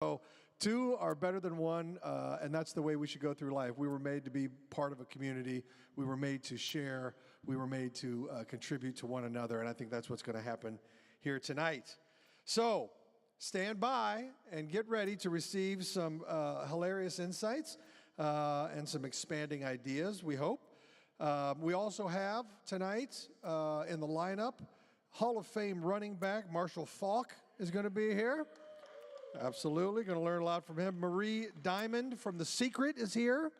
So two are better than one, and that's the way we should go through life. We were made to be part of a community. We were made to share. We were made to contribute to one another, and I think that's what's going to happen here tonight. So stand by and get ready to receive some hilarious insights and some expanding ideas, we hope. We also have tonight in the lineup, Hall of Fame running back Marshall Faulk is going to be here. Absolutely, going to learn a lot from him. Marie Diamond from The Secret is here.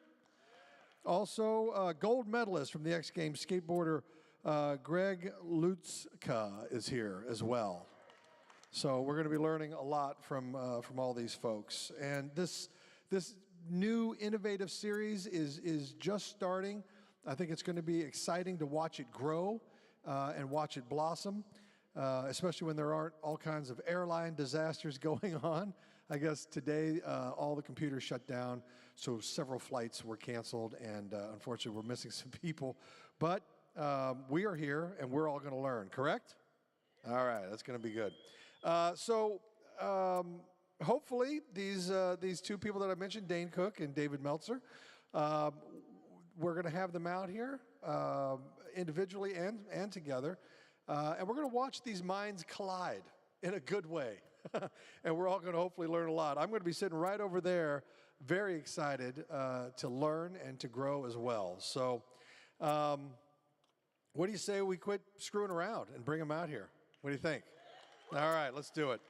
Also, gold medalist from the X Games skateboarder Greg Lutzka is here as well. So we're going to be learning a lot from all these folks. And this new innovative series is just starting. I think it's going to be exciting to watch it grow and watch it blossom. Especially when there aren't all kinds of airline disasters going on. I guess today all the computers shut down, so several flights were canceled, and unfortunately we're missing some people. But we are here, and we're all going to learn, correct? All right, that's going to be good. Hopefully these two people that I mentioned, Dane Cook and David Meltzer, we're going to have them out here individually and together. And we're going to watch these minds collide in a good way. And we're all going to hopefully learn a lot. I'm going to be sitting right over there, very excited to learn and to grow as well. So what do you say we quit screwing around and bring them out here? What do you think? All right, let's do it.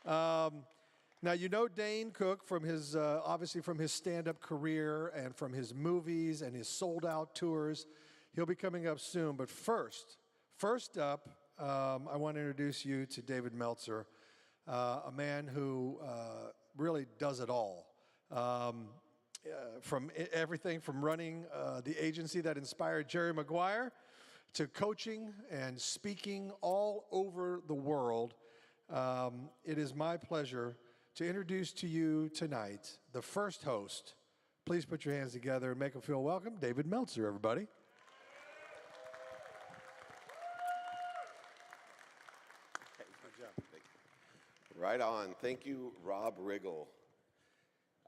Now, you know Dane Cook from his, obviously from his stand-up career and from his movies and his sold-out tours. He'll be coming up soon. But First up, I want to introduce you to David Meltzer, a man who really does it all. From everything from running the agency that inspired Jerry Maguire to coaching and speaking all over the world. It is my pleasure to introduce to you tonight the first host. Please put your hands together and make him feel welcome. David Meltzer, everybody. Right on. Thank you, Rob Riggle.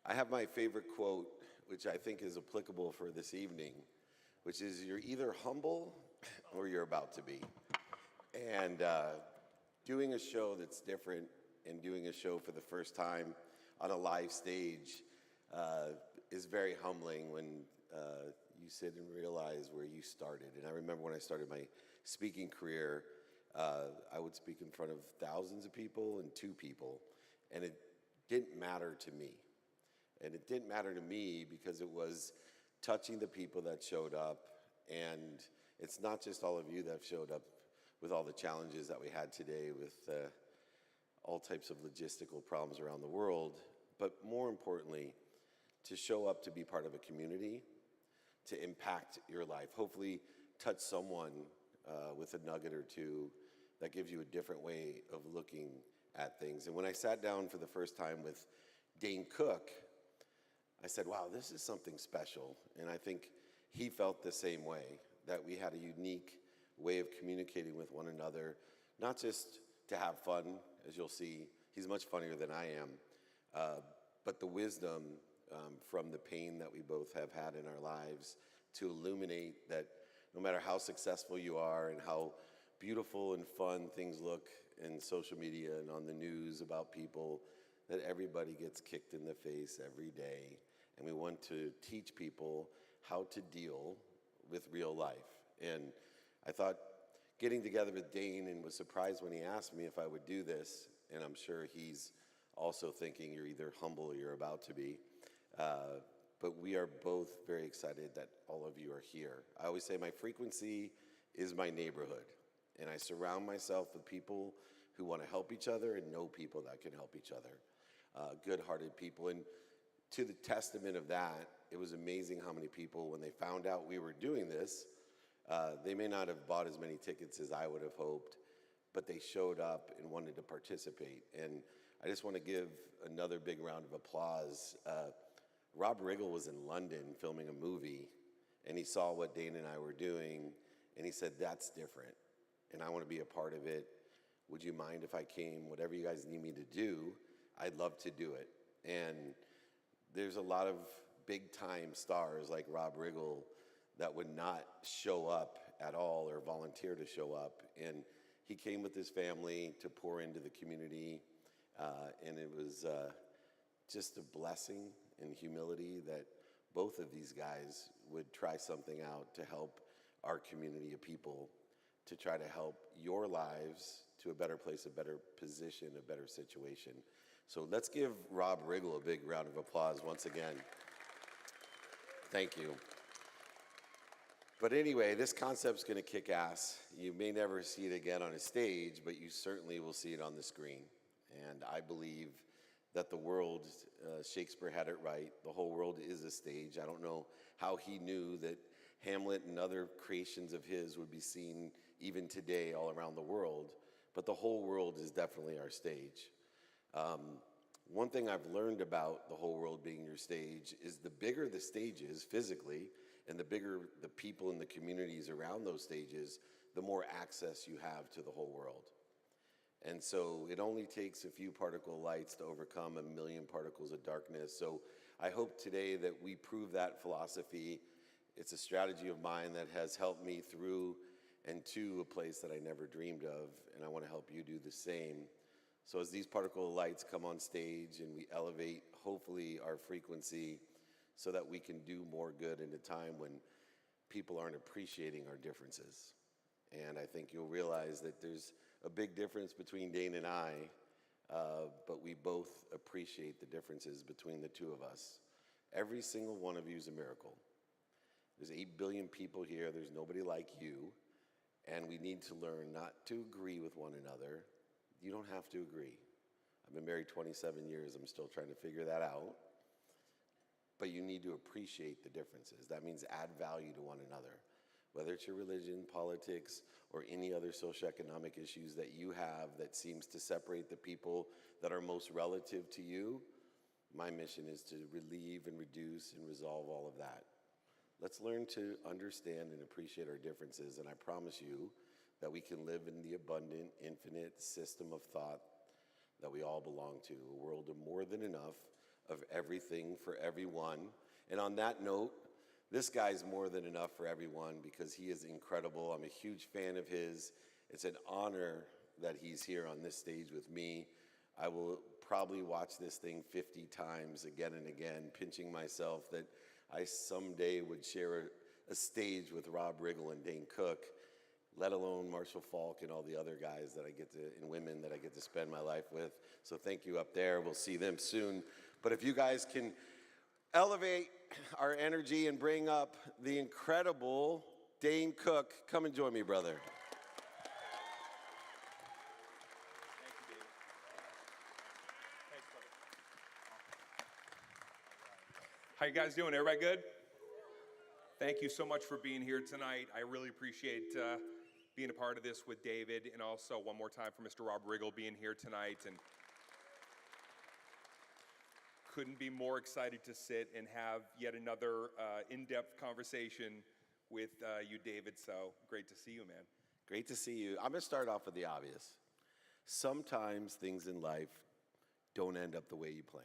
I have my favorite quote, which I think is applicable for this evening, which is, you're either humble or you're about to be. And doing a show that's different and doing a show for the first time on a live stage is very humbling when you sit and realize where you started. And I remember when I started my speaking career, I would speak in front of thousands of people and 2 people, and it didn't matter to me. And it didn't matter to me because it was touching the people that showed up, and it's not just all of you that have showed up with all the challenges that we had today with all types of logistical problems around the world, but more importantly, to show up to be part of a community, to impact your life, hopefully touch someone with a nugget or two that gives you a different way of looking at things. And when I sat down for the first time with Dane Cook, I said, wow, this is something special. And I think he felt the same way, that we had a unique way of communicating with one another, not just to have fun, as you'll see, he's much funnier than I am, but the wisdom from the pain that we both have had in our lives to illuminate that no matter how successful you are and how beautiful and fun things look in social media and on the news about people, that everybody gets kicked in the face every day. And we want to teach people how to deal with real life. And I thought getting together with Dane, and was surprised when he asked me if I would do this, and I'm sure he's also thinking you're either humble or you're about to be. But we are both very excited that all of you are here. I always say my frequency is my neighborhood, and I surround myself with people who want to help each other and know people that can help each other, good-hearted people. And to the testament of that, it was amazing how many people, when they found out we were doing this, they may not have bought as many tickets as I would have hoped, but they showed up and wanted to participate. And I just want to give another big round of applause. Rob Riggle was in London filming a movie, and he saw what Dane and I were doing, and he said, that's different, and I want to be a part of it. Would you mind if I came? Whatever you guys need me to do, I'd love to do it. And there's a lot of big-time stars like Rob Riggle that would not show up at all or volunteer to show up. And he came with his family to pour into the community. And it was just a blessing and humility that both of these guys would try something out to help our community of people, to try to help your lives to a better place, a better position, a better situation. So let's give Rob Riggle a big round of applause once again. Thank you. But anyway, this concept's going to kick ass. You may never see it again on a stage, but you certainly will see it on the screen. And I believe that the world, Shakespeare had it right, the whole world is a stage. I don't know how he knew that Hamlet and other creations of his would be seen even today all around the world, but the whole world is definitely our stage. One thing I've learned about the whole world being your stage is the bigger the stage is physically, and the bigger the people and the communities around those stages, the more access you have to the whole world. And so it only takes a few particle lights to overcome a million particles of darkness. So I hope today that we prove that philosophy. It's a strategy of mine that has helped me through and to a place that I never dreamed of, and I want to help you do the same. So as these particle lights come on stage and we elevate, hopefully, our frequency so that we can do more good in a time when people aren't appreciating our differences. And I think you'll realize that there's a big difference between Dane and I, but we both appreciate the differences between the two of us. Every single one of you is a miracle. There's 8 billion people here. There's nobody like you. And we need to learn not to agree with one another. You don't have to agree. I've been married 27 years. I'm still trying to figure that out. But you need to appreciate the differences. That means add value to one another. Whether it's your religion, politics, or any other socioeconomic issues that you have that seems to separate the people that are most relative to you, my mission is to relieve and reduce and resolve all of that. Let's learn to understand and appreciate our differences, and I promise you that we can live in the abundant, infinite system of thought that we all belong to, a world of more than enough, of everything for everyone. And on that note, this guy's more than enough for everyone because he is incredible. I'm a huge fan of his. It's an honor that he's here on this stage with me. I will probably watch this thing 50 times again and again, pinching myself that I someday would share a stage with Rob Riggle and Dane Cook, let alone Marshall Falk and all the other guys that I get to, and women that I get to spend my life with. So thank you up there. We'll see them soon. But if you guys can elevate our energy and bring up the incredible Dane Cook, come and join me, brother. How you guys doing? Everybody good? Thank you so much for being here tonight. I really appreciate being a part of this with David, and also one more time for Mr. Rob Riggle being here tonight. And couldn't be more excited to sit and have yet another in-depth conversation with you, David. So great to see you, man. Great to see you. I'm going to start off with the obvious. Sometimes things in life don't end up the way you plan.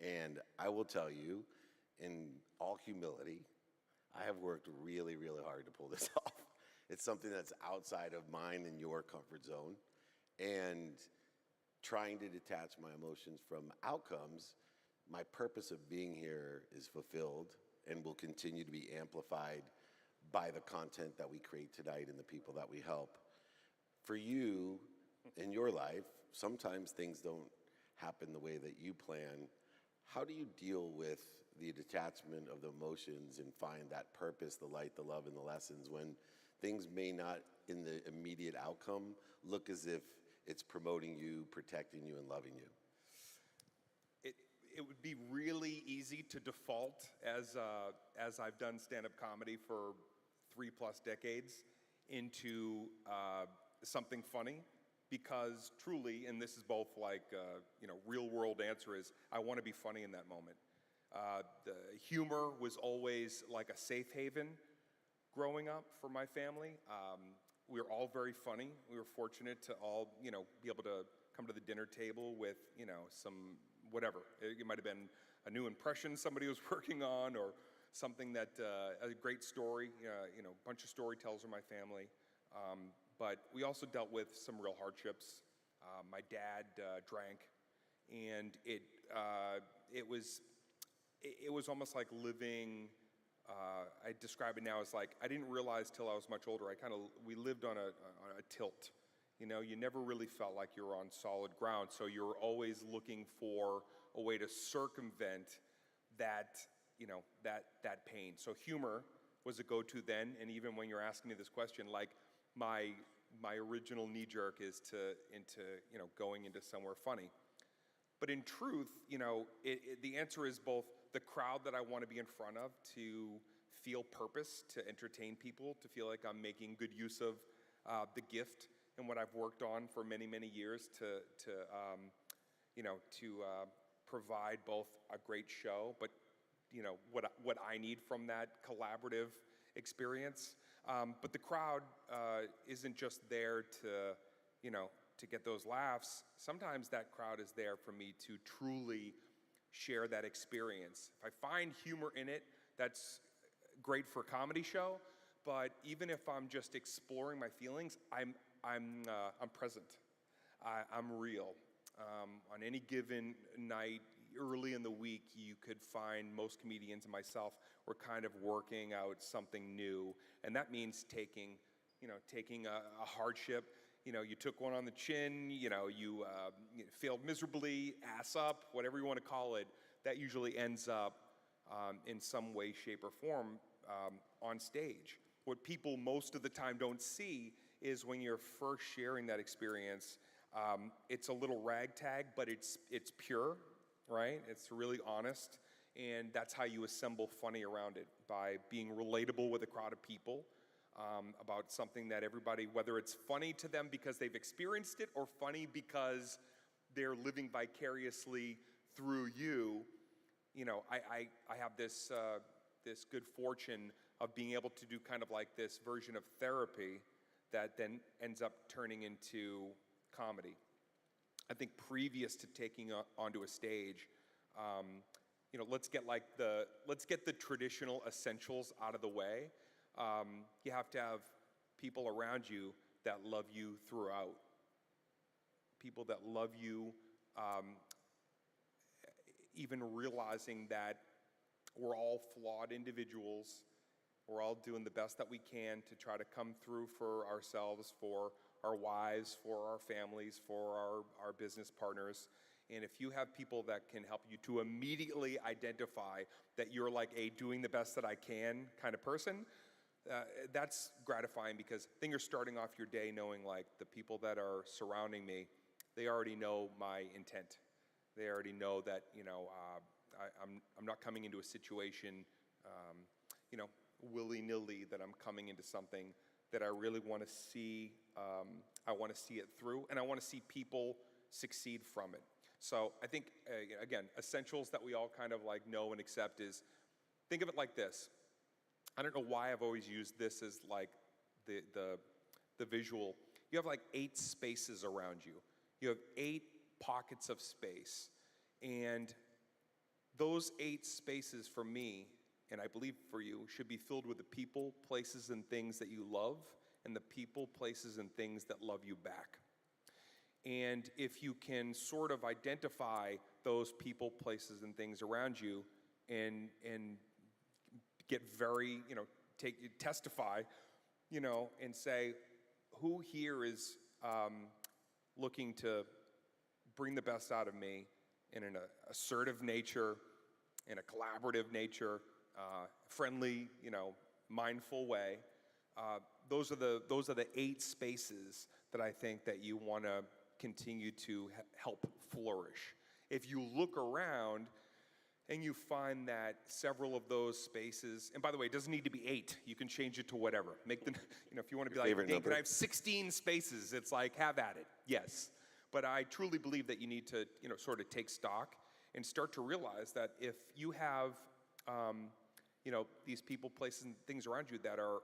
And I will tell you, in all humility, I have worked really, really hard to pull this off. It's something that's outside of mine and your comfort zone. And trying to detach my emotions from outcomes, my purpose of being here is fulfilled and will continue to be amplified by the content that we create tonight and the people that we help. For you, in your life, sometimes things don't happen the way that you plan. How do you deal with the detachment of the emotions and find that purpose, the light, the love, and the lessons when things may not, in the immediate outcome, look as if it's promoting you, protecting you, and loving you? It would be really easy to default, as I've done stand-up comedy for 3+ decades, into something funny. Because truly, and this is both like, real world answer is, I want to be funny in that moment. The humor was always like a safe haven growing up for my family. We were all very funny. We were fortunate to all, be able to come to the dinner table with, some whatever. It might have been a new impression somebody was working on, or something that, a great story, a bunch of storytellers in my family. But we also dealt with some real hardships. My dad drank, and it was almost like living, I describe it now as like, I didn't realize till I was much older, we lived on a tilt. You know, you never really felt like you were on solid ground, so you were always looking for a way to circumvent that, that pain. So humor was a go-to then, and even when you're asking me this question, like my original knee-jerk is into going into somewhere funny. But in truth, the answer is both the crowd that I want to be in front of to feel purpose, to entertain people, to feel like I'm making good use of the gift and what I've worked on for many, many years to provide both a great show, but what I need from that collaborative experience. But the crowd isn't just there to get those laughs. Sometimes that crowd is there for me to truly share that experience. If I find humor in it, that's great for a comedy show. But even if I'm just exploring my feelings, I'm present. I'm real. On any given night, early in the week, you could find most comedians and myself were kind of working out something new, and that means taking a hardship. You took one on the chin. You failed miserably, ass up, whatever you want to call it. That usually ends up in some way, shape, or form on stage. What people most of the time don't see is when you're first sharing that experience, it's a little ragtag, but it's pure, right? It's really honest, and that's how you assemble funny around it, by being relatable with a crowd of people about something that everybody, whether it's funny to them because they've experienced it or funny because they're living vicariously through you. I have this good fortune of being able to do kind of like this version of therapy that then ends up turning into comedy. I think previous to taking onto a stage, let's get the traditional essentials out of the way. You have to have people around you that love you throughout. People that love you, even realizing that we're all flawed individuals. We're all doing the best that we can to try to come through for ourselves, for our wives, for our families, for our business partners. And if you have people that can help you to immediately identify that you're like a doing the best that I can kind of person, that's gratifying, because I think you're starting off your day knowing like the people that are surrounding me, they already know my intent. They already know that, I'm not coming into a situation, willy-nilly, that I'm coming into something that I really want to see. I want to see it through, and I want to see people succeed from it. So I think, again, essentials that we all kind of like know and accept is, think of it like this. I don't know why I've always used this as like the visual. You have like 8 spaces around you. You have 8 pockets of space, and those 8 spaces for me, and I believe for you, should be filled with the people, places, and things that you love, and the people, places, and things that love you back. And if you can sort of identify those people, places, and things around you, and get very, testify, and say, who here is looking to bring the best out of me in an assertive nature, in a collaborative nature, friendly, mindful way. Those are the 8 spaces that I think that you want to continue to help flourish. If you look around and you find that several of those spaces, and by the way, it doesn't need to be 8. You can change it to whatever. Make them, if you want to be like, hey, can I have 16 spaces? It's like, have at it. Yes. But I truly believe that you need to, sort of take stock and start to realize that if you have, these people, places, and things around you that are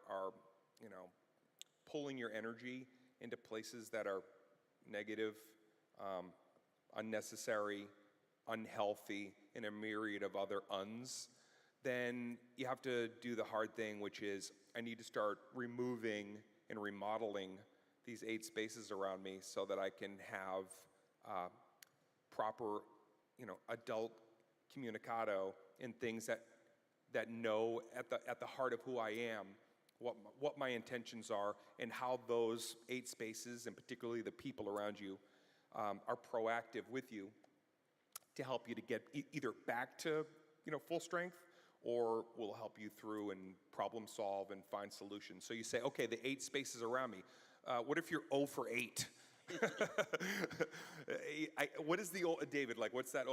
pulling your energy into places that are negative, unnecessary, unhealthy, and a myriad of other uns, then you have to do the hard thing, which is I need to start removing and remodeling these 8 spaces around me so that I can have proper, adult communicado in things that know at the heart of who I am, what my intentions are, and how those 8 spaces, and particularly the people around you, are proactive with you to help you to get either back to full strength, or will help you through and problem solve and find solutions. So you say, okay, the 8 spaces around me. What if you're 0 for 8? What is the old, David, like what's that?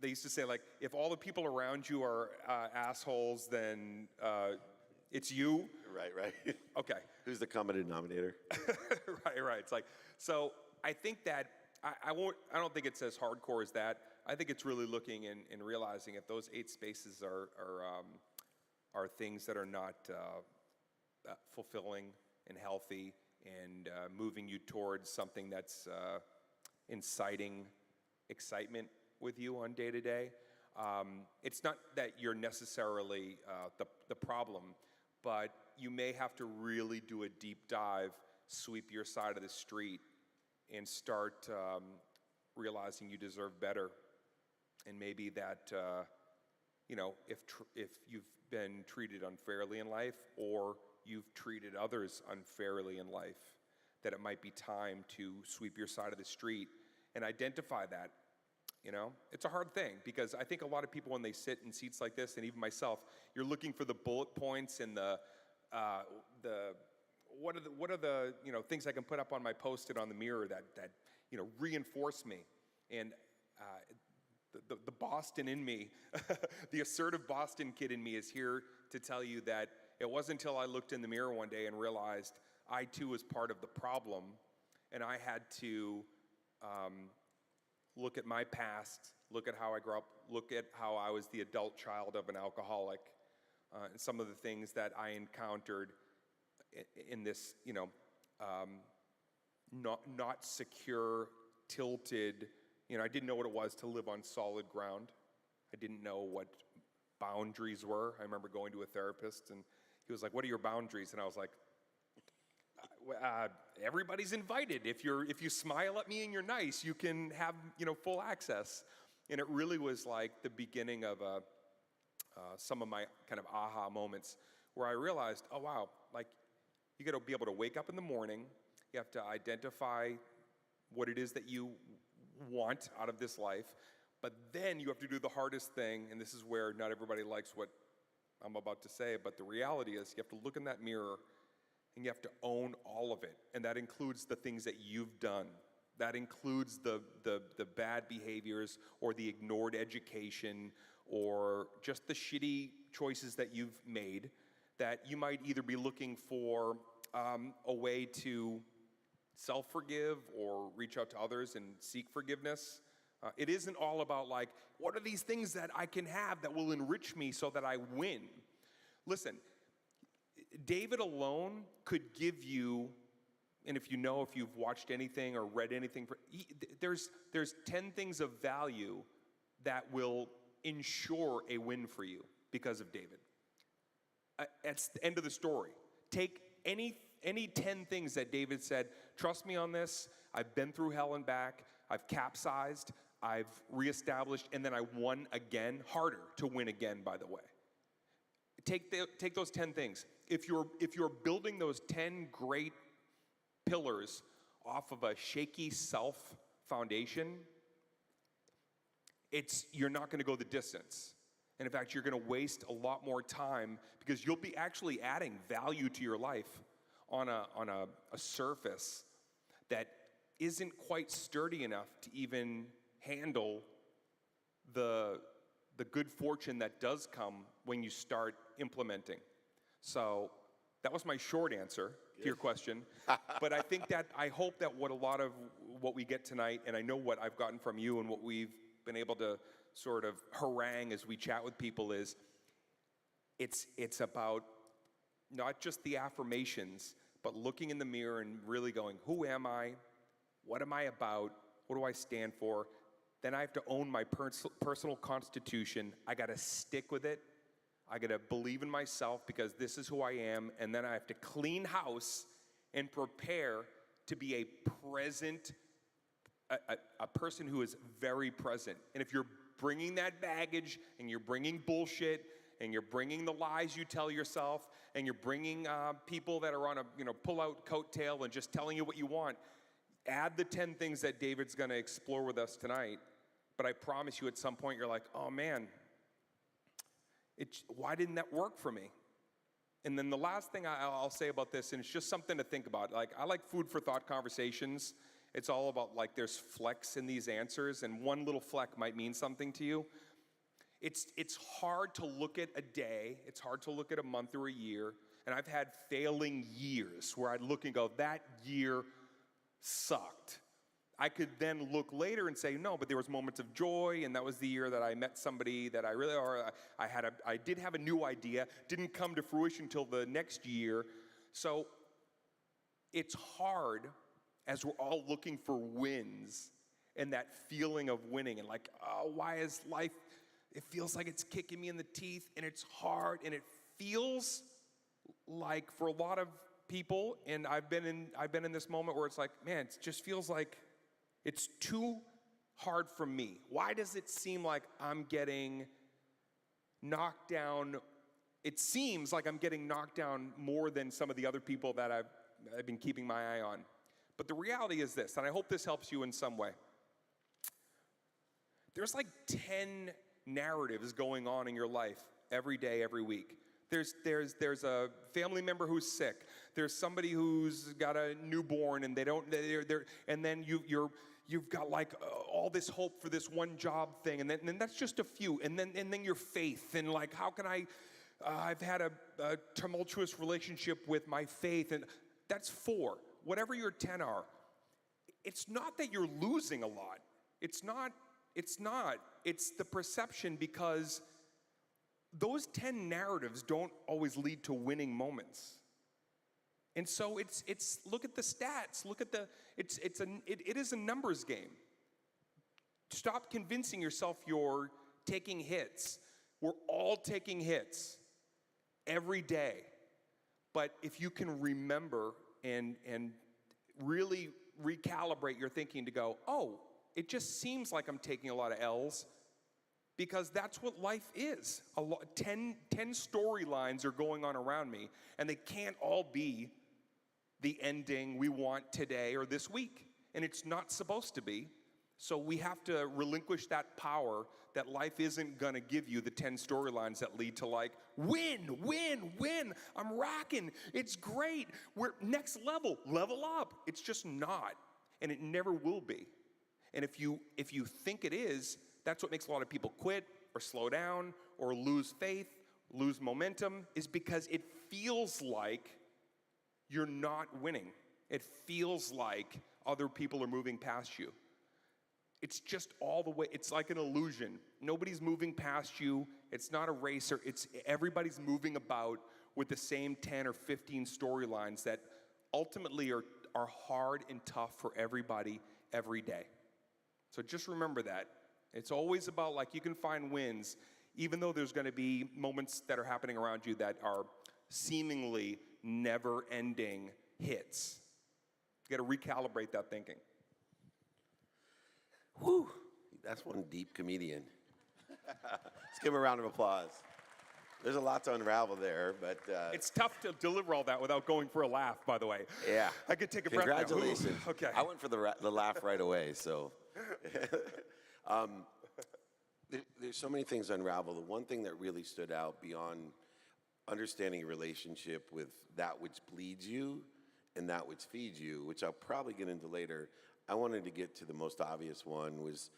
They used to say, like, if all the people around you are assholes, then it's you. Right. Okay. Who's the common denominator? Right. It's like, so I think that I don't think it's as hardcore as that. I think it's really looking and realizing if those 8 spaces are things that are not fulfilling and healthy and moving you towards something that's inciting excitement with you on day to day. It's not that you're necessarily the problem, but you may have to really do a deep dive, sweep your side of the street, and start realizing you deserve better. And maybe that, if you've been treated unfairly in life, or you've treated others unfairly in life, that it might be time to sweep your side of the street and identify that. It's a hard thing, because I think a lot of people, when they sit in seats like this, and even myself, you're looking for the bullet points and the what are the things I can put up on my Post-it on the mirror that reinforce me. And the Boston in me, the assertive Boston kid in me, is here to tell you that it wasn't until I looked in the mirror one day and realized I too was part of the problem, and I had to look at my past, look at how I grew up, look at how I was the adult child of an alcoholic, and some of the things that I encountered in this, not secure, tilted. I didn't know what it was to live on solid ground. I didn't know what boundaries were. I remember going to a therapist, and he was like, "What are your boundaries?" And I was like, everybody's invited. If you smile at me and you're nice, you can have full access. And it really was like the beginning of some of my kind of aha moments, where I realized, oh wow, like you got to be able to wake up in the morning. You have to identify what it is that you want out of this life, but then you have to do the hardest thing, and this is where not everybody likes what I'm about to say, but the reality is you have to look in that mirror and you have to own all of it. And that includes the things that you've done. That includes the bad behaviors, or the ignored education, or just the shitty choices that you've made, that you might either be looking for a way to self-forgive or reach out to others and seek forgiveness. It isn't all about like, what are these things that I can have that will enrich me so that I win? Listen, David alone could give you, and if you've watched anything or read anything, there's 10 things of value that will ensure a win for you because of David. That's the end of the story. Take any 10 things that David said, trust me on this, I've been through hell and back, I've capsized, I've reestablished, and then I won again, harder to win again, by the way. Take those 10 things. If you're building those 10 great pillars off of a shaky self foundation, you're not going to go the distance. And in fact, you're going to waste a lot more time, because you'll be actually adding value to your life on a surface that isn't quite sturdy enough to even handle the good fortune that does come when you start implementing. So that was my short answer to your question. But I hope that what a lot of what we get tonight, and I know what I've gotten from you and what we've been able to sort of harangue as we chat with people, is it's about not just the affirmations, but looking in the mirror and really going, who am I? What am I about? What do I stand for? then I have to own my personal constitution. I got to stick with it. I got to believe in myself because this is who I am. And then I have to clean house and prepare to be a present, a person who is very present. And if you're bringing that baggage and you're bringing bullshit and you're bringing the lies you tell yourself and you're bringing people that are on a pull-out coattail and just telling you what you want, add the 10 things that David's going to explore with us tonight. But I promise you at some point you're like, oh man, why didn't that work for me? And then the last thing I'll say about this, and it's just something to think about. Like, I like food for thought conversations. It's all about, like, there's flecks in these answers, and one little fleck might mean something to you. It's hard to look at a day. It's hard to look at a month or a year. And I've had failing years where I'd look and go, that year sucked. I could then look later and say, no, but there was moments of joy, and that was the year that I met somebody that I did have a new idea, didn't come to fruition until the next year. So it's hard as we're all looking for wins and that feeling of winning and like, oh, why is life, it feels like it's kicking me in the teeth and it's hard and it feels like for a lot of people, and I've been in this moment where it's like, man, it just feels like it's too hard for me. Why does it seem like I'm getting knocked down? It seems like I'm getting knocked down more than some of the other people that I've been keeping my eye on. But the reality is this, and I hope this helps you in some way. There's like 10 narratives going on in your life every day, every week. There's a family member who's sick. There's somebody who's got a newborn and and then you've got like all this hope for this one job thing, and then that's just a few, and then your faith, and like, how can I've had a tumultuous relationship with my faith, and that's 4. Whatever your 10 are, it's not that you're losing a lot. It's not. It's the perception, because those 10 narratives don't always lead to winning moments. And so it's look at the stats, look at it is a numbers game. Stop convincing yourself you're taking hits. We're all taking hits every day. But if you can remember and really recalibrate your thinking to go, oh, it just seems like I'm taking a lot of L's, because that's what life is. 10 storylines are going on around me, and they can't all be the ending we want today or this week. And it's not supposed to be. So we have to relinquish that power that life isn't going to give you the 10 storylines that lead to like, win, win, win. I'm rocking. It's great. We're next level up. It's just not. And it never will be. And if you think it is, that's what makes a lot of people quit or slow down or lose faith, lose momentum, is because it feels like you're not winning. It feels like other people are moving past you. It's just all the way, it's like an illusion. Nobody's moving past you. It's not a racer. Everybody's moving about with the same 10 or 15 storylines that ultimately are hard and tough for everybody every day. So just remember that. It's always about, like, you can find wins, even though there's going to be moments that are happening around you that are seemingly never-ending hits. You got to recalibrate that thinking. Whew, that's one deep comedian. Let's give him a round of applause. There's a lot to unravel there, but... it's tough to deliver all that without going for a laugh, by the way. Yeah. I could take a breath now. Congratulations. Okay. I went for the laugh right away, so... There's so many things to unravel. The one thing that really stood out beyond understanding a relationship with that which bleeds you and that which feeds you, which I'll probably get into later, I wanted to get to the most obvious one, was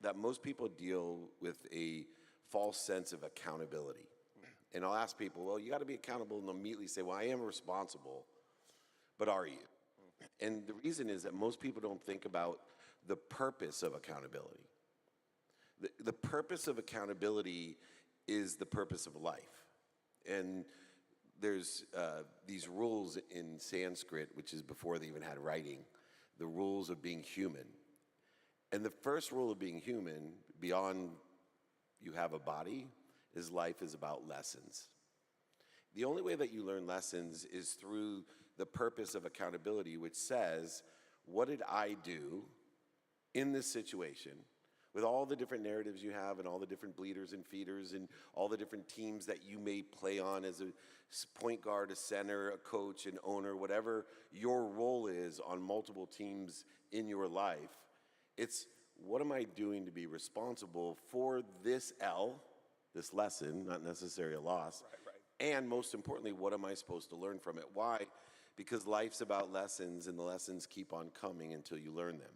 that most people deal with a false sense of accountability. And I'll ask people, well, you got to be accountable, and they'll immediately say, well, I am responsible, but are you? And the reason is that most people don't think about the purpose of accountability. The purpose of accountability is the purpose of life. And there's these rules in Sanskrit, which is before they even had writing, the rules of being human. And the first rule of being human, beyond you have a body, is life is about lessons. The only way that you learn lessons is through the purpose of accountability, which says, what did I do in this situation with all the different narratives you have and all the different bleeders and feeders and all the different teams that you may play on as a point guard, a center, a coach, an owner, whatever your role is on multiple teams in your life. It's what am I doing to be responsible for this L, this lesson, not necessarily a loss, and most importantly, what am I supposed to learn from it? Why? Because life's about lessons, and the lessons keep on coming until you learn them.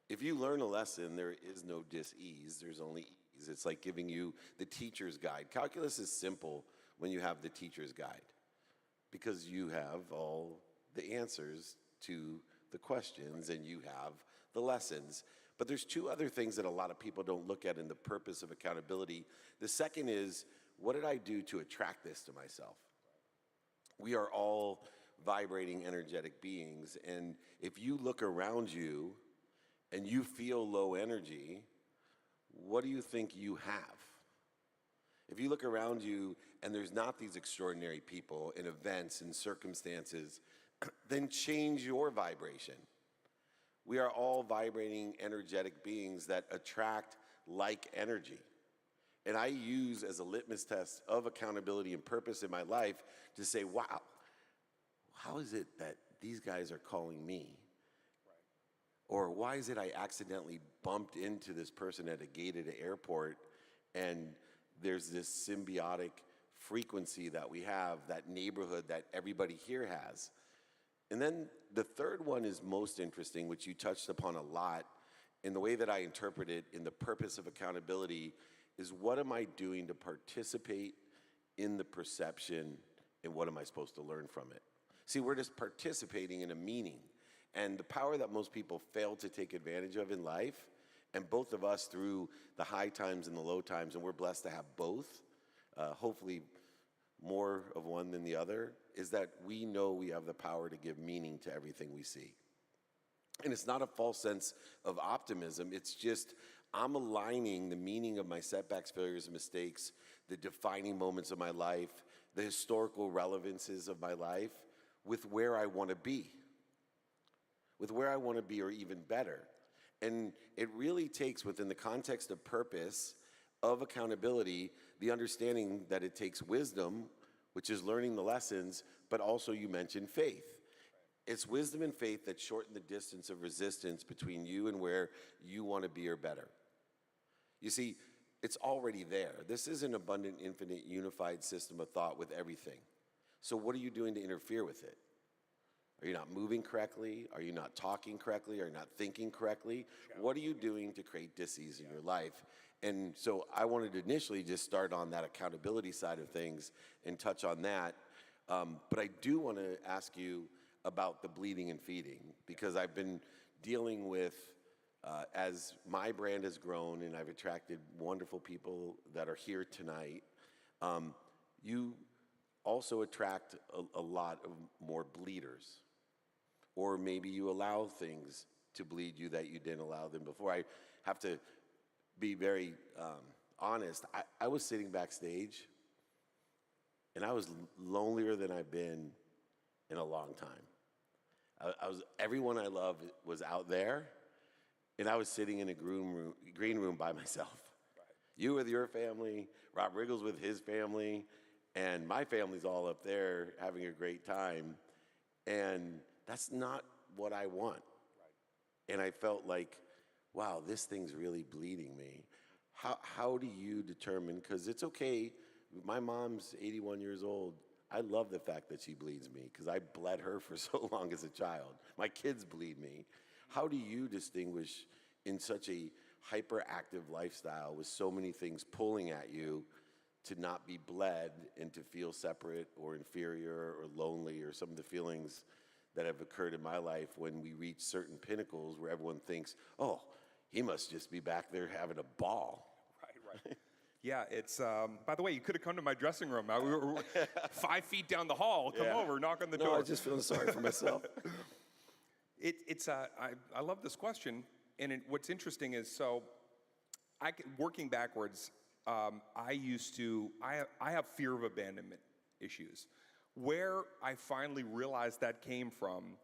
If you learn a lesson, there is no dis-ease, there's only ease. It's like giving you the teacher's guide. Calculus is simple when you have the teacher's guide because you have all the answers to the questions and you have the lessons. But there's two other things that a lot of people don't look at in the purpose of accountability. The second is, what did I do to attract this to myself? We are all vibrating, energetic beings, and if you look around you and you feel low energy, what do you think you have? If you look around you and there's not these extraordinary people and events and circumstances, then change your vibration. We are all vibrating, energetic beings that attract like energy. And I use as a litmus test of accountability and purpose in my life to say, wow, how is it that these guys are calling me? Or why is it I accidentally bumped into this person at a gate at an airport and there's this symbiotic frequency that we have, that neighborhood that everybody here has? And then the third one is most interesting, which you touched upon a lot, in the way that I interpret it in the purpose of accountability is what am I doing to participate in the perception and what am I supposed to learn from it? See, we're just participating in a meaning. And the power that most people fail to take advantage of in life, and both of us through the high times and the low times, and we're blessed to have both, hopefully more of one than the other, is that we know we have the power to give meaning to everything we see. And it's not a false sense of optimism, it's just I'm aligning the meaning of my setbacks, failures, and mistakes, the defining moments of my life, the historical relevances of my life with where I want to be. With where I want to be or even better. And it really takes, within the context of purpose, of accountability, the understanding that it takes wisdom, which is learning the lessons, but also you mentioned faith. It's wisdom and faith that shorten the distance of resistance between you and where you want to be or better. You see, it's already there. This is an abundant, infinite, unified system of thought with everything. So what are you doing to interfere with it? Are you not moving correctly? Are you not talking correctly? Are you not thinking correctly? What are you doing to create dis-ease in your life? And so I wanted to initially just start on that accountability side of things and touch on that. But I do want to ask you about the bleeding and feeding, because I've been dealing with, as my brand has grown and I've attracted wonderful people that are here tonight, you also attract a lot of more bleeders. Or maybe you allow things to bleed you that you didn't allow them before. I have to be very honest. I was sitting backstage, and I was lonelier than I've been in a long time. Everyone I love was out there, and I was sitting in a green room by myself. Right. You with your family, Rob Riggles with his family, and my family's all up there having a great time. And that's not what I want. Right. And I felt like, wow, this thing's really bleeding me. How do you determine, because it's okay, my mom's 81 years old. I love the fact that she bleeds me because I bled her for so long as a child. My kids bleed me. How do you distinguish in such a hyperactive lifestyle with so many things pulling at you to not be bled and to feel separate or inferior or lonely, or some of the feelings that have occurred in my life when we reach certain pinnacles where everyone thinks, oh, he must just be back there having a ball. Right. Yeah, it's, by the way, you could have come to my dressing room. We were 5 feet down the hall. Come over, knock on the door. No, I just feel sorry for myself. I love this question what's interesting is, so working backwards, I have fear of abandonment issues. Where I finally realized that came from,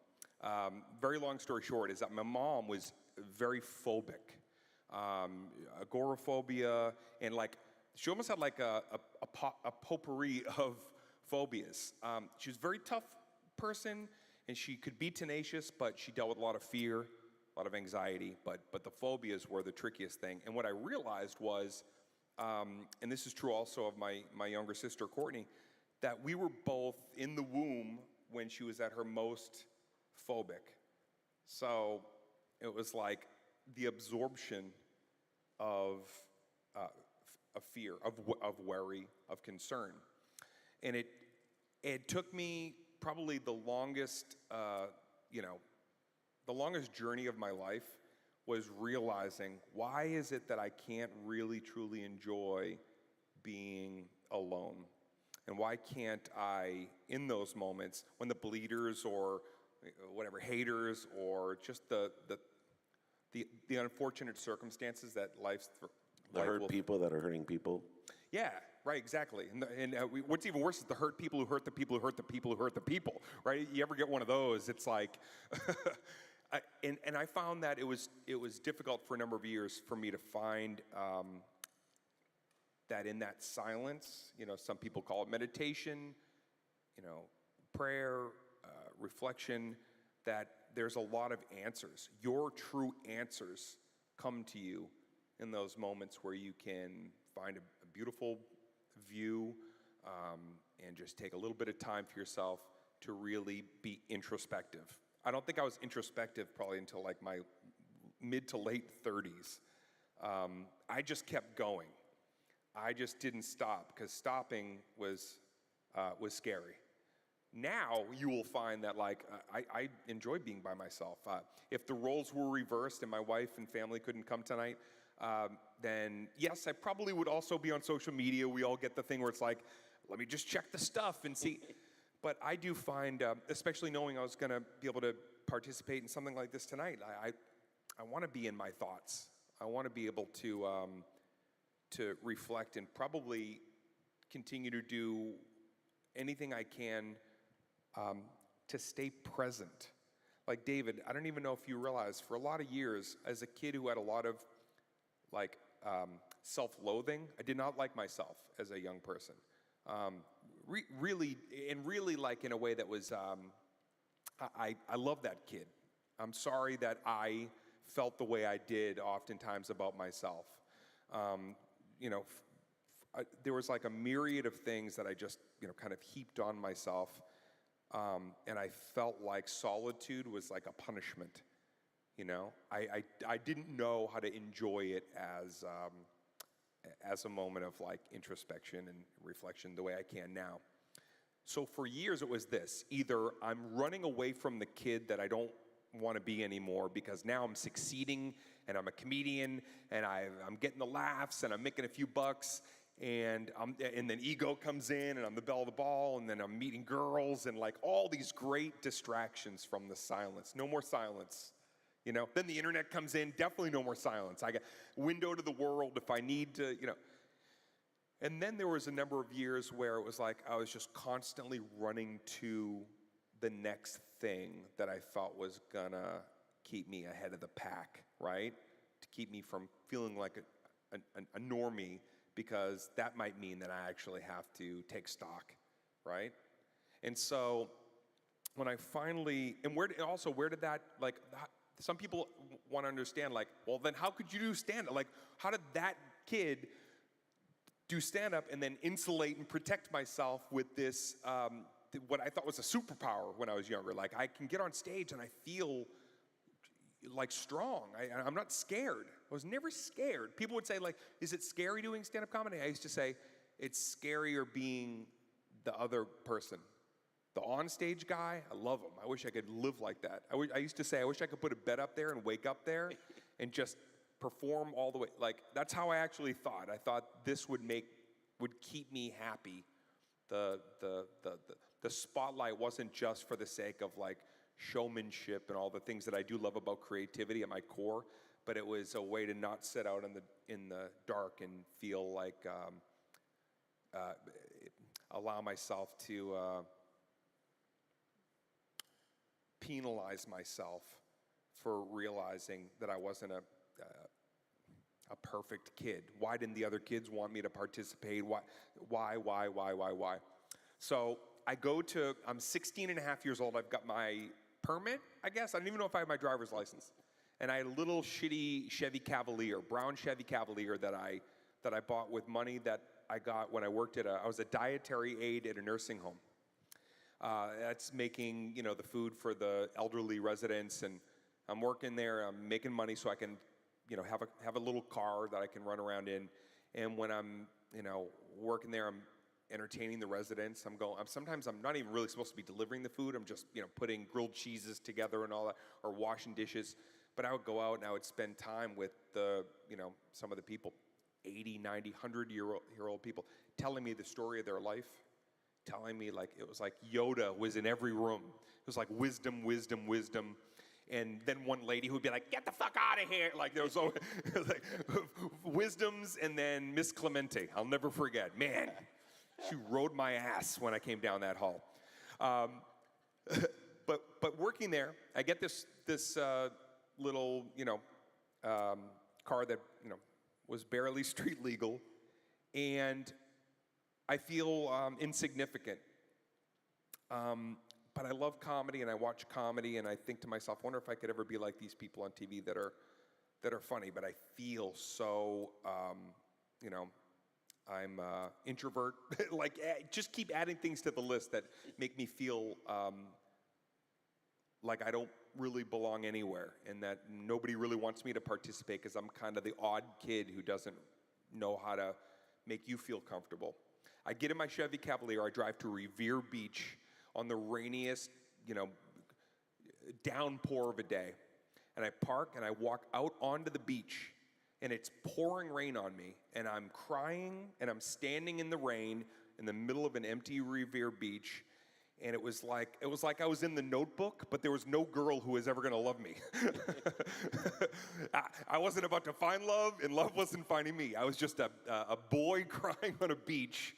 very long story short, is that my mom was very phobic, agoraphobia, and like she almost had like a potpourri of phobias. She was a very tough person, and she could be tenacious, but she dealt with a lot of fear, a lot of anxiety, but the phobias were the trickiest thing. And what I realized was, and this is true also of my younger sister, Courtney, that we were both in the womb when she was at her most phobic. So it was like the absorption of fear, of worry, of concern. And it took me probably the longest, the longest journey of my life was realizing, why is it that I can't really truly enjoy being alone? And why can't I, in those moments, when the bleeders or whatever, haters, or just the unfortunate circumstances that life people that are hurting people. Yeah, right, exactly. And what's even worse is the hurt people who hurt the people who hurt the people who hurt the people, right? You ever get one of those, it's like, and I found that it was difficult for a number of years for me to find that in that silence, some people call it meditation, prayer, reflection, that there's a lot of answers. Your true answers come to you in those moments where you can find a beautiful view and just take a little bit of time for yourself to really be introspective. I don't think I was introspective probably until like my mid to late 30s. I just kept going. I just didn't stop because stopping was scary. Now you will find that like I enjoy being by myself. If the roles were reversed and my wife and family couldn't come tonight, then yes, I probably would also be on social media. We all get the thing where it's like, let me just check the stuff and see. But I do find, especially knowing I was going to be able to participate in something like this tonight, I want to be in my thoughts. I want to be able to reflect and probably continue to do anything I can to stay present. Like David, I don't even know if you realize, for a lot of years, as a kid who had a lot of like self-loathing, I did not like myself as a young person. Really like in a way that was, I love that kid. I'm sorry that I felt the way I did oftentimes about myself. There was like a myriad of things that I just, kind of heaped on myself. And I felt like solitude was like a punishment. I didn't know how to enjoy it as a moment of like introspection and reflection the way I can now. So for years it was this: either I'm running away from the kid that I don't want to be anymore because now I'm succeeding and I'm a comedian and I'm getting the laughs and I'm making a few bucks, and then ego comes in and I'm the belle of the ball, and then I'm meeting girls and like all these great distractions from the silence. No more silence. Then the internet comes in, definitely no more silence. I got window to the world if I need to, And then there was a number of years where it was like I was just constantly running to the next thing that I thought was gonna keep me ahead of the pack, right? To keep me from feeling like a normie, because that might mean that I actually have to take stock, right? And so when I finally, and where did that, like, some people want to understand, like, well, then how could you do stand-up? Like, how did that kid do stand-up and then insulate and protect myself with this, what I thought was a superpower when I was younger? Like, I can get on stage and I feel like strong. I'm not scared. I was never scared. People would say, like, is it scary doing stand-up comedy? I used to say, it's scarier being the other person. The on-stage guy, I love him. I wish I could live like that. I used to say, I wish I could put a bed up there and wake up there and just perform all the way. Like, that's how I actually thought. I thought this would keep me happy. The spotlight wasn't just for the sake of like showmanship and all the things that I do love about creativity at my core, but it was a way to not sit out in the dark and feel like allow myself to penalize myself for realizing that I wasn't a perfect kid. Why didn't the other kids want me to participate? Why? So I'm 16 and a half years old. I've got my permit, I guess. I don't even know if I have my driver's license. And I had a little shitty Chevy Cavalier, brown Chevy Cavalier that I bought with money that I got when I worked I was a dietary aide at a nursing home. That's making, the food for the elderly residents, and I'm working there. I'm making money so I can, have a little car that I can run around in. And when I'm, working there, I'm entertaining the residents. Sometimes I'm not even really supposed to be delivering the food. I'm just, putting grilled cheeses together and all that, or washing dishes. But I would go out and I would spend time with the, some of the people, 80, 90, 100-year-old people, telling me the story of their life, telling me it was like Yoda was in every room. It was like wisdom. And then one lady who would be like, get the fuck out of here. Like there was always, like, wisdoms, and then Miss Clemente. I'll never forget. Man, she rode my ass when I came down that hall. But working there, I get this little, car that, was barely street legal, and I feel insignificant. But I love comedy, and I watch comedy, and I think to myself, I wonder if I could ever be like these people on TV that are funny. But I feel so, I'm introvert. Just keep adding things to the list that make me feel like I don't really belong anywhere, and that nobody really wants me to participate because I'm kind of the odd kid who doesn't know how to make you feel comfortable. I get in my Chevy Cavalier, I drive to Revere Beach on the rainiest, downpour of a day, and I park and I walk out onto the beach, and it's pouring rain on me, and I'm crying, and I'm standing in the rain in the middle of an empty Revere Beach. And it was like I was in The Notebook, but there was no girl who was ever going to love me. I wasn't about to find love, and love wasn't finding me. I was just a boy crying on a beach,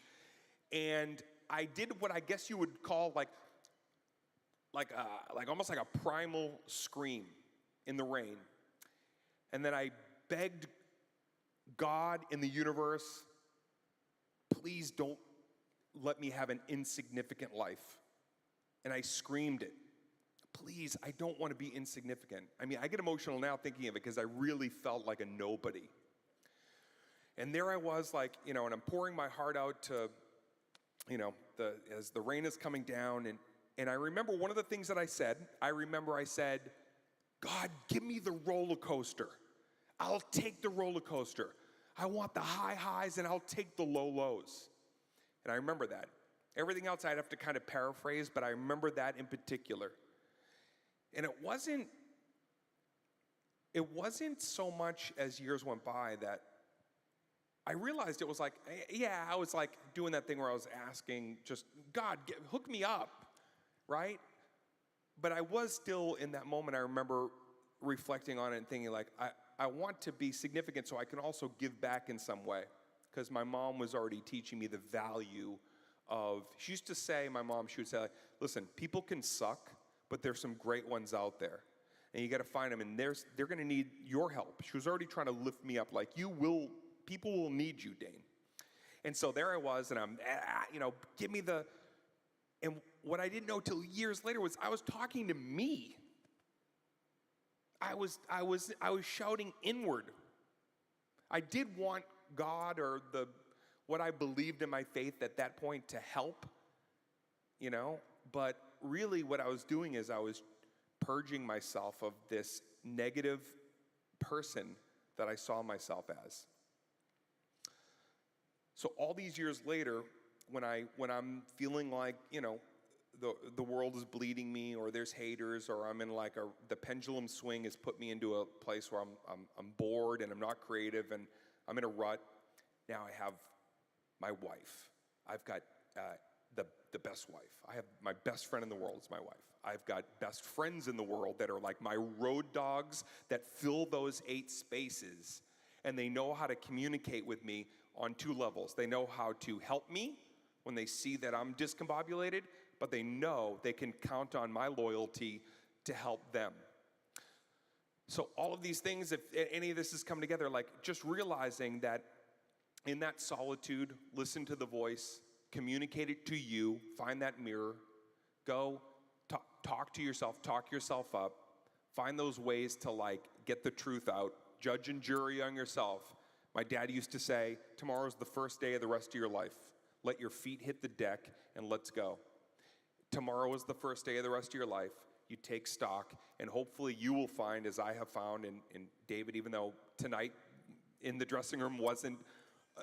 and I did what I guess you would call like almost like a primal scream in the rain, and then I begged God in the universe, please don't let me have an insignificant life. And I screamed it. Please, I don't want to be insignificant. I mean, I get emotional now thinking of it because I really felt like a nobody. And there I was, and I'm pouring my heart out to, as the rain is coming down. And I remember one of the things that I said, I said, God, give me the roller coaster. I'll take the roller coaster. I want the high highs, and I'll take the low lows. And I remember that. Everything else I'd have to kind of paraphrase, but I remember that in particular. And it wasn't so much as years went by that I realized it was I was doing that thing where I was asking just, God, hook me up, right? But I was still in that moment, I remember reflecting on it and thinking I want to be significant so I can also give back in some way. Because my mom was already teaching me the value of, she used to say, she would say, listen, people can suck, but there's some great ones out there. And you got to find them, and they're going to need your help. She was already trying to lift me up, people will need you, Dane. And so there I was, and I'm, give me the, and what I didn't know till years later was I was talking to me. I was shouting inward. I did want God or what I believed in my faith at that point to help, but really what I was doing is I was purging myself of this negative person that I saw myself as. So all these years later, when I'm feeling like, the world is bleeding me, or there's haters, or I'm in the pendulum swing has put me into a place where I'm bored and I'm not creative and I'm in a rut. Now I have my wife. I've got the best wife. I have my best friend in the world is my wife. I've got best friends in the world that are like my road dogs that fill those 8 spaces, and they know how to communicate with me on 2 levels. They know how to help me when they see that I'm discombobulated, but they know they can count on my loyalty to help them. So all of these things, if any of this has come together, like just realizing that in that solitude, listen to the voice, communicate it to you, find that mirror, go talk to yourself, talk yourself up, find those ways to like get the truth out, judge and jury on yourself. My dad used to say, tomorrow's the first day of the rest of your life. Let your feet hit the deck and let's go. Tomorrow is the first day of the rest of your life. You take stock, and hopefully you will find, as I have found, and David, even though tonight in the dressing room wasn't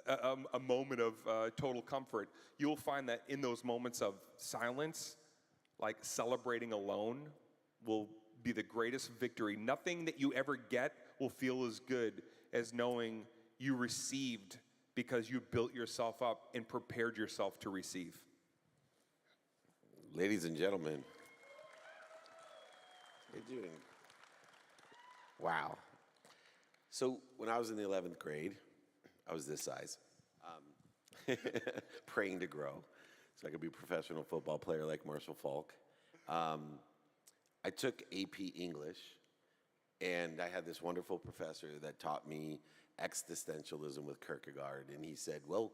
a moment of total comfort, you'll find that in those moments of silence, like celebrating alone, will be the greatest victory. Nothing that you ever get will feel as good as knowing you received because you built yourself up and prepared yourself to receive. Ladies and gentlemen, you're doing, wow. So when I was in the 11th grade, I was this size, praying to grow so I could be a professional football player like Marshall Falk. I took AP English, and I had this wonderful professor that taught me existentialism with Kierkegaard, and he said, well,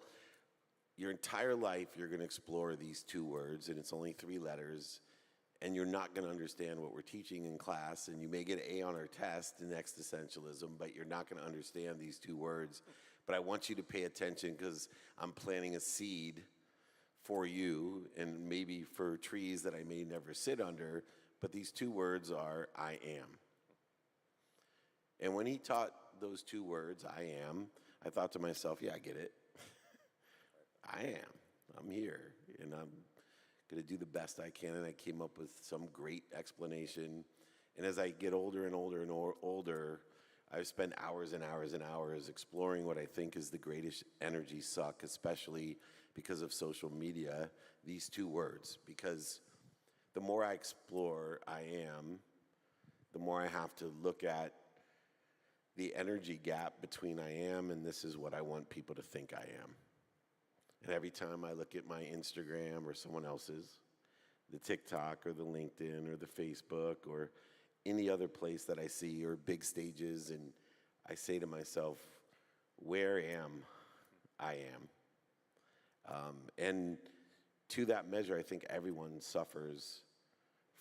your entire life you're going to explore these 2 words, and it's only 3 letters, and you're not going to understand what we're teaching in class, and you may get an A on our test in existentialism, but you're not going to understand these 2 words. But I want you to pay attention because I'm planting a seed for you and maybe for trees that I may never sit under, but these 2 words are I am. And when he taught those 2 words, I am, I thought to myself, yeah, I get it. I am. I'm here, and I'm going to do the best I can, and I came up with some great explanation. And as I get older and older and older, I've spent hours and hours and hours exploring what I think is the greatest energy suck, especially because of social media, these 2 words. Because the more I explore I am, the more I have to look at the energy gap between I am and this is what I want people to think I am. And every time I look at my Instagram or someone else's, the TikTok or the LinkedIn or the Facebook or any other place that I see or big stages, and I say to myself, where am I am? And to that measure, I think everyone suffers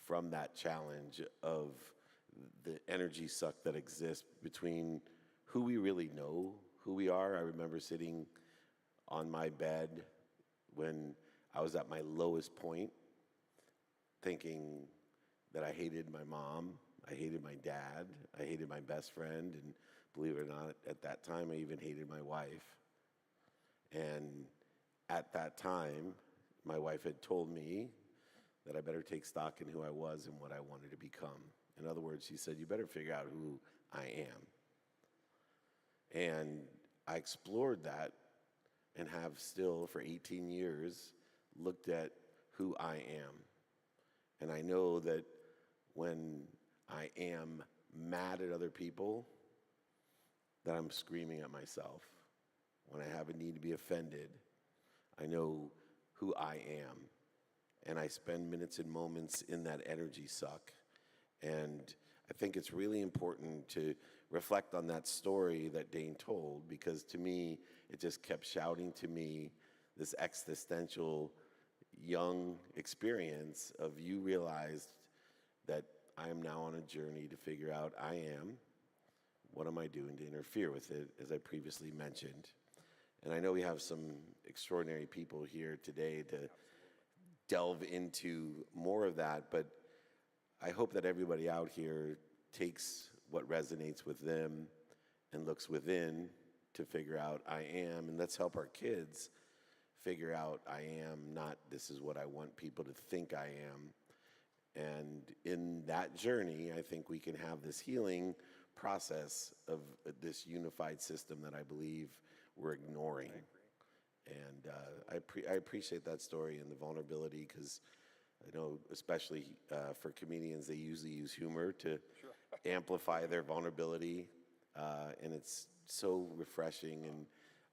from that challenge of the energy suck that exists between who we really know, who we are. I remember sitting on my bed when I was at my lowest point, thinking that I hated my mom, I hated my dad, I hated my best friend, and believe it or not, at that time I even hated my wife. And at that time, my wife had told me that I better take stock in who I was and what I wanted to become. In other words, she said, you better figure out who I am. And I explored that and have still for 18 years looked at who I am. And I know that when I am mad at other people, that I'm screaming at myself. When I have a need to be offended, I know who I am. And I spend minutes and moments in that energy suck. And I think it's really important to reflect on that story that Dane told, because to me, it just kept shouting to me this existential young experience of you realized that I am now on a journey to figure out I am, what am I doing to interfere with it, as I previously mentioned. And I know we have some extraordinary people here today to delve into more of that, but I hope that everybody out here takes what resonates with them and looks within to figure out I am, and let's help our kids figure out I am, not this is what I want people to think I am. And in that journey, I think we can have this healing process of this unified system that I believe we're ignoring. And I appreciate that story and the vulnerability, because I know, especially for comedians, they usually use humor to amplify their vulnerability. And it's so refreshing, and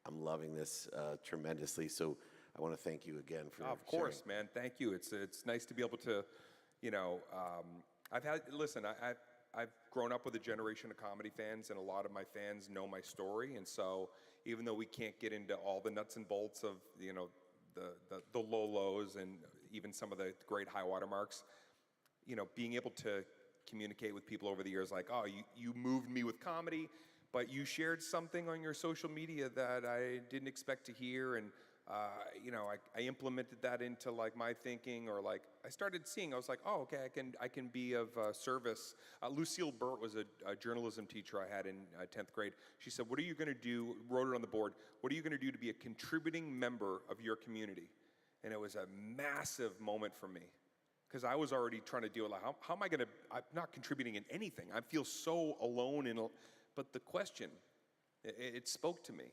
I'm loving this tremendously. So I want to thank you again for Of course, sharing. man. Thank you. It's nice to be able to, I've grown up with a generation of comedy fans, and a lot of my fans know my story. And so even though we can't get into all the nuts and bolts of, the low lows and even some of the great high water marks, being able to communicate with people over the years, like, oh, you moved me with comedy, but you shared something on your social media that I didn't expect to hear, and I implemented that into like my thinking, or like I started seeing, I was like, oh, okay, I can be of service. Lucille Burt was a journalism teacher I had in 10th grade. She said, what are you going to do, wrote it on the board, what are you going to do to be a contributing member of your community? And it was a massive moment for me, because I was already trying to deal with, like, how am I going to, I'm not contributing in anything. I feel so alone, but the question, it spoke to me.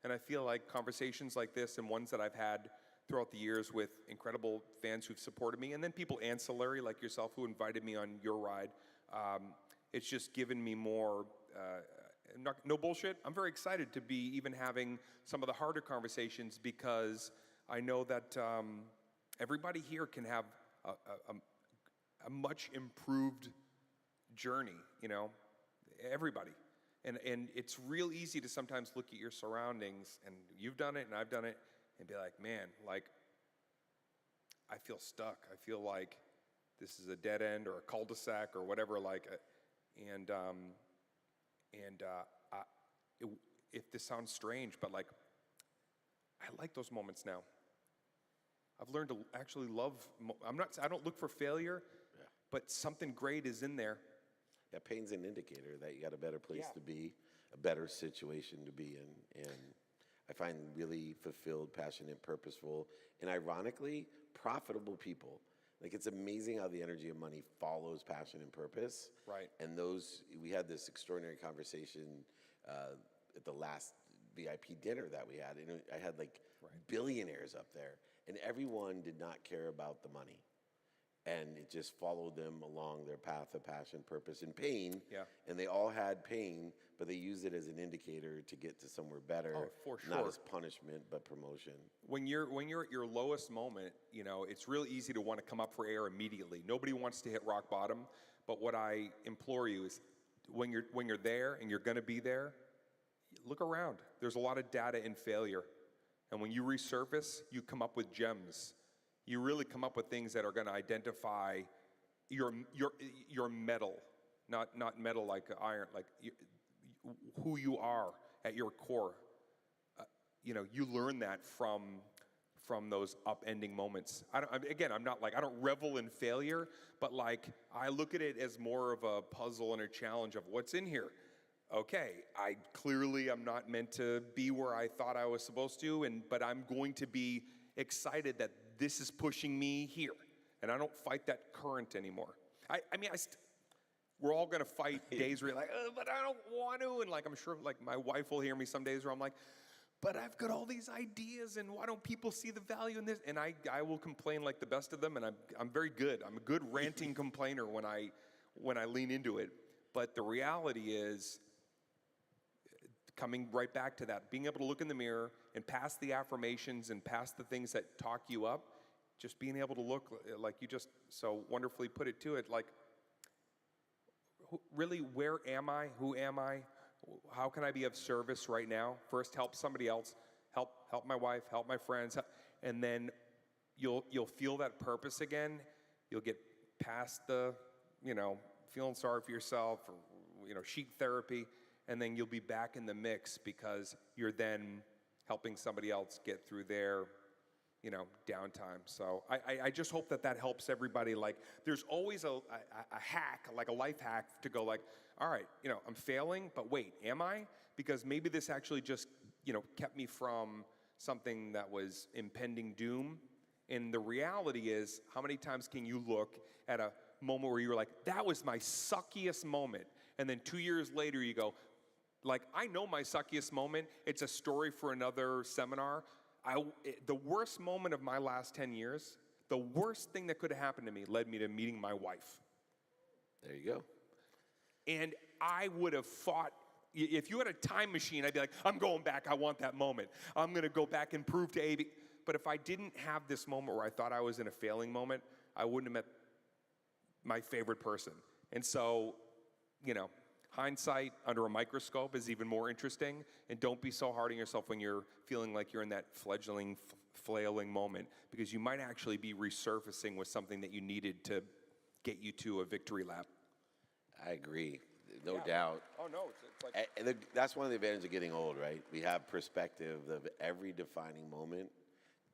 And I feel like conversations like this, and ones that I've had throughout the years with incredible fans who've supported me, and then people ancillary like yourself who invited me on your ride, it's just given me more, no bullshit. I'm very excited to be even having some of the harder conversations, because I know that everybody here can have a much improved journey, everybody. And it's real easy to sometimes look at your surroundings, and you've done it and I've done it, and be like, man, like, I feel stuck. I feel like this is a dead end or a cul-de-sac or whatever, like, if this sounds strange, but like, I like those moments now. I've learned to actually love, I don't look for failure, but something great is in there. Yeah, pain's an indicator that you got a better place to be, a better situation to be in. And I find really fulfilled, passionate, purposeful, and ironically, profitable people. Like, it's amazing how the energy of money follows passion and purpose. Right. And we had this extraordinary conversation at the last VIP dinner that we had. And I had like billionaires up there, and everyone did not care about the money. And it just followed them along their path of passion, purpose, and pain. Yeah. And they all had pain, but they used it as an indicator to get to somewhere better. Oh, for sure. Not as punishment, but promotion. When you're at your lowest moment, it's real easy to want to come up for air immediately. Nobody wants to hit rock bottom. But what I implore you is, when you're there and you're going to be there, look around. There's a lot of data in failure. And when you resurface, you come up with gems. You really come up with things that are going to identify your metal, not metal like iron, like who you are at your core. You learn that from those upending moments. I don't revel in failure, but like, I look at it as more of a puzzle and a challenge of what's in here. Okay, I clearly am not meant to be where I thought I was supposed to, but I'm going to be excited that this is pushing me here, and I don't fight that current anymore. We're all gonna fight days where you're like, oh, but I don't want to, and like, I'm sure like my wife will hear me some days where I'm like, but I've got all these ideas, and why don't people see the value in this? And I will complain like the best of them, and I'm very good. I'm a good ranting complainer when I lean into it. But the reality is, coming right back to that, being able to look in the mirror and past the affirmations and past the things that talk you up, just being able to look, like you just so wonderfully put it to it, like, really, where am I? Who am I? How can I be of service right now? First, help somebody else, help my wife, help my friends, and then you'll feel that purpose again. You'll get past the, feeling sorry for yourself, or, sheet therapy, and then you'll be back in the mix, because you're then helping somebody else get through their, downtime. So I just hope that helps everybody. Like, there's always a hack, like a life hack, to go like, all right, I'm failing, but wait, am I? Because maybe this actually just, kept me from something that was impending doom. And the reality is, how many times can you look at a moment where you were like, that was my suckiest moment, and then 2 years later you go, like, I know my suckiest moment, it's a story for another seminar. the worst moment of my last 10 years, the worst thing that could have happened to me led me to meeting my wife. There you go. And I would have fought. If you had a time machine, I'd be like, I'm going back. I want that moment. I'm going to go back and prove to AB. But if I didn't have this moment where I thought I was in a failing moment, I wouldn't have met my favorite person. And so, hindsight under a microscope is even more interesting. And don't be so hard on yourself when you're feeling like you're in that fledgling, flailing moment, because you might actually be resurfacing with something that you needed to get you to a victory lap. I agree. No doubt. Oh, no. It's like... And that's one of the advantages of getting old, right? We have perspective of every defining moment,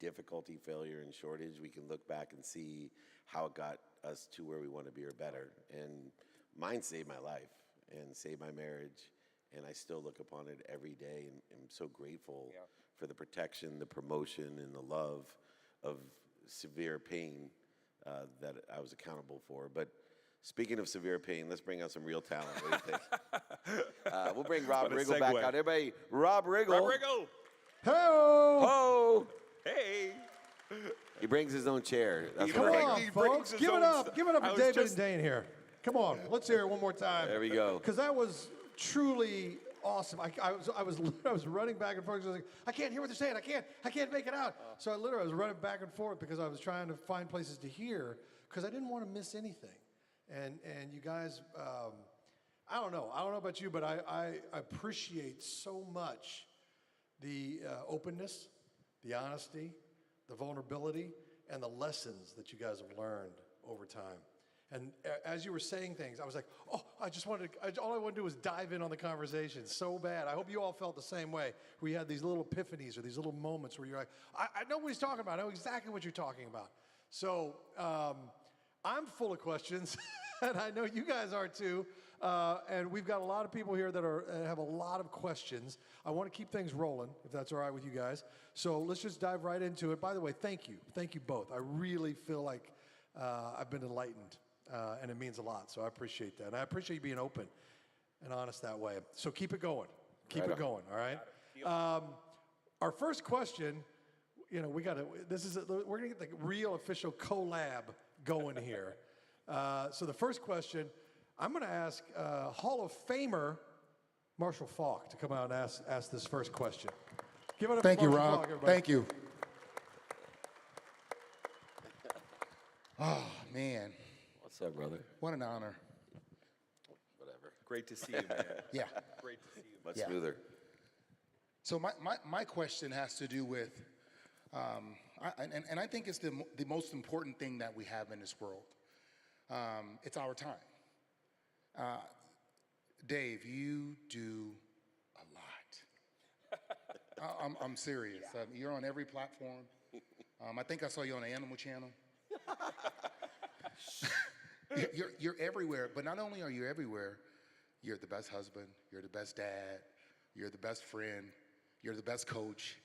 difficulty, failure, and shortage. We can look back and see how it got us to where we want to be or better. And mine saved my life and saved my marriage. And I still look upon it every day and am so grateful for the protection, the promotion, and the love of severe pain that I was accountable for. But speaking of severe pain, let's bring out some real talent. What do you think? We'll bring Rob Riggle back out. Everybody, Rob Riggle. Rob Riggle. Ho! Ho! Hey. He brings his own chair. That's Come what I on, think. folks. Give it up. Give it up for David and Dane here. Come on. Let's hear it one more time. There we go. Because that was truly awesome. I was running back and forth. I was like, I can't hear what they're saying. I can't make it out. So I literally was running back and forth because I was trying to find places to hear because I didn't want to miss anything. And you guys, I don't know about you, but I appreciate so much the openness, the honesty, the vulnerability, and the lessons that you guys have learned over time. And as you were saying things, I was like, oh, all I wanted to do was dive in on the conversation so bad. I hope you all felt the same way, where you had these little epiphanies or these little moments where you're like, I know what he's talking about. I know exactly what you're talking about. So I'm full of questions, and I know you guys are too. And we've got a lot of people here that have a lot of questions. I want to keep things rolling, if that's all right with you guys. So let's just dive right into it. By the way, thank you. Thank you both. I really feel like I've been enlightened, and it means a lot. So I appreciate that. And I appreciate you being open and honest that way. So keep it going. Keep it going, all right? Our first question, we're going to get the real official collab going here. So the first question, I'm going to ask Hall of Famer Marshall Faulk to come out and ask this first question. Give it up. Thank for you, Marshall Rob. Faulk, everybody. Thank you. Oh, man. What's up, brother? What an honor. Whatever. Great to see you, man. Yeah. Great to see you. Much smoother. So my question has to do with, and I think it's the most important thing that we have in this world. It's our time. Dave, you do a lot. I'm serious. You're on every platform. I think I saw you on the Animal Channel. You're everywhere, but not only are you everywhere, you're the best husband, you're the best dad, you're the best friend, you're the best coach.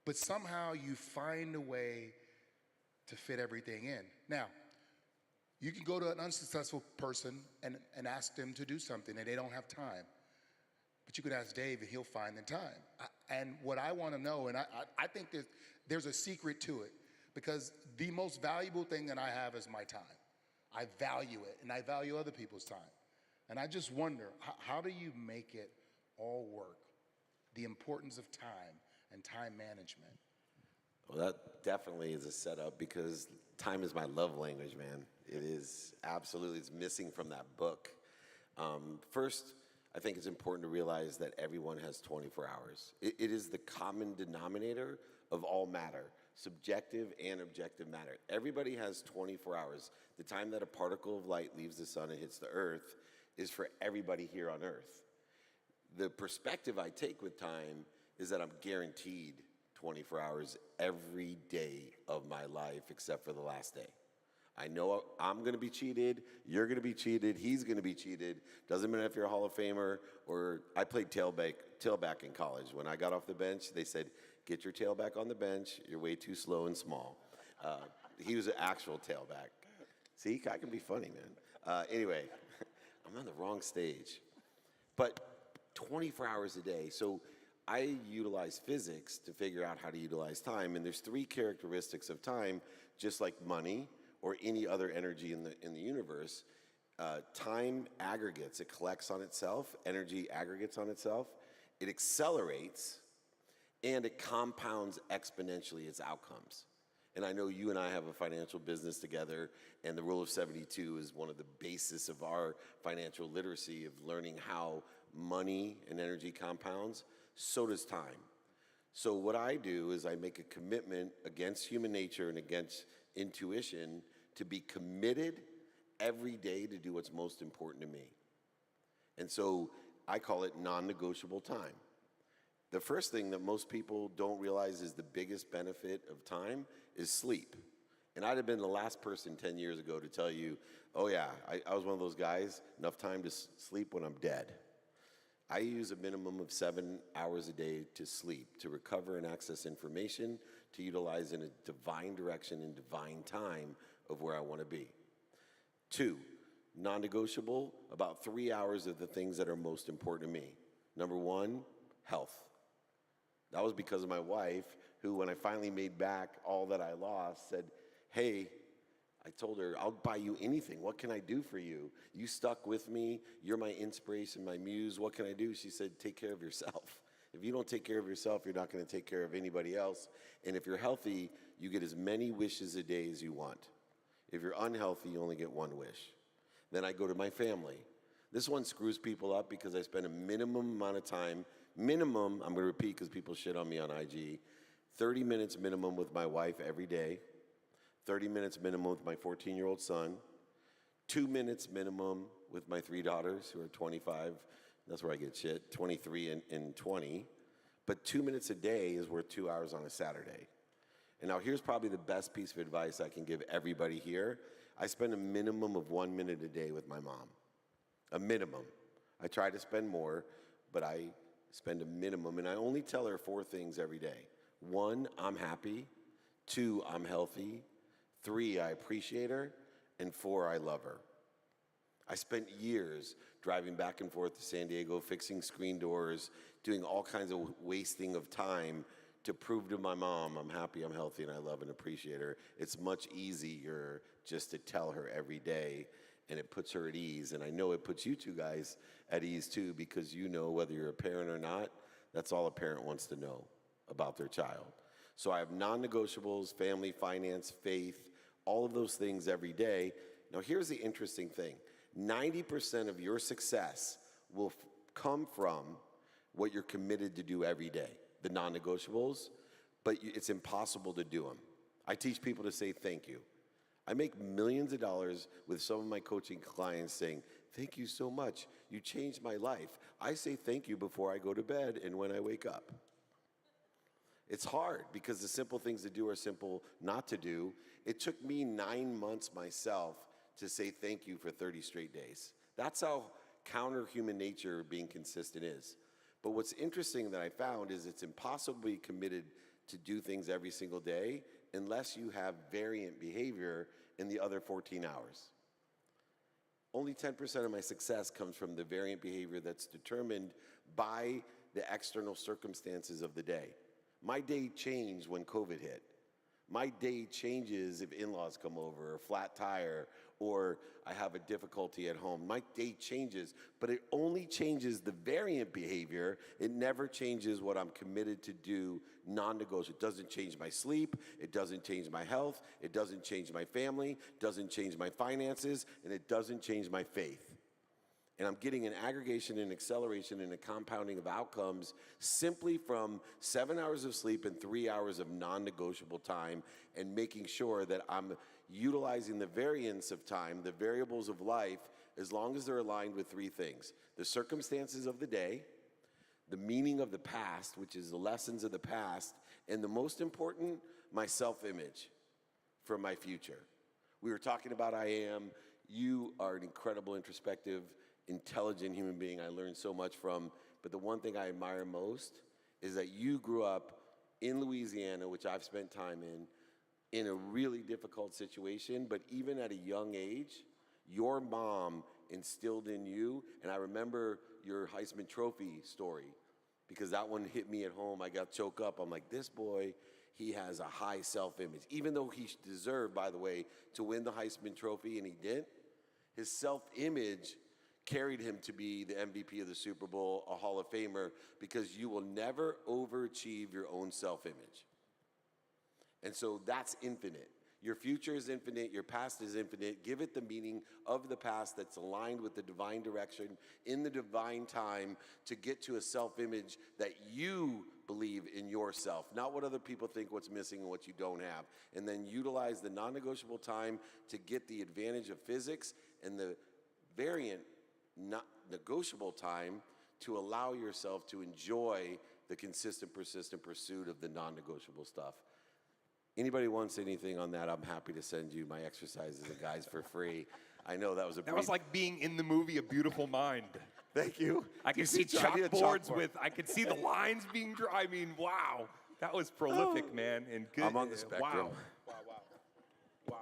But somehow you find a way to fit everything in. Now, you can go to an unsuccessful person and ask them to do something and they don't have time. But you could ask Dave and he'll find the time. And what I want to know, and I think there's a secret to it, because the most valuable thing that I have is my time. I value it, and I value other people's time. And I just wonder, how do you make it all work? The importance of time and time management. Well, that definitely is a setup because time is my love language, man. It is absolutely, it's missing from that book. First, I think it's important to realize that everyone has 24 hours. It is the common denominator of all matter, subjective and objective matter. Everybody has 24 hours. The time that a particle of light leaves the sun and hits the earth is for everybody here on earth. The perspective I take with time is that I'm guaranteed 24 hours every day of my life except for the last day. I know I'm going to be cheated, you're going to be cheated, he's going to be cheated. Doesn't matter if you're a Hall of Famer or I played tailback in college. When I got off the bench, they said, get your tailback on the bench, you're way too slow and small. He was an actual tailback. See, I can be funny, man. Anyway, I'm on the wrong stage. But 24 hours a day. So I utilize physics to figure out how to utilize time, and there's 3 characteristics of time, just like money or any other energy in the universe. Time aggregates, it collects on itself, energy aggregates on itself, it accelerates, and it compounds exponentially its outcomes. And I know you and I have a financial business together, and the rule of 72 is one of the basis of our financial literacy of learning how money and energy compounds. So does time. So what I do is I make a commitment against human nature and against intuition to be committed every day to do what's most important to me. And so I call it non-negotiable time. The first thing that most people don't realize is the biggest benefit of time is sleep. And I'd have been the last person 10 years ago to tell you, oh yeah, I was one of those guys, enough time to sleep when I'm dead. I use a minimum of 7 hours a day to sleep, to recover and access information, to utilize in a divine direction and divine time of where I want to be. 2, non-negotiable, about 3 hours of the things that are most important to me. Number 1, health. That was because of my wife, who, when I finally made back all that I lost, said, hey, I told her, I'll buy you anything. What can I do for you? You stuck with me. You're my inspiration, my muse. What can I do? She said, take care of yourself. If you don't take care of yourself, you're not going to take care of anybody else. And if you're healthy, you get as many wishes a day as you want. If you're unhealthy, you only get 1 wish. Then I go to my family. This one screws people up because I spend a minimum amount of time, minimum, I'm going to repeat because people shit on me on IG, 30 minutes minimum with my wife every day, 30 minutes minimum with my 14-year-old son, 2 minutes minimum with my 3 daughters who are 25, that's where I get shit, 23 and 20, but 2 minutes a day is worth 2 hours on a Saturday. And now here's probably the best piece of advice I can give everybody here. I spend a minimum of 1 minute a day with my mom. A minimum. I try to spend more, but I spend a minimum, and I only tell her 4 things every day. 1, I'm happy. 2, I'm healthy. 3, I appreciate her. And 4, I love her. I spent years driving back and forth to San Diego, fixing screen doors, doing all kinds of wasting of time to prove to my mom I'm happy, I'm healthy, and I love and appreciate her. It's much easier just to tell her every day, and it puts her at ease. And I know it puts you 2 guys at ease too, because you know whether you're a parent or not, that's all a parent wants to know about their child. So I have non-negotiables, family, finance, faith, all of those things every day. Now here's the interesting thing. 90% of your success will come from what you're committed to do every day, the non-negotiables, but it's impossible to do them. I teach people to say thank you. I make millions of dollars with some of my coaching clients saying, thank you so much. You changed my life. I say thank you before I go to bed and when I wake up. It's hard because the simple things to do are simple not to do. It took me 9 months myself to say thank you for 30 straight days. That's how counter human nature being consistent is. But what's interesting that I found is it's impossible to be committed to do things every single day unless you have variant behavior in the other 14 hours. Only 10% of my success comes from the variant behavior that's determined by the external circumstances of the day. My day changed when COVID hit. My day changes if in-laws come over, or flat tire, or I have a difficulty at home. My day changes, but it only changes the variant behavior. It never changes what I'm committed to do non-negotiable. It doesn't change my sleep. It doesn't change my health. It doesn't change my family. It doesn't change my finances, and it doesn't change my faith. And I'm getting an aggregation and acceleration and a compounding of outcomes simply from 7 hours of sleep and 3 hours of non-negotiable time, and making sure that I'm utilizing the variance of time, the variables of life, as long as they're aligned with 3 things: the circumstances of the day, the meaning of the past, which is the lessons of the past, and the most important, my self-image for my future. We were talking about I am. You are an incredible, introspective, intelligent human being I learned so much from, but the one thing I admire most is that you grew up in Louisiana, which I've spent time in a really difficult situation, but even at a young age, your mom instilled in you, and I remember your Heisman Trophy story, because that one hit me at home. I got choked up. I'm like, this boy, he has a high self-image. Even though he deserved, by the way, to win the Heisman Trophy, and he didn't, his self-image carried him to be the MVP of the Super Bowl, a Hall of Famer, because you will never overachieve your own self-image. And so that's infinite. Your future is infinite. Your past is infinite. Give it the meaning of the past that's aligned with the divine direction in the divine time to get to a self-image that you believe in yourself, not what other people think what's missing and what you don't have. And then utilize the non-negotiable time to get the advantage of physics and the variant not negotiable time to allow yourself to enjoy the consistent, persistent pursuit of the non-negotiable stuff. Anybody wants anything on that, I'm happy to send you my exercises and guides for free. I know that was a That was like being in the movie A Beautiful Mind. Thank you. I could see chalkboards with, I could see the lines being drawn. I mean, wow. That was prolific, man. And good. I'm on the spectrum. Wow.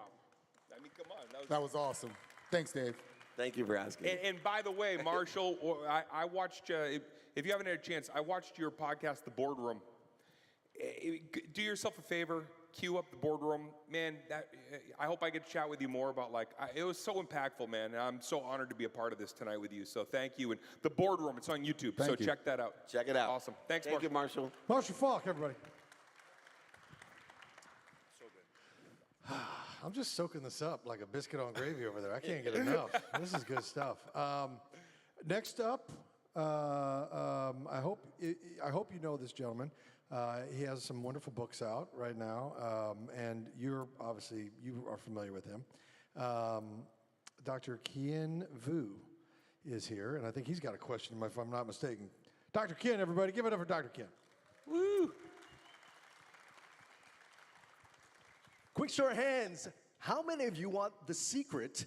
I mean, come on. That was awesome. Thanks, Dave. Thank you for asking. And by the way, Marshall, I watched, if you haven't had a chance, I watched your podcast, The Boardroom. Do yourself a favor, queue up The Boardroom. Man, I hope I get to chat with you more about, it was so impactful, man. And I'm so honored to be a part of this tonight with you. So thank you. And The Boardroom, it's on YouTube. Thank you. Check that out. Check it out. Awesome. Thanks, Thank you, Marshall. Marshall Falk, everybody. So good. I'm just soaking this up like a biscuit on gravy over there. I can't get enough. This is good stuff. Next up, I hope you know this gentleman. He has some wonderful books out right now, and you are familiar with him. Dr. Kien Vu is here, and I think he's got a question, if I'm not mistaken. Dr. Kien, everybody, give it up for Dr. Kien. Woo! Quick show of hands. How many of you want the secret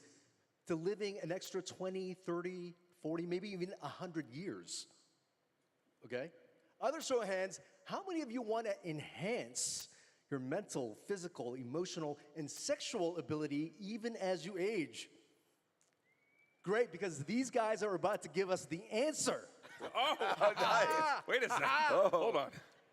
to living an extra 20, 30, 40, maybe even 100 years? Okay? Other show of hands. How many of you want to enhance your mental, physical, emotional, and sexual ability even as you age? Great, because these guys are about to give us the answer. Oh, nice. Wait a second. Hold on.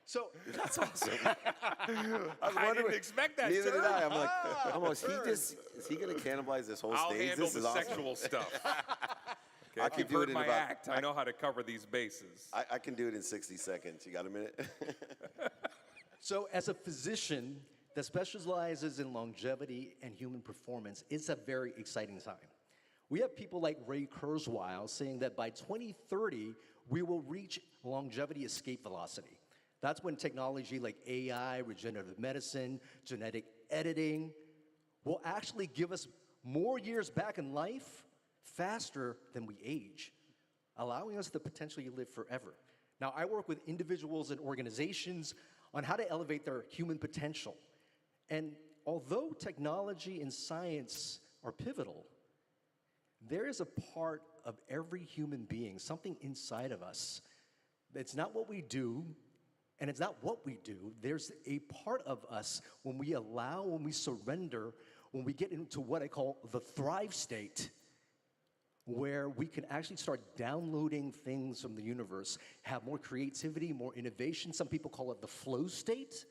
So That's awesome. I didn't expect that, Neither sir. did I. I'm like, almost, is he going to cannibalize this whole I'll stage? handle This the is awesome. sexual stuff. Okay, I if could you've do it heard in my about- act, I know how to cover these bases. I can do it in 60 seconds. You got a minute? So as a physician that specializes in longevity and human performance, it's a very exciting time. We have people like Ray Kurzweil saying that by 2030, we will reach longevity escape velocity. That's when technology like AI, regenerative medicine, genetic editing will actually give us more years back in life faster than we age, allowing us to potentially live forever. Now, I work with individuals and organizations on how to elevate their human potential. And although technology and science are pivotal, there is a part of every human being, something inside of us. It's not what we do, and it's not what we do. There's a part of us when we allow, when we surrender, when we get into what I call the thrive state, where we can actually start downloading things from the universe, have more creativity, more innovation. Some people call it the flow state,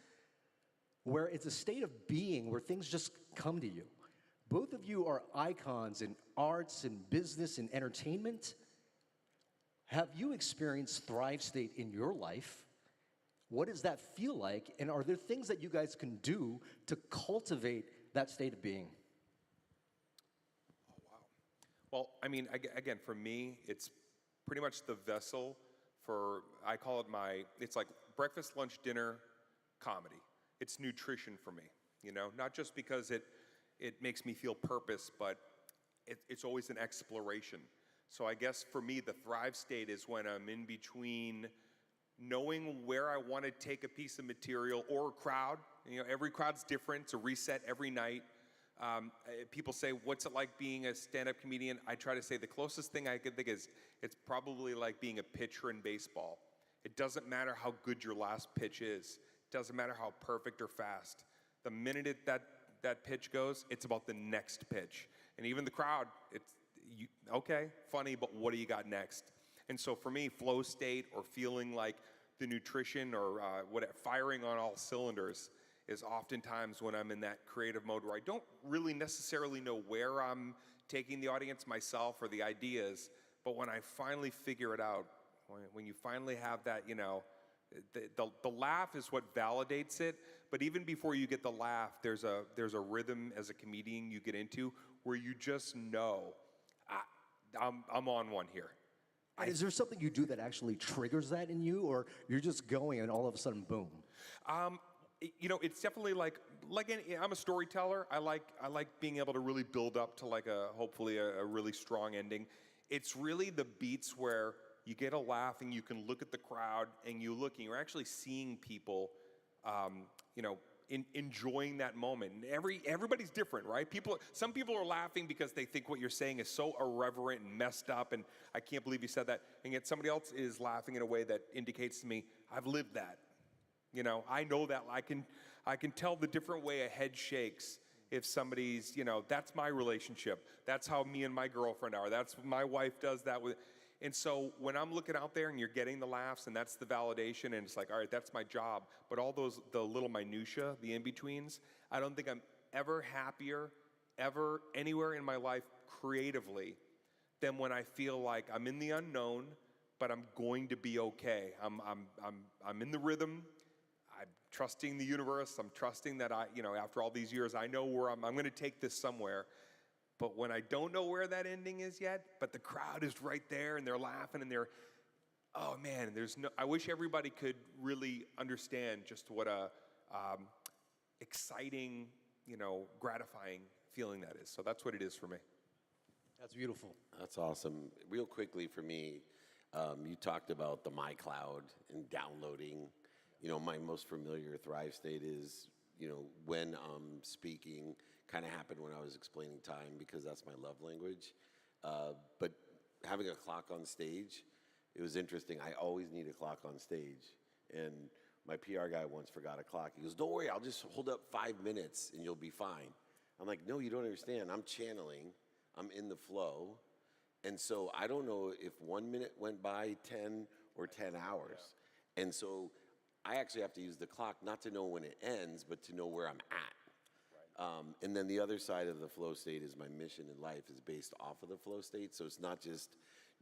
where it's a state of being where things just come to you. Both of you are icons in arts and business and entertainment. Have you experienced thrive state in your life? What does that feel like? And are there things that you guys can do to cultivate that state of being? Well, I mean, again, for me, it's pretty much the vessel for, I call it it's like breakfast, lunch, dinner, comedy. It's nutrition for me, you know? Not just because it makes me feel purpose, but it's always an exploration. So I guess for me, the thrive state is when I'm in between knowing where I want to take a piece of material or a crowd. You know, every crowd's different. It's a reset every night. People say, what's it like being a stand-up comedian? I try to say the closest thing I can think is it's probably like being a pitcher in baseball. It doesn't matter how good your last pitch is. It doesn't matter how perfect or fast. The minute that pitch goes, it's about the next pitch. And even the crowd, okay, funny, but what do you got next? And so for me, flow state or feeling like the nutrition or firing on all cylinders is oftentimes when I'm in that creative mode where I don't really necessarily know where I'm taking the audience myself or the ideas, but when I finally figure it out, when you finally have that, you know, the laugh is what validates it, but even before you get the laugh, there's a rhythm as a comedian you get into where you just know, I'm on one here. And is there something you do that actually triggers that in you, or you're just going and all of a sudden, boom? You know, it's definitely I'm a storyteller. I like being able to really build up to hopefully a really strong ending. It's really the beats where you get a laugh and you can look at the crowd and you're actually seeing people, you know, enjoying that moment. And everybody's different, right? Some people are laughing because they think what you're saying is so irreverent and messed up, and I can't believe you said that. And yet somebody else is laughing in a way that indicates to me, I've lived that. You know, I know that. I can tell the different way a head shakes if somebody's, you know, that's my relationship. That's how me and my girlfriend are. That's my wife does that with. And so when I'm looking out there and you're getting the laughs and that's the validation and it's like, all right, that's my job. But all the little minutia, the in-betweens, I don't think I'm ever happier, ever anywhere in my life creatively than when I feel like I'm in the unknown, but I'm going to be okay. I'm in the rhythm. I'm trusting the universe. I'm trusting that after all these years, I know where I'm going to take this somewhere. But when I don't know where that ending is yet, but the crowd is right there and they're laughing and oh man, I wish everybody could really understand just what a exciting, you know, gratifying feeling that is. So that's what it is for me. That's beautiful. That's awesome. Real quickly for me, you talked about the MyCloud and downloading. You know, my most familiar Thrive state is, you know, when I'm speaking, kind of happened when I was explaining time because that's my love language. But having a clock on stage, it was interesting. I always need a clock on stage. And my PR guy once forgot a clock. He goes, don't worry, I'll just hold up 5 minutes and you'll be fine. I'm like, no, you don't understand. I'm channeling. I'm in the flow. And so I don't know if 1 minute went by 10 or 10 hours. Yeah. And so I actually have to use the clock not to know when it ends, but to know where I'm at. And then the other side of the flow state is my mission in life is based off of the flow state. So it's not just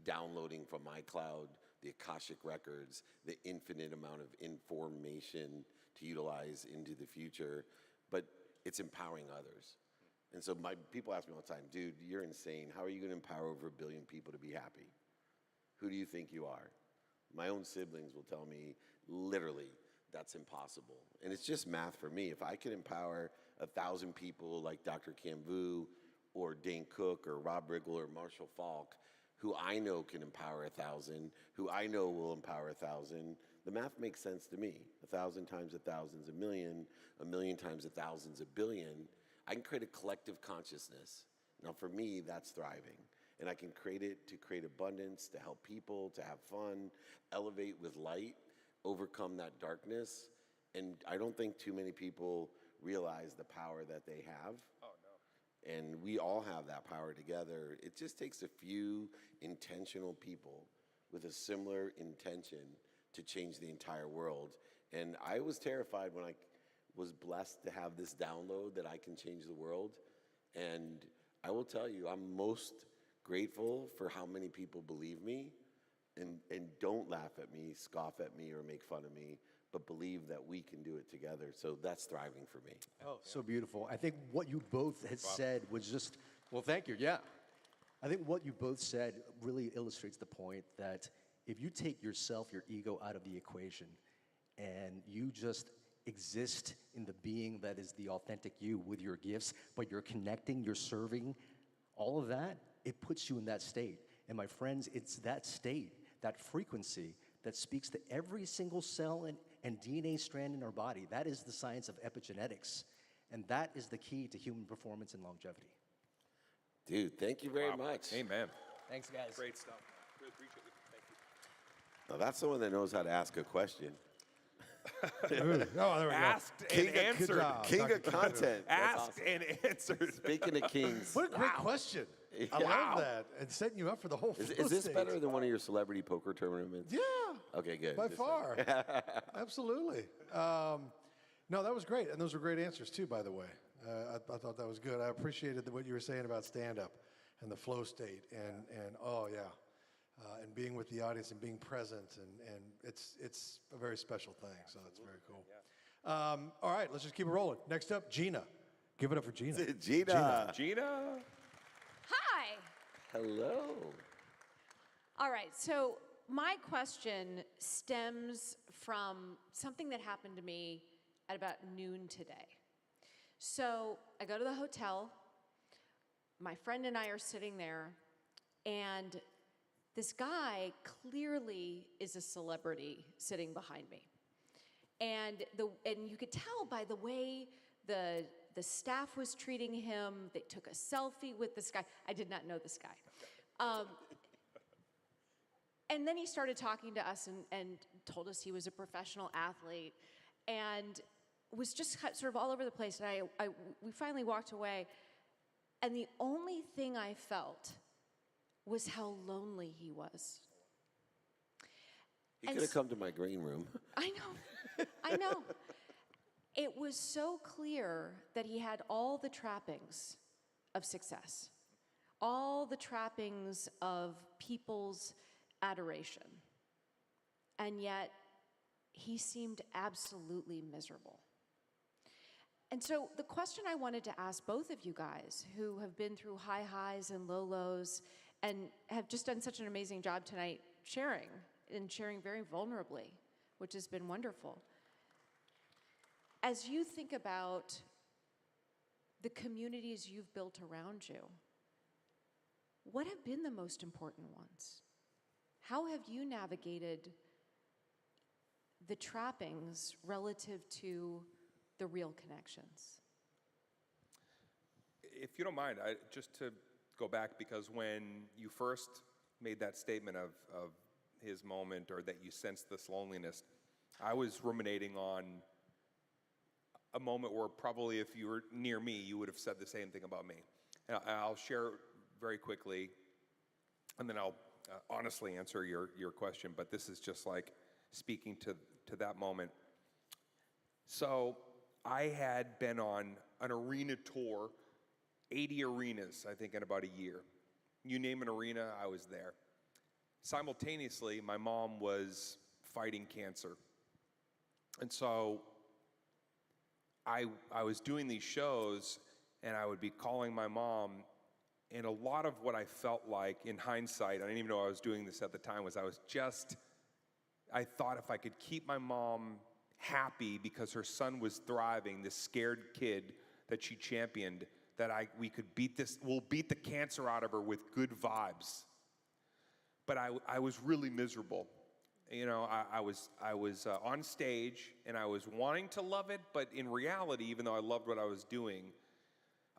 downloading from my cloud, the Akashic records, the infinite amount of information to utilize into the future, but it's empowering others. And so people ask me all the time, dude, you're insane. How are you going to empower over 1 billion people to be happy? Who do you think you are? My own siblings will tell me, literally, that's impossible. And it's just math for me. If I can empower 1,000 people like Dr. Camvu or Dane Cook or Rob Riggle or Marshall Falk, who I know can empower 1,000, who I know will empower 1,000, the math makes sense to me. 1,000 times 1,000 is 1 million, 1 million times 1,000 is 1 billion. I can create a collective consciousness. Now for me, that's thriving. And I can create it to create abundance, to help people, to have fun, elevate with light, overcome that darkness. And I don't think too many people realize the power that they have. Oh, no. And we all have that power together. It just takes a few intentional people with a similar intention to change the entire world. And I was terrified when I was blessed to have this download that I can change the world. And I will tell you, I'm most grateful for how many people believe me and don't laugh at me, scoff at me, or make fun of me, but believe that we can do it together. So that's thriving for me. Oh, so beautiful. I think what you both had said was just, well, thank you, yeah. I think what you both said really illustrates the point that if you take yourself, your ego out of the equation, and you just exist in the being that is the authentic you with your gifts, but you're connecting, you're serving, all of that, it puts you in that state. And my friends, it's that state, that frequency, that speaks to every single cell and DNA strand in our body. That is the science of epigenetics. And that is the key to human performance and longevity. Dude, thank you very much. Amen. Thanks, guys. Great stuff. Really appreciate it. Thank you. Now that's someone that knows how to ask a question. Oh, there we go. Asked and answered. King of content. That's Asked awesome. and answered. Speaking of kings, What a great question. I love that. And setting you up for the whole Is flow this state. better than one of your celebrity poker tournaments? Yeah. Okay, good. By Just- far. Absolutely. No, that was great. And those were great answers, too, by the way. I thought that was good. I appreciated what you were saying about stand-up and the flow state. And oh, yeah. And being with the audience and being present. And it's a very special thing. So that's very cool. All right, let's just keep it rolling. Next up, Gina. Give it up for Gina. Gina. Gina. Hi. Hello. All right. So my question stems from something that happened to me at about noon today. So I go to the hotel. My friend and I are sitting there, and this guy clearly is a celebrity sitting behind me. And you could tell by the way the staff was treating him. They took a selfie with this guy. I did not know this guy. And then he started talking to us and told us he was a professional athlete and was just sort of all over the place. And we finally walked away. And the only thing I felt was how lonely he was. He could have come to my green room. I know. I know. It was so clear that he had all the trappings of success, all the trappings of people's adoration. And yet, he seemed absolutely miserable. And so the question I wanted to ask both of you guys who have been through high highs and low lows and have just done such an amazing job tonight sharing very vulnerably, which has been wonderful. As you think about the communities you've built around you, what have been the most important ones? How have you navigated the trappings relative to the real connections? If you don't mind, just to go back, because when you first made that statement of his moment, or that you sensed this loneliness, I was ruminating on a moment where probably if you were near me, you would have said the same thing about me. And I'll share very quickly, and then I'll honestly answer your question, but this is just like speaking to that moment. So I had been on an arena tour, 80 arenas, I think, in about a year. You name an arena, I was there. Simultaneously, my mom was fighting cancer. And so I was doing these shows, and I would be calling my mom, and a lot of what I felt like, in hindsight, I didn't even know I was doing this at the time, was I thought if I could keep my mom happy because her son was thriving, this scared kid that she championed, that we'll beat the cancer out of her with good vibes. But I was really miserable. You know, I was on stage, and I was wanting to love it, but in reality, even though I loved what I was doing,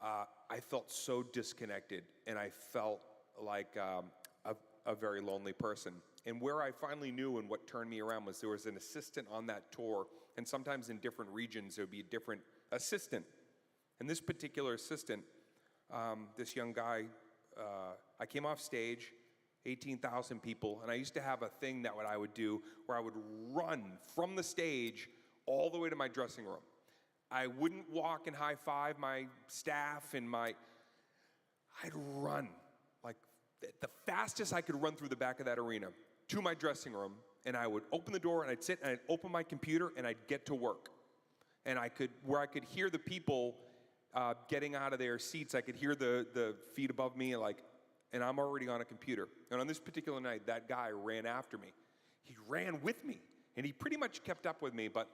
I felt so disconnected, and I felt like a very lonely person. And where I finally knew, and what turned me around, was there was an assistant on that tour, and sometimes in different regions there would be a different assistant. And this particular assistant, this young guy, I came off stage, 18,000 people, and I used to have a thing that I would do where I would run from the stage all the way to my dressing room. I wouldn't walk and high-five my staff and I'd run, like the fastest I could run through the back of that arena to my dressing room, and I would open the door and I'd sit and I'd open my computer and I'd get to work. And I could hear the people getting out of their seats, I could hear the feet above me, and I'm already on a computer. And on this particular night, that guy ran after me. He ran with me, and he pretty much kept up with me, but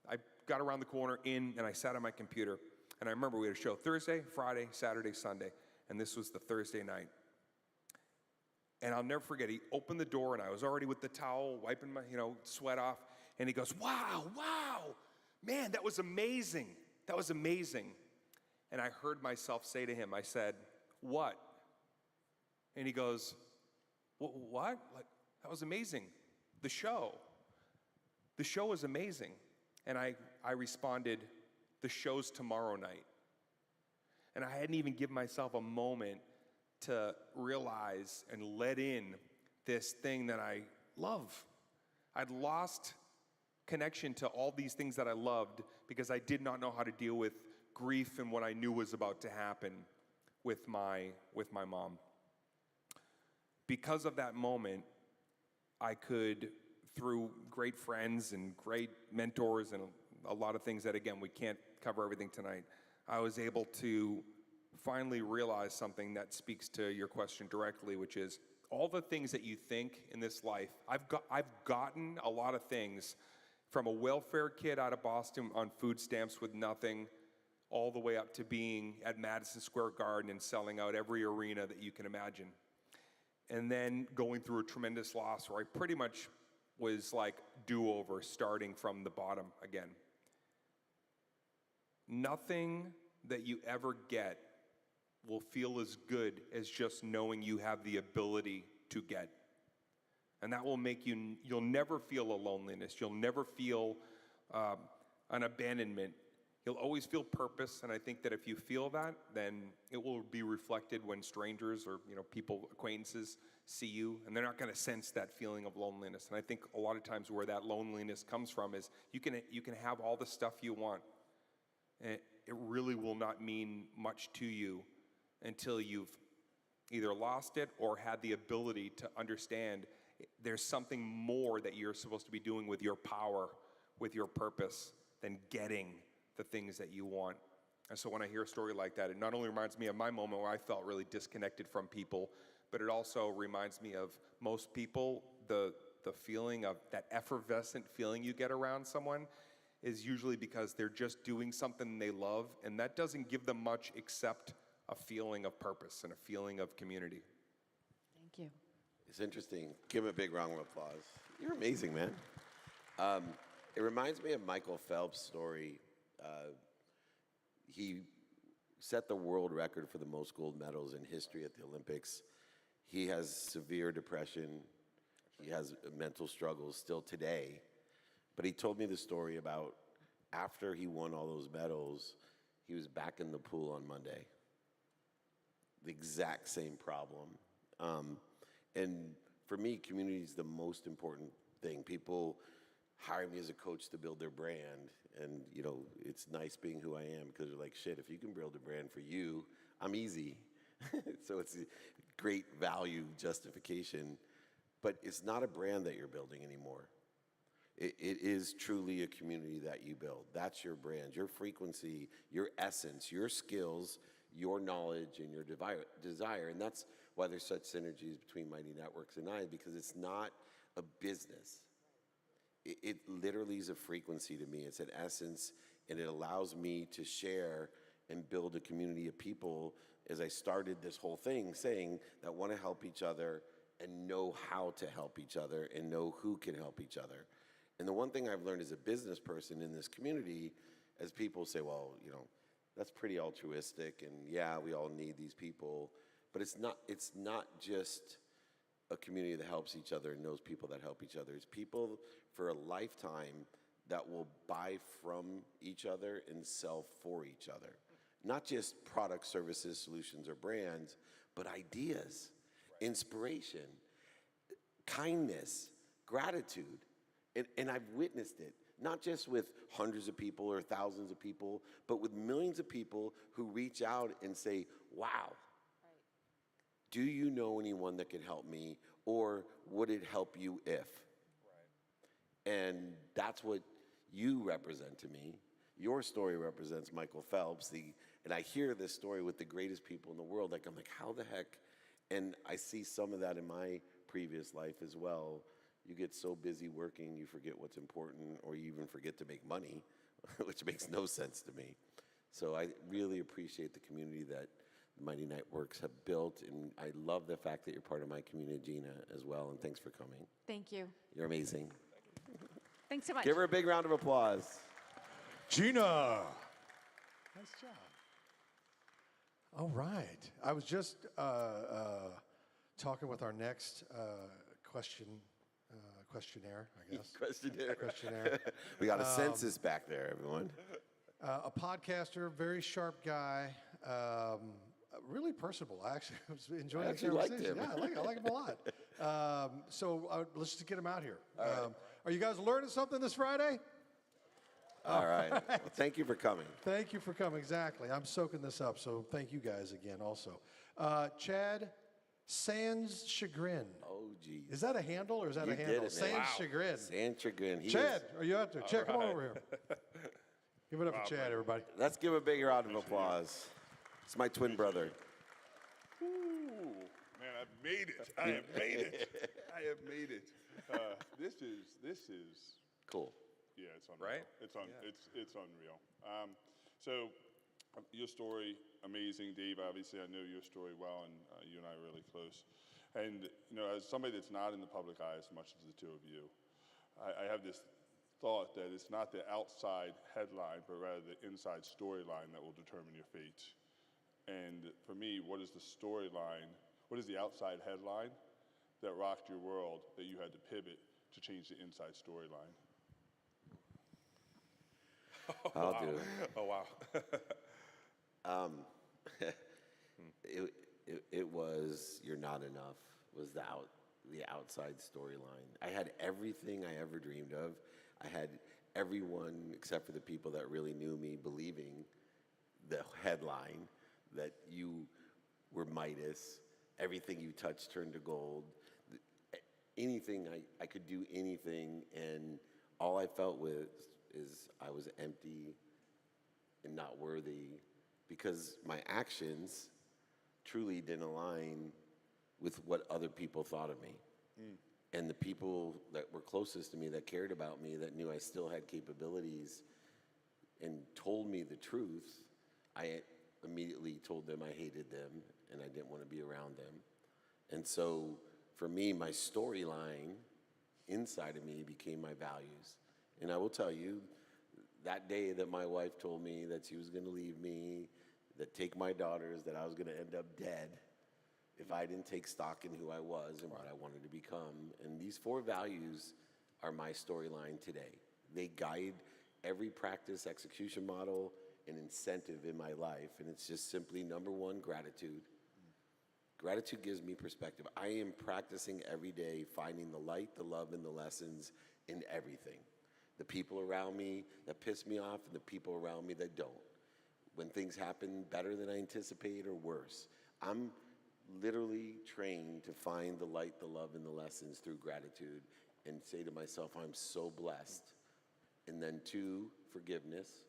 I got around the corner and I sat on my computer. And I remember we had a show Thursday, Friday, Saturday, Sunday, and this was the Thursday night. And I'll never forget, he opened the door, and I was already with the towel, wiping my sweat off, and he goes, wow, man, that was amazing. That was amazing. And I heard myself say to him, I said, what? And he goes, what? Like, that was amazing. The show was amazing. And I responded, the show's tomorrow night. And I hadn't even given myself a moment to realize and let in this thing that I love. I'd lost connection to all these things that I loved because I did not know how to deal with grief and what I knew was about to happen with my mom. Because of that moment, I could, through great friends and great mentors and a lot of things that, again, we can't cover everything tonight, I was able to finally realize something that speaks to your question directly, which is all the things that you think in this life. I've gotten a lot of things, from a welfare kid out of Boston on food stamps with nothing, all the way up to being at Madison Square Garden and selling out every arena that you can imagine. And then going through a tremendous loss where I pretty much was like do-over, starting from the bottom again. Nothing that you ever get will feel as good as just knowing you have the ability to get. And that will make you'll never feel a loneliness. You'll never feel an abandonment. You'll always feel purpose. And I think that if you feel that, then it will be reflected when strangers or people, acquaintances, see you, and they're not going to sense that feeling of loneliness. And I think a lot of times where that loneliness comes from is you can have all the stuff you want, and it really will not mean much to you until you've either lost it or had the ability to understand there's something more that you're supposed to be doing with your power, with your purpose, than getting the things that you want. And so when I hear a story like that, it not only reminds me of my moment where I felt really disconnected from people, but it also reminds me of most people, the feeling of that effervescent feeling you get around someone is usually because they're just doing something they love, and that doesn't give them much except a feeling of purpose and a feeling of community. Thank you. It's interesting. Give him a big round of applause. You're amazing, man. It reminds me of Michael Phelps' story. He set the world record for the most gold medals in history at the Olympics. He has severe depression. He has mental struggles still today. But he told me the story about after he won all those medals, he was back in the pool on Monday. The exact same problem. And for me, community is the most important thing. People hire me as a coach to build their brand. And, it's nice being who I am because they're like, shit, if you can build a brand for you, I'm easy. So it's a great value justification. But it's not a brand that you're building anymore. It is truly a community that you build. That's your brand, your frequency, your essence, your skills, your knowledge, and your desire. And that's why there's such synergies between Mighty Networks and I, because it's not a business. It literally is a frequency to me. It's an essence, and it allows me to share and build a community of people, as I started this whole thing saying that want to help each other and know how to help each other and know who can help each other. And the one thing I've learned as a business person in this community, as people say, well, that's pretty altruistic, and yeah, we all need these people, but it's not just a community that helps each other and knows people that help each other. It's people for a lifetime that will buy from each other and sell for each other. Not just products, services, solutions, or brands, but ideas, inspiration, kindness, gratitude. And I've witnessed it, not just with hundreds of people or thousands of people, but with millions of people who reach out and say, wow, do you know anyone that can help me? Or would it help you if? Right. And that's what you represent to me. Your story represents Michael Phelps. And I hear this story with the greatest people in the world. I'm like, how the heck? And I see some of that in my previous life as well. You get so busy working, you forget what's important, or you even forget to make money, which makes no sense to me. So I really appreciate the community that Mighty Networks have built, and I love the fact that you're part of my community, Gina, as well, and thanks for coming. Thank you. You're amazing. Thanks so much. Give her a big round of applause. Gina. Nice job. All right. I was just talking with our next questionnaire, I guess. Questionnaire. We got a census back there, everyone. A podcaster, very sharp guy, really personable. I actually was enjoying I the actually liked conversation. him. Yeah, I like him a lot. So let's just get him out here. Are you guys learning something this Friday? All right. Well, thank you for coming. Thank you for coming. Exactly. I'm soaking this up, so thank you guys again also. Chad, Sans Chagrin. Oh, geez. Is that a handle or is that You a did handle? it, man. Sans Wow. Chagrin. Sans Chagrin. Chad, are you out there? Chad, come on over here. Give it up for Chad, everybody. Let's give a big round of applause. It's my twin brother. Ooh, man, I've made it. I have made it. I have made it. This is Cool. yeah, it's unreal. Right? It's unreal. So your story, amazing, Dave. Obviously, I know your story well, and you and I are really close. And as somebody that's not in the public eye as much as the two of you, I have this thought that it's not the outside headline, but rather the inside storyline that will determine your fate. And for me, what is the storyline? What is the outside headline that rocked your world that you had to pivot to change the inside storyline? I'll do it. Oh, wow. It was "You're Not Enough" was the outside storyline. I had everything I ever dreamed of. I had everyone except for the people that really knew me believing the headline that you were Midas. Everything you touched turned to gold. Anything I could do anything, and all I felt is I was empty and not worthy because my actions truly didn't align with what other people thought of me. And the people that were closest to me, that cared about me, that knew I still had capabilities and told me the truth, I immediately told them I hated them and I didn't want to be around them. And so for me, my storyline inside of me became my values. And I will tell you, that day that my wife told me that she was going to leave me, that take my daughters, that I was going to end up dead if I didn't take stock in who I was and what I wanted to become. And these 4 values are my storyline today. They guide every practice, execution model, and incentive in my life. And it's just simply, number 1, gratitude. Gratitude gives me perspective. I am practicing every day, finding the light, the love, and the lessons in everything. The people around me that piss me off and the people around me that don't. When things happen better than I anticipate or worse, I'm literally trained to find the light, the love, and the lessons through gratitude and say to myself, I'm so blessed. And then 2, forgiveness,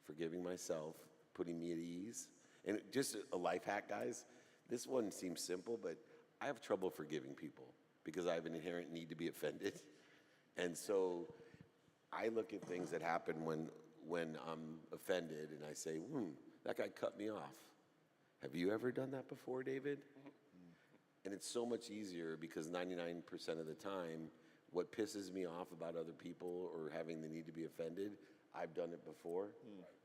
forgiving myself, putting me at ease. And just a life hack, guys. This one seems simple, but I have trouble forgiving people because I have an inherent need to be offended. And so I look at things that happen when I'm offended and I say, that guy cut me off. Have you ever done that before, David? And it's so much easier because 99% of the time, what pisses me off about other people or having the need to be offended, I've done it before.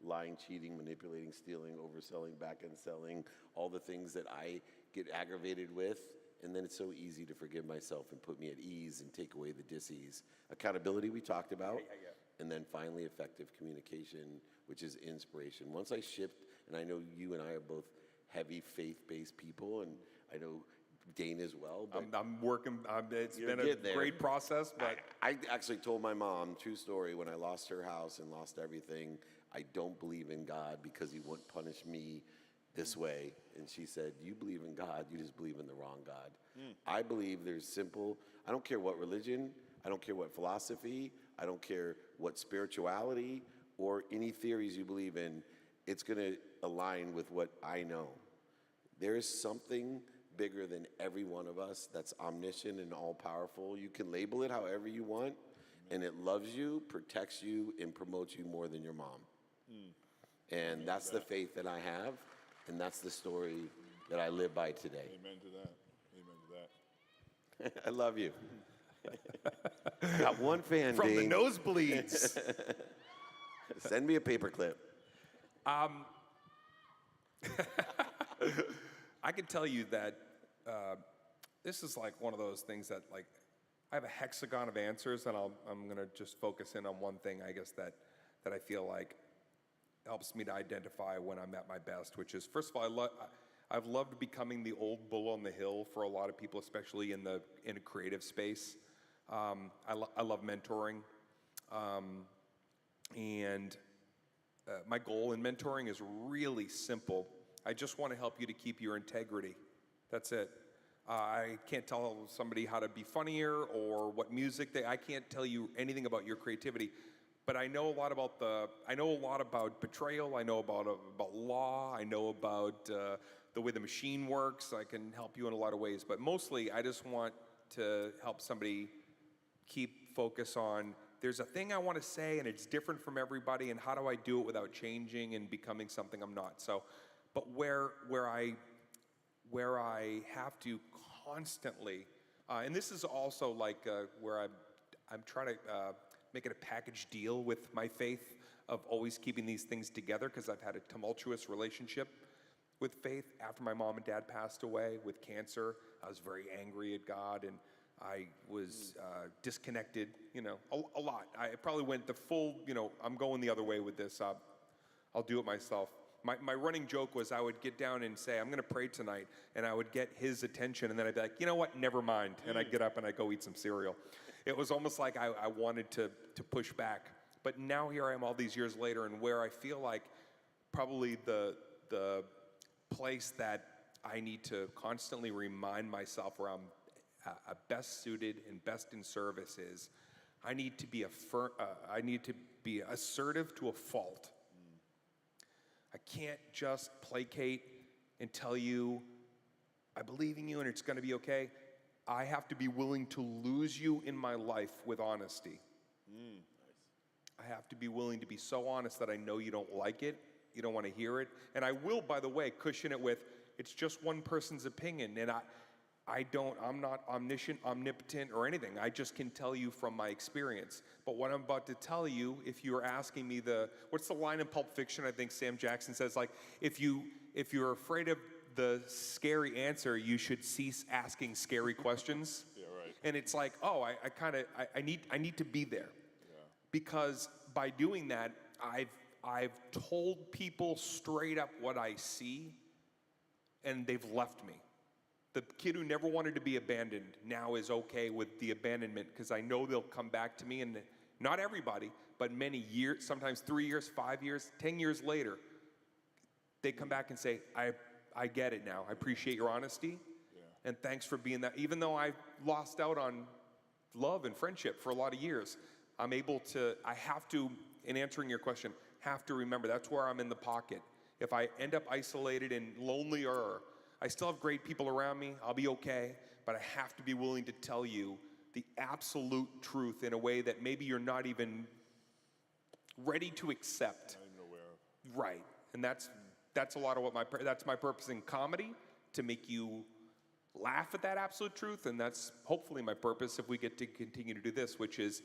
Lying, cheating, manipulating, stealing, overselling, back-end selling, all the things that I get aggravated with. And then it's so easy to forgive myself and put me at ease and take away the dis-ease. Accountability we talked about. And then finally effective communication, which is inspiration. Once I shift, and I know you and I are both heavy faith-based people, and I know Dane as well. But I'm working. It's You're been a getting there. great process, but I actually told my mom, true story, when I lost her house and lost everything, I don't believe in God because he wouldn't punish me this way. And she said, you believe in God, you just believe in the wrong God. I believe there's simple, I don't care what religion, I don't care what philosophy, I don't care what spirituality or any theories you believe in, it's going to align with what I know. There is something bigger than every one of us that's omniscient and all-powerful. You can label it however you want, and it loves you, protects you, and promotes you more than your mom. And that's the faith that I have, and that's the story that I live by today. Amen to that. Amen to that. I love you. I got one fan, from Dane. the nosebleeds. Send me a paperclip. I can tell you that this is like one of those things that like I have a hexagon of answers, and I'm gonna just focus in on one thing, I guess, that I feel like helps me to identify when I'm at my best, which is, first of all, I've loved becoming the old bull on the hill for a lot of people, especially in a creative space. I love mentoring, and my goal in mentoring is really simple. I just want to help you to keep your integrity. That's it. I can't tell somebody how to be funnier or what music I can't tell you anything about your creativity, but I know a lot about betrayal. I know about law. I know about the way the machine works. I can help you in a lot of ways, but mostly I just want to help somebody keep focus on, there's a thing I want to say and it's different from everybody, and how do I do it without changing and becoming something I'm not? So, but where I have to constantly, and this is also like where I'm trying to make it a package deal with my faith of always keeping these things together, because I've had a tumultuous relationship with faith after my mom and dad passed away with cancer. I was very angry at God, and I was disconnected, a lot. I probably went the full, I'm going the other way with this. I'll do it myself. My running joke was I would get down and say, I'm going to pray tonight, and I would get his attention, and then I'd be like, you know what, never mind. And I'd get up and I'd go eat some cereal. It was almost like I wanted to push back. But now here I am all these years later, and where I feel like probably the place that I need to constantly remind myself where I'm best suited and best in service is I need to be assertive to a fault. I can't just placate and tell you, I believe in you and it's going to be okay. I have to be willing to lose you in my life with honesty. Nice. I have to be willing to be so honest that I know you don't like it, you don't want to hear it. And I will, by the way, cushion it with, it's just one person's opinion. And I'm not omniscient, omnipotent, or anything. I just can tell you from my experience. But what I'm about to tell you, if you're asking me what's the line in Pulp Fiction? I think Sam Jackson says, like, if you're afraid of the scary answer, you should cease asking scary questions. Yeah, right. And it's like, oh, I need to be there, because by doing that, I've told people straight up what I see, and they've left me. The kid who never wanted to be abandoned now is okay with the abandonment, because I know they'll come back to me, and not everybody, but many years, sometimes 3 years, 5 years, 10 years later, they come back and say, I get it now. I appreciate your honesty, and thanks for being that. Even though I lost out on love and friendship for a lot of years, I have to, in answering your question, have to remember that's where I'm in the pocket. If I end up isolated and lonelier, I still have great people around me, I'll be okay, but I have to be willing to tell you the absolute truth in a way that maybe you're not even ready to accept. Not even aware of. Right, and that's a lot of that's my purpose in comedy, to make you laugh at that absolute truth, and that's hopefully my purpose if we get to continue to do this, which is,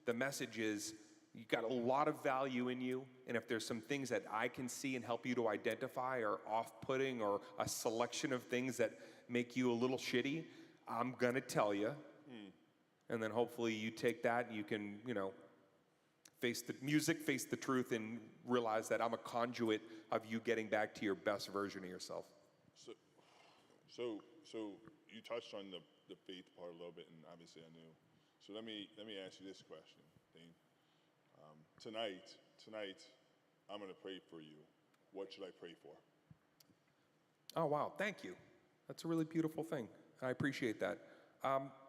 the message is, you've got a lot of value in you, and if there's some things that I can see and help you to identify are off-putting, or a selection of things that make you a little shitty, I'm gonna tell you. And then hopefully you take that and you can, face the truth, and realize that I'm a conduit of you getting back to your best version of yourself. So you touched on the faith part a little bit, and obviously I knew. So let me ask you this question, Dane. Tonight, I'm going to pray for you. What should I pray for? Oh, wow, thank you. That's a really beautiful thing. I appreciate that.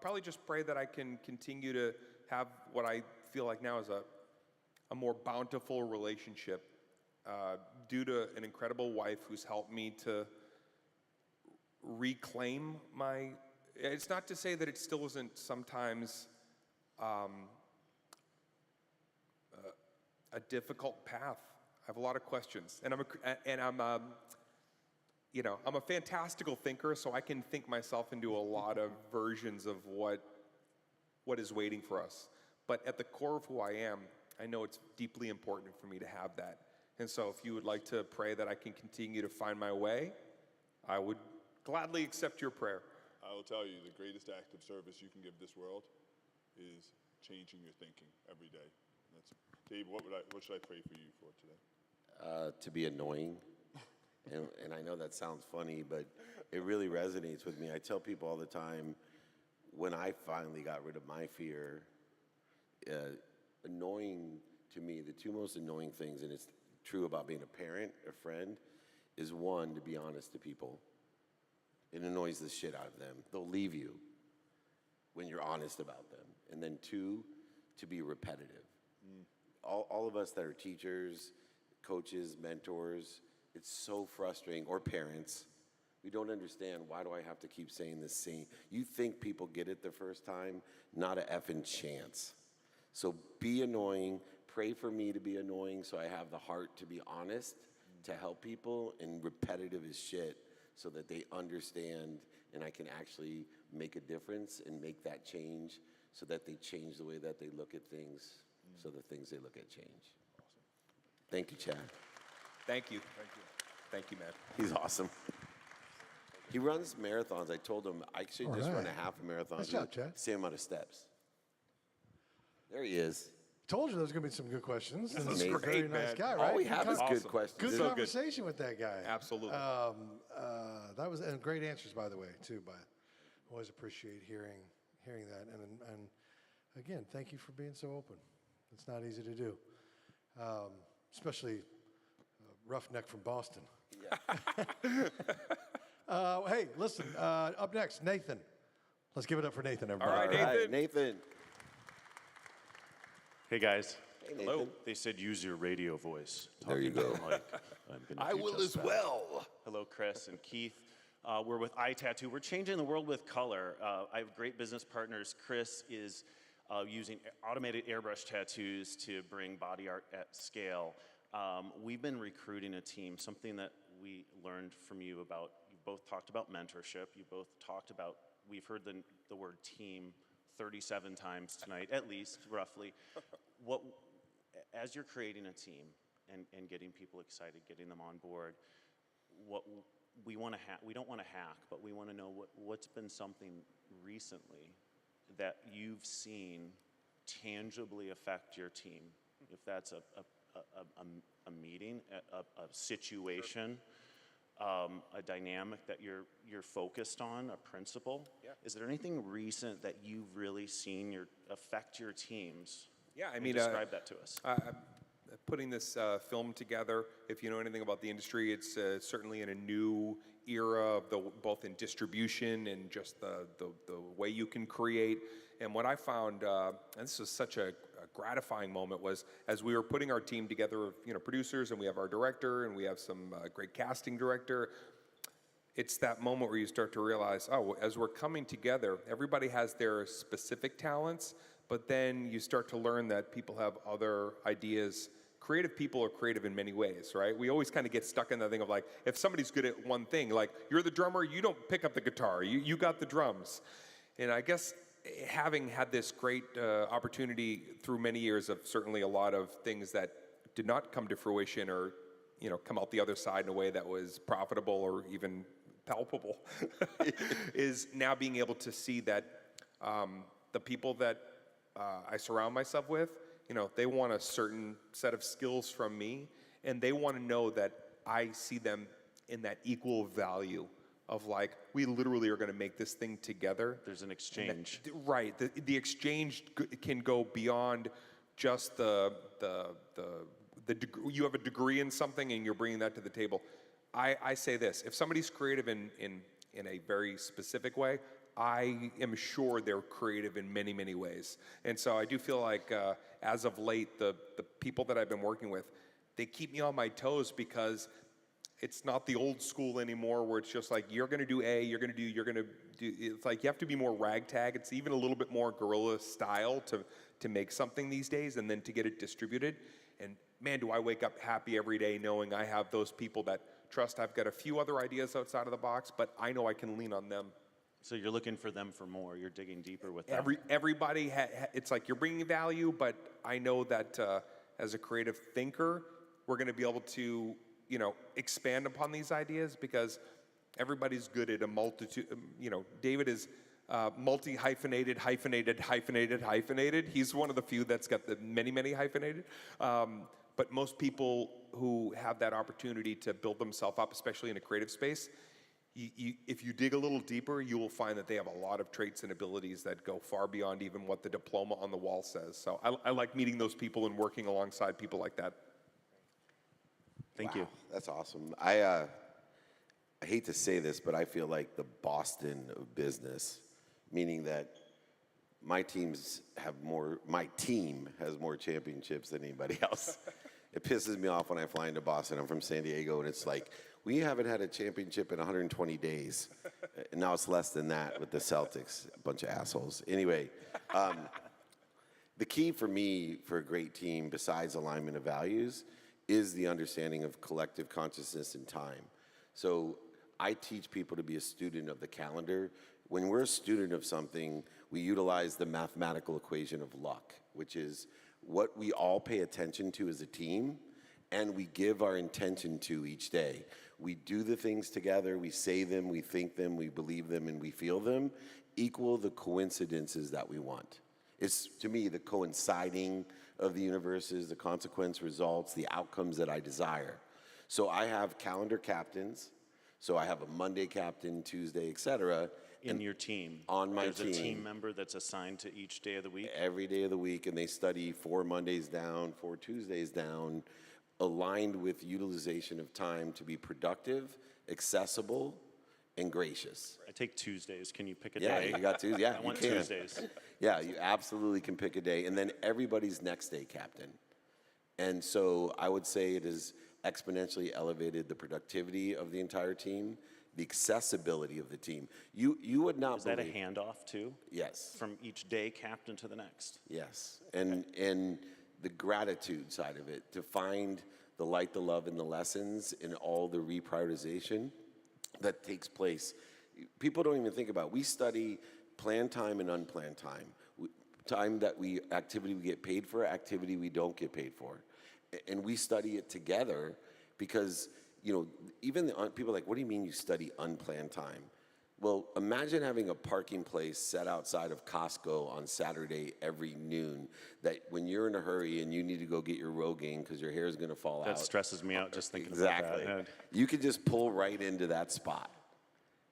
Probably just pray that I can continue to have what I feel like now is a more bountiful relationship, due to an incredible wife who's helped me to reclaim it's not to say that it still isn't sometimes a difficult path. I have a lot of questions, and I'm a fantastical thinker, so I can think myself into a lot of versions of what is waiting for us. But at the core of who I am, I know it's deeply important for me to have that. And so if you would like to pray that I can continue to find my way, I would gladly accept your prayer. I will tell you, the greatest act of service you can give this world is changing your thinking every day. Dave, what should I pray for you for today? To be annoying and I know that sounds funny, but it really resonates with me. I tell people all the time, when I finally got rid of my fear, annoying to me, the two most annoying things, and it's true about being a parent, a friend, is one, to be honest to people. It annoys the shit out of them. They'll leave you when you're honest about them. And then two, to be repetitive. All of us that are teachers, coaches, mentors, it's so frustrating, or parents. We don't understand, why do I have to keep saying the same? You think people get it the first time? Not a effing chance. So be annoying, pray for me to be annoying so I have the heart to be honest, to help people, and repetitive as shit so that they understand and I can actually make a difference and make that change so that they change the way that they look at things, so the things they look at change. Awesome. Thank you, Chad. Thank you. Thank you, man. He's awesome. He runs marathons. I told him I should just run a half a marathon. Nice job, Chad. Same amount of steps. There he is. Told you there was going to be some good questions. This And is he's a very great, nice man. guy, right? All we have is good questions. Good This is conversation with that guy. Absolutely. That was and great answers, by the way, too. But always appreciate hearing that. And again, thank you for being so open. It's not easy to do, especially a roughneck from Boston. Hey, listen. Up next, Nathan. Let's give it up for Nathan, everybody. All right, All right, Nathan. Nathan. Hey guys, Hey, Nathan. they said use your radio voice. There you Talking go. to the mic. I'm gonna I do will just as that. well. Hello, Chris and Keith. We're with iTattoo. We're changing the world with color. I have great business partners. Chris is using automated airbrush tattoos to bring body art at scale. We've been recruiting a team, something that we learned from you about. You both talked about mentorship. You both talked about, we've heard the word team 37 times tonight, at least, roughly. As you're creating a team and getting people excited, getting them on board, what we want to we don't want to hack, but we want to know what's been something recently that you've seen tangibly affect your team. If that's a meeting, a situation, a dynamic that you're focused on, a principle. Yeah. Is there anything recent that you've really seen affect your teams? Yeah, I And mean, describe that to us. putting this film together, if you know anything about the industry, it's certainly in a new era of both in distribution and just the way you can create. And what I found, and this was such a gratifying moment, was as we were putting our team together of producers, and we have our director, and we have some great casting director. It's that moment where you start to realize, oh, as we're coming together, everybody has their specific talents, but then you start to learn that people have other ideas. Creative people are creative in many ways, right? We always kind of get stuck in the thing of like, if somebody's good at one thing, like you're the drummer, you don't pick up the guitar, you got the drums. And I guess having had this great opportunity through many years of certainly a lot of things that did not come to fruition or come out the other side in a way that was profitable or even palpable, is now being able to see that the people that I surround myself with, they want a certain set of skills from me, and they want to know that I see them in that equal value of like, we literally are going to make this thing together. There's an exchange. Right. The exchange can go beyond just the degree. You have a degree in something and you're bringing that to the table. I say this, if somebody's creative in a very specific way, I am sure they're creative in many, many ways. And so I do feel like as of late, the people that I've been working with, they keep me on my toes because it's not the old school anymore where it's just like, you're gonna do A, you're gonna do, it's like you have to be more ragtag. It's even a little bit more guerrilla style to make something these days and then to get it distributed. And man, do I wake up happy every day knowing I have those people that trust I've got a few other ideas outside of the box, but I know I can lean on them. So you're looking for them for more. You're digging deeper with them. Everybody, it's like you're bringing value, but I know that as a creative thinker, we're going to be able to, expand upon these ideas because everybody's good at a multitude. David is multi-hyphenated. He's one of the few that's got the many hyphenated. But most people who have that opportunity to build themselves up, especially in a creative space, if you dig a little deeper, you will find that they have a lot of traits and abilities that go far beyond even what the diploma on the wall says. So I like meeting those people and working alongside people like that. Thank you. That's awesome. I hate to say this, but I feel like the Boston of business, meaning that my team has more championships than anybody else. It pisses me off when I fly into Boston. I'm from San Diego, and it's like, we haven't had a championship in 120 days. And now it's less than that with the Celtics, a bunch of assholes. Anyway, the key for me for a great team, besides alignment of values, is the understanding of collective consciousness and time. So I teach people to be a student of the calendar. When we're a student of something, we utilize the mathematical equation of luck, which is what we all pay attention to as a team, and we give our intention to each day. We do the things together, we say them, we think them, we believe them, and we feel them, equal the coincidences that we want. It's, to me, the coinciding of the universes, the consequence results, the outcomes that I desire. So I have calendar captains, so I have a Monday captain, Tuesday, et cetera. In your team. On my There's team. a team member that's assigned to each day of the week? Every day of the week, and they study 4 Mondays down, 4 Tuesdays down, aligned with utilization of time to be productive, accessible, and gracious. I take Tuesdays. Can you pick a Yeah, day? you got to. Yeah, I you want can. Tuesdays. Yeah, you absolutely can pick a day, and then everybody's next day captain. And so I would say it has exponentially elevated the productivity of the entire team, the accessibility of the team. You would not Is that a believe. handoff too? Yes. From each day captain to the next? Yes, and the gratitude side of it, to find the light, the love, and the lessons in all the reprioritization that takes place. People don't even think about it. We study planned time and unplanned time. Time that activity we get paid for, activity we don't get paid for. And we study it together because, even people are like, what do you mean you study unplanned time? Well, imagine having a parking place set outside of Costco on Saturday every noon, that when you're in a hurry and you need to go get your Rogaine because your hair is going to fall out. That stresses me out just thinking Exactly. about that. You could just pull right into that spot,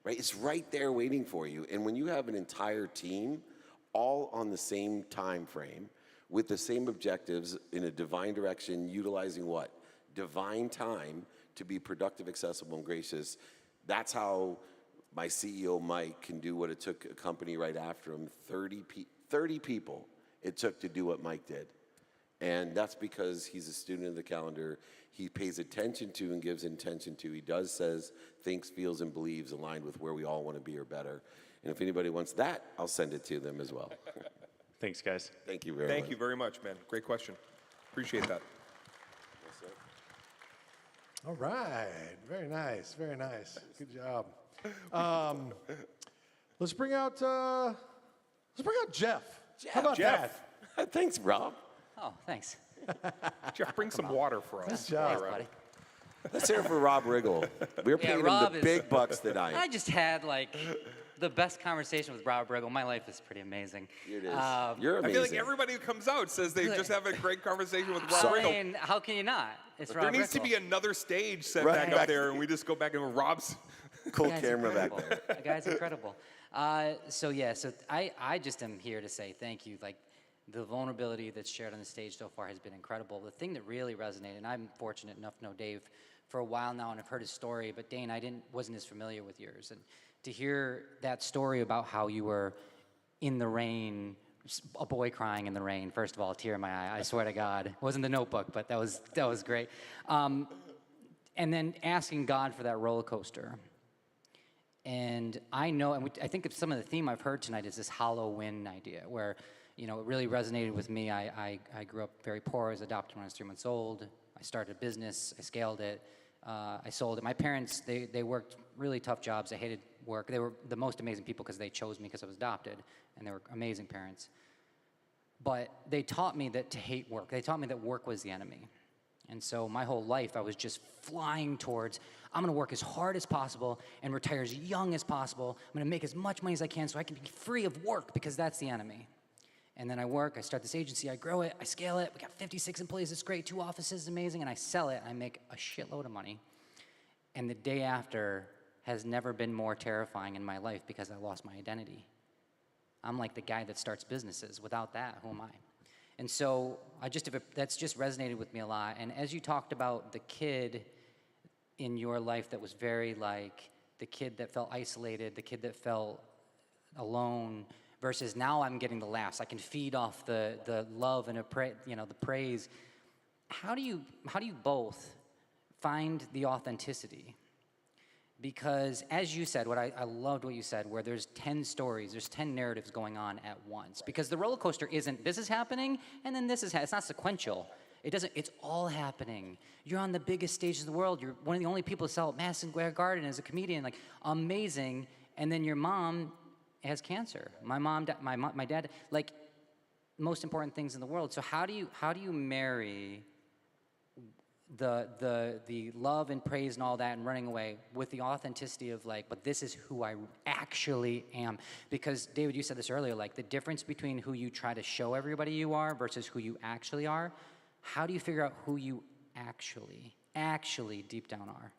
right? It's right there waiting for you. And when you have an entire team all on the same time frame with the same objectives in a divine direction, utilizing what? Divine time to be productive, accessible, and gracious. That's how my CEO, Mike, can do what it took a company right after him, 30 people it took to do what Mike did. And that's because he's a student of the calendar. He pays attention to and gives intention to. He does, says, thinks, feels, and believes aligned with where we all want to be or better. And if anybody wants that, I'll send it to them as well. Thanks, guys. Thank you very much. Thank you very much, man. Great question. Appreciate that. All right. Very nice. Very nice. Good job. Let's bring out Jeff. How about Jeff. that? Thanks, Rob. Oh, thanks. Jeff, bring some water for us. Good job. Thanks, buddy. Let's hear it for Rob Riggle. We're paying Rob him the is- big bucks tonight. I just had the best conversation with Rob Riggle. My life is pretty amazing. It is. You're I amazing. feel like everybody who comes out says they just have a great conversation with Rob I Riggle. mean, how can you not? It's There Rob needs to Riggle. be another stage set Right back back- up there, and we just go back and Rob's. Cool The guy's camera back incredible. there. The guy's incredible. So I just am here to say thank you. Like, the vulnerability that's shared on the stage so far has been incredible. The thing that really resonated, and I'm fortunate enough to know Dave for a while now, and I've heard his story, but Dane, wasn't as familiar with yours. And to hear that story about how you were in the rain, a boy crying in the rain, first of all, a tear in my eye, I swear to God. It wasn't The Notebook, but that was great. And then asking God for that roller coaster. And I know, and I think some of the theme I've heard tonight is this hollow win idea, where, it really resonated with me. I grew up very poor. I was adopted when I was 3 months old. I started a business. I scaled it. I sold it. My parents, they worked really tough jobs. I hated work. They were the most amazing people because they chose me because I was adopted, and they were amazing parents. But they taught me that to hate work. They taught me that work was the enemy. And so my whole life, I was just flying towards, I'm going to work as hard as possible and retire as young as possible. I'm going to make as much money as I can so I can be free of work because that's the enemy. And then I work, I start this agency, I grow it, I scale it. We got 56 employees, it's great, 2 offices, amazing. And I sell it, and I make a shitload of money. And the day after has never been more terrifying in my life because I lost my identity. I'm like the guy that starts businesses. Without that, who am I? And so that's just resonated with me a lot. And as you talked about the kid in your life that was very like the kid that felt isolated, the kid that felt alone, versus now I'm getting the laughs. I can feed off the love and the praise. How do you both find the authenticity? Because as you said, I loved what you said, where there's 10 stories, there's 10 narratives going on at once. Because the roller coaster isn't, this is happening, and then it's not sequential. It's all happening. You're on the biggest stages of the world. You're one of the only people to sell at Madison Square Garden as a comedian, like amazing. And then your mom has cancer. My dad, like most important things in the world. So how do you marry the love and praise and all that and running away with the authenticity of like, but this is who I actually am? Because David, you said this earlier, like the difference between who you try to show everybody you are versus who you actually are. How do you figure out who you actually deep down are?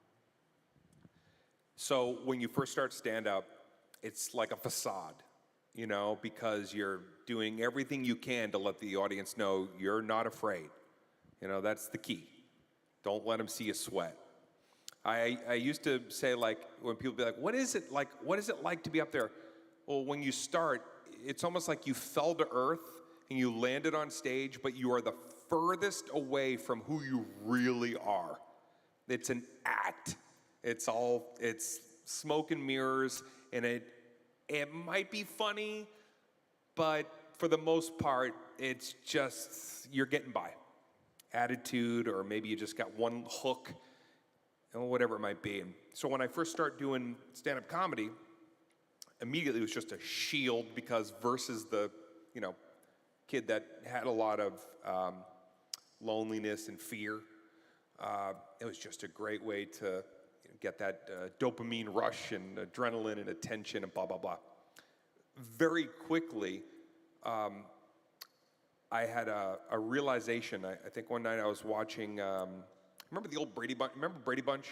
So when you first start stand-up, it's like a facade, because you're doing everything you can to let the audience know you're not afraid. That's the key. Don't let them see you sweat. I used to say, like, when people be like, what is it like to be up there? Well, when you start, it's almost like you fell to earth and you landed on stage, but you are the furthest away from who you really are. It's an act. It's smoke and mirrors, and it might be funny, but for the most part, it's just, you're getting by. Attitude, or maybe you just got one hook, or whatever it might be. And so when I first started doing stand-up comedy, immediately it was just a shield, because versus the, kid that had a lot of loneliness and fear, it was just a great way to get that dopamine rush and adrenaline and attention and blah, blah, blah. Very quickly, I had a realization. I think one night I was watching, remember the old Brady Bunch? Remember Brady Bunch?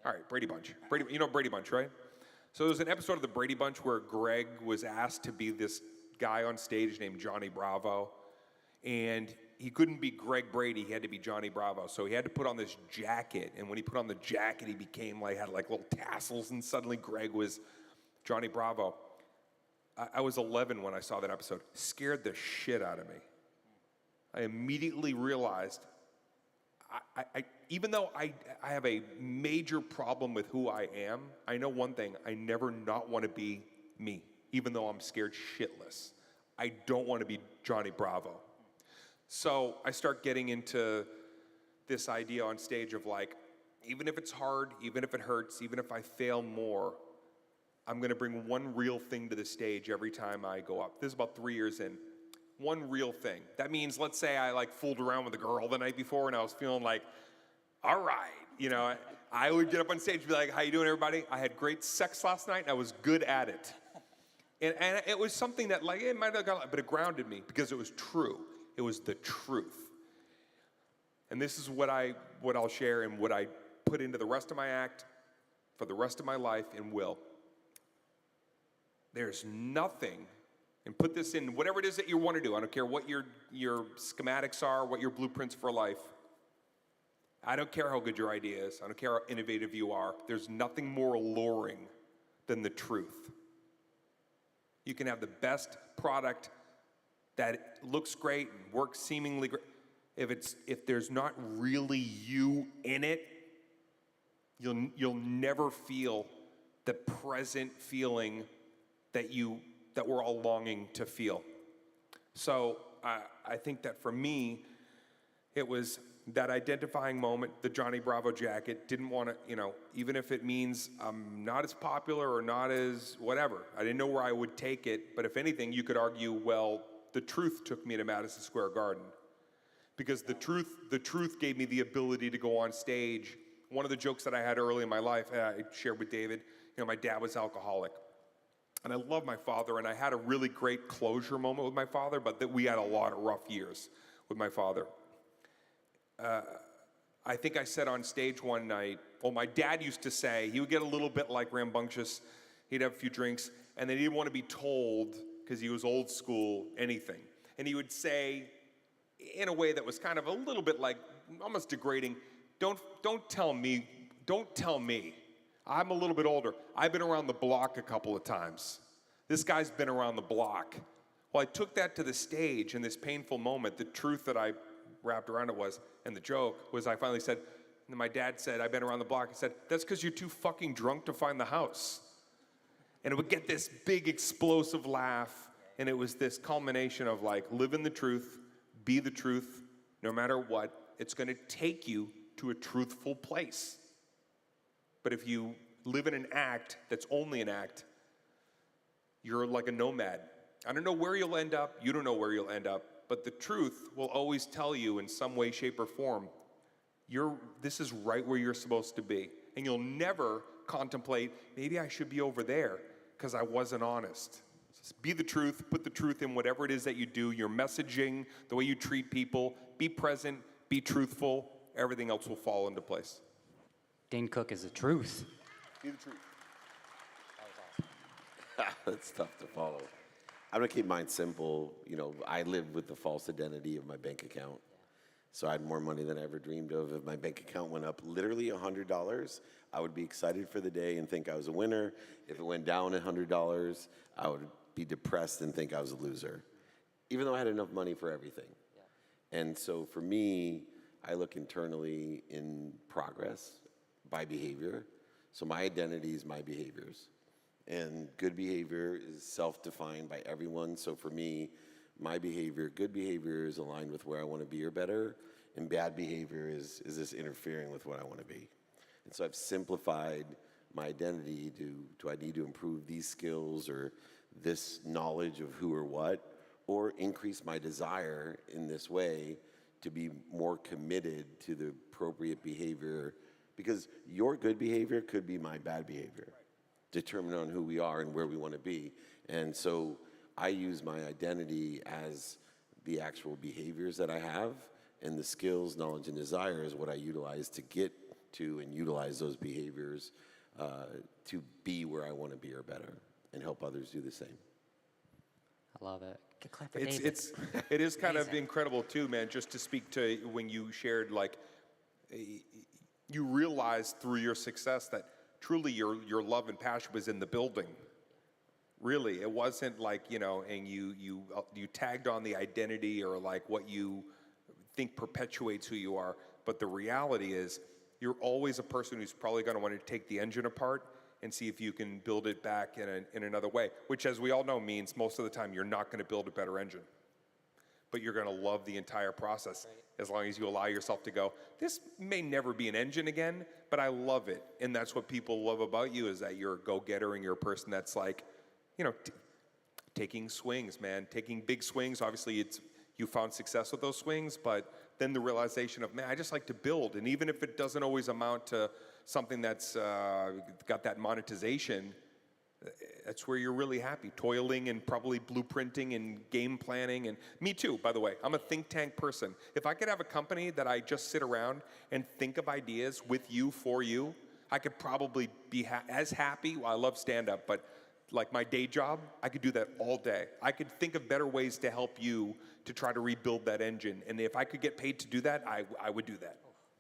All right, Brady Bunch. You know Brady Bunch, right? So there was an episode of the Brady Bunch where Greg was asked to be this guy on stage named Johnny Bravo. And he couldn't be Greg Brady, he had to be Johnny Bravo. So he had to put on this jacket, and when he put on the jacket, he had little tassels, and suddenly Greg was Johnny Bravo. I was 11 when I saw that episode. Scared the shit out of me. I immediately realized, even though I have a major problem with who I am, I know one thing: I never not want to be me, even though I'm scared shitless. I don't want to be Johnny Bravo. So I start getting into this idea on stage of like, even if it's hard, even if it hurts, even if I fail more, I'm going to bring one real thing to the stage every time I go up. This is about 3 years in. One real thing. That means, let's say I fooled around with a girl the night before and I was feeling like, all right, I would get up on stage and be like, how you doing, everybody? I had great sex last night and I was good at it. And it was something that, like, it might have got, but it grounded me because it was true. It was the truth. And this is what I'll share and what I put into the rest of my act for the rest of my life and will. There's nothing, and put this in whatever it is that you want to do. I don't care what your schematics are, what your blueprints for life. I don't care how good your idea is. I don't care how innovative you are. There's nothing more alluring than the truth. You can have the best product that looks great and works seemingly great. If there's not really you in it, you'll never feel the present feeling that we're all longing to feel. So I think that for me, it was that identifying moment, the Johnny Bravo jacket. Didn't want to, even if it means I'm not as popular or not as whatever. I didn't know where I would take it, but if anything, you could argue, well, the truth took me to Madison Square Garden. Because the truth gave me the ability to go on stage. One of the jokes that I had early in my life, I shared with David, my dad was alcoholic. And I love my father, and I had a really great closure moment with my father, but that we had a lot of rough years with my father. I think I said on stage one night, well, my dad used to say, he would get a little bit like rambunctious, he'd have a few drinks, and then he didn't want to be told, because he was old school, anything. And he would say, in a way that was kind of a little bit like, almost degrading, don't tell me, I'm a little bit older. I've been around the block a couple of times. This guy's been around the block. Well, I took that to the stage in this painful moment. The truth that I wrapped around it was, and the joke was I finally said, and my dad said, I've been around the block. He said, that's because you're too fucking drunk to find the house. And it would get this big explosive laugh. And it was this culmination of like, live in the truth, be the truth, no matter what. It's going to take you to a truthful place. But if you live in an act that's only an act, you're like a nomad. I don't know where you'll end up. You don't know where you'll end up. But the truth will always tell you in some way, shape, or form, this is right where you're supposed to be. And you'll never contemplate, maybe I should be over there because I wasn't honest. Just be the truth. Put the truth in whatever it is that you do, your messaging, the way you treat people. Be present. Be truthful. Everything else will fall into place. Dane Cook is the truth. Be the truth. That's tough to follow. I'm gonna keep mine simple. You know, I live with the false identity of my bank account. So I had more money than I ever dreamed of. If my bank account went up literally $100, I would be excited for the day and think I was a winner. If it went down $100, I would be depressed and think I was a loser, even though I had enough money for everything. Yeah. And so for me, I look internally in progress by behavior. So my identity is my behaviors. And good behavior is self-defined by everyone. So for me, my behavior, good behavior is aligned with where I want to be or better, and bad behavior is this interfering with what I want to be. And so I've simplified my identity to, do I need to improve these skills or this knowledge of who or what, or increase my desire in this way to be more committed to the appropriate behavior, because your good behavior could be my bad behavior, determined on who we are and where we want to be. And so I use my identity as the actual behaviors that I have, and the skills, knowledge, and desire is what I utilize to get to and utilize those behaviors to be where I want to be or better, and help others do the same. I love it. Good clap for David. It is kind of incredible too, man, just to speak to when you shared, like, you realized through your success that truly your love and passion was in the building. Really, it wasn't like, you know, and you tagged on the identity or like what you think perpetuates who you are. But the reality is, you're always a person who's probably going to want to take the engine apart and see if you can build it back in another way, which, as we all know, means most of the time you're not going to build a better engine. But you're going to love the entire process as long as you allow yourself to go, this may never be an engine again, but I love it. And that's what people love about you, is that you're a go-getter and you're a person that's like, you know, taking swings, man, taking big swings. Obviously, you found success with those swings, but then the realization of, man, I just like to build. And even if it doesn't always amount to something that's got that monetization, that's where you're really happy, toiling and probably blueprinting and game planning. And me too, by the way. I'm a think tank person. If I could have a company that I just sit around and think of ideas with you, for you, I could probably be as happy. Well, I love stand-up, but like my day job, I could do that all day. I could think of better ways to help you to try to rebuild that engine. And if I could get paid to do that, I would do that.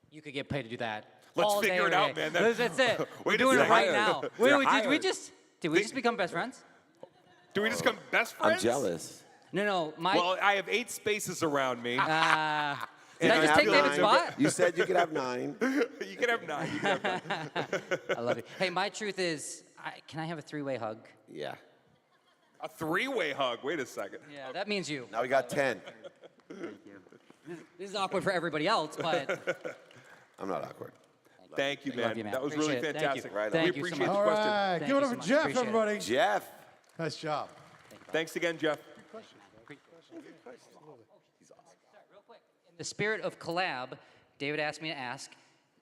You could get paid to do that. Let's all figure day, it out, man. That's it. We're Wait a doing it second. right now. You're Wait, hired. did we just become best friends? Do we just become best friends? I'm jealous. No, Well, I have 8 spaces around me. did I And just have take David's 9. spot? You said you could have 9. You can have 9. You can have 9. I love it. Hey, my truth is, can I have a 3-way hug? Yeah. A 3-way hug. Wait a second. Yeah, that means you. Now we got 10. This is awkward for everybody else, but I'm not awkward. Thank you, man. Love you, man. That was Appreciate really it. Thank you. fantastic. Right on. Thank we you so appreciate much. the All question. right, Thank give it you up so for much. Jeff, Appreciate it. everybody. Jeff. Nice job. Thanks again, Jeff. In the spirit of collab, David asked me to ask,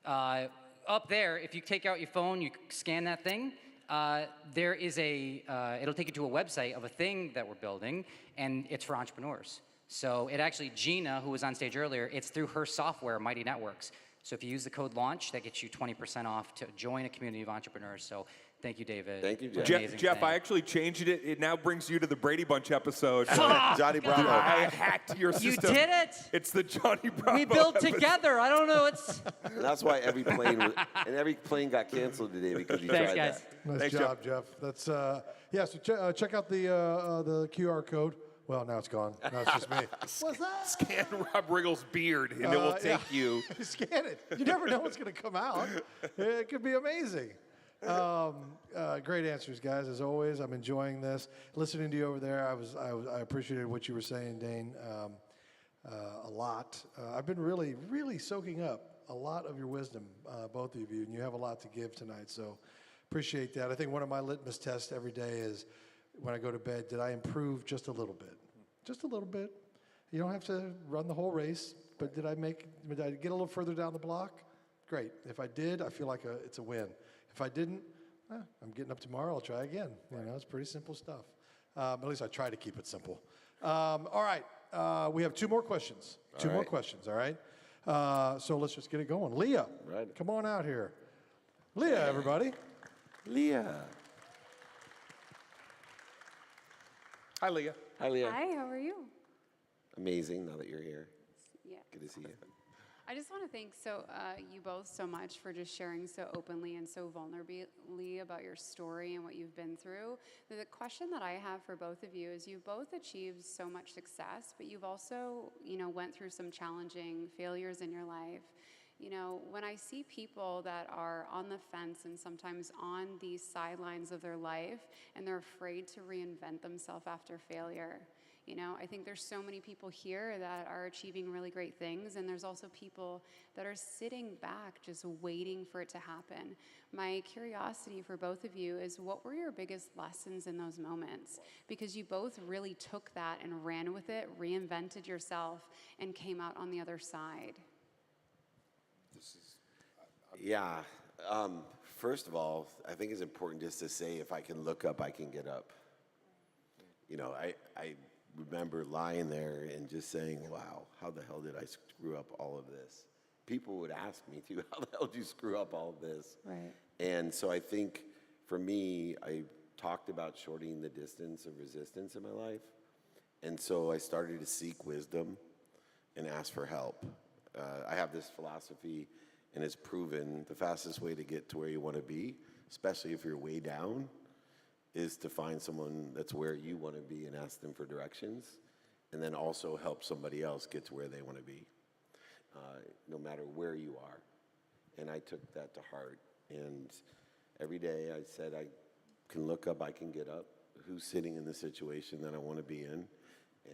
up there, if you take out your phone, you scan that thing, there is it'll take you to a website of a thing that we're building, and it's for entrepreneurs. So it actually, Gina, who was on stage earlier, it's through her software, Mighty Networks. So if you use the code LAUNCH, that gets you 20% off to join a community of entrepreneurs. So thank you, David. Thank you, What Jeff. an amazing Jeff, thing. I actually changed it. It now brings you to the Brady Bunch episode. Johnny Bravo. I hacked your You system. did it. It's the Johnny Bravo. We built episode. together. I don't know. It's That's why every plane got canceled today because you Thanks, tried guys. that. Nice Thanks, job, Jeff. That's yeah. So check out the QR code. Well, now it's gone. Now it's just me. What's that? Scan Rob Riggle's beard, and it will take you. Scan it. You never know what's going to come out. It could be amazing. Great answers, guys. As always, I'm enjoying this. Listening to you over there, I appreciated what you were saying, Dane, a lot. I've been really soaking up a lot of your wisdom, both of you, and you have a lot to give tonight. So appreciate that. I think one of my litmus tests every day is when I go to bed, did I improve just a little bit? Just a little bit. You don't have to run the whole race, but did I get a little further down the block? Great. If I did, I feel like it's a win. If I didn't, I'm getting up tomorrow. I'll try again. You know, it's pretty simple stuff. At least I try to keep it simple. All right. We have two more questions. Two more questions, all right? So let's just get it going. Leah, Right. come on out here. Leah, everybody. Leah. Hi, Leah. Hi, Leah. Hi, how are you? Amazing now that you're here. Yeah. Good to see you. I just want to thank you both so much for just sharing so openly and so vulnerably about your story and what you've been through. The question that I have for both of you is you've both achieved so much success, but you've also, went through some challenging failures in your life. When I see people that are on the fence and sometimes on the sidelines of their life and they're afraid to reinvent themselves after failure, I think there's so many people here that are achieving really great things, and there's also people that are sitting back just waiting for it to happen. My curiosity for both of you is, what were your biggest lessons in those moments? Because you both really took that and ran with it, reinvented yourself, and came out on the other side. Yeah. First of all, I think it's important just to say, if I can look up, I can get up. I remember lying there and just saying, wow, how the hell did I screw up all of this? People would ask me too, how the hell did you screw up all of this? Right. And so I think for me, I talked about shortening the distance of resistance in my life. And so I started to seek wisdom and ask for help. I have this philosophy, and it's proven the fastest way to get to where you want to be, especially if you're way down, is to find someone that's where you want to be and ask them for directions, and then also help somebody else get to where they want to be, no matter where you are. And I took that to heart. And every day I said, I can look up, I can get up. Who's sitting in the situation that I want to be in?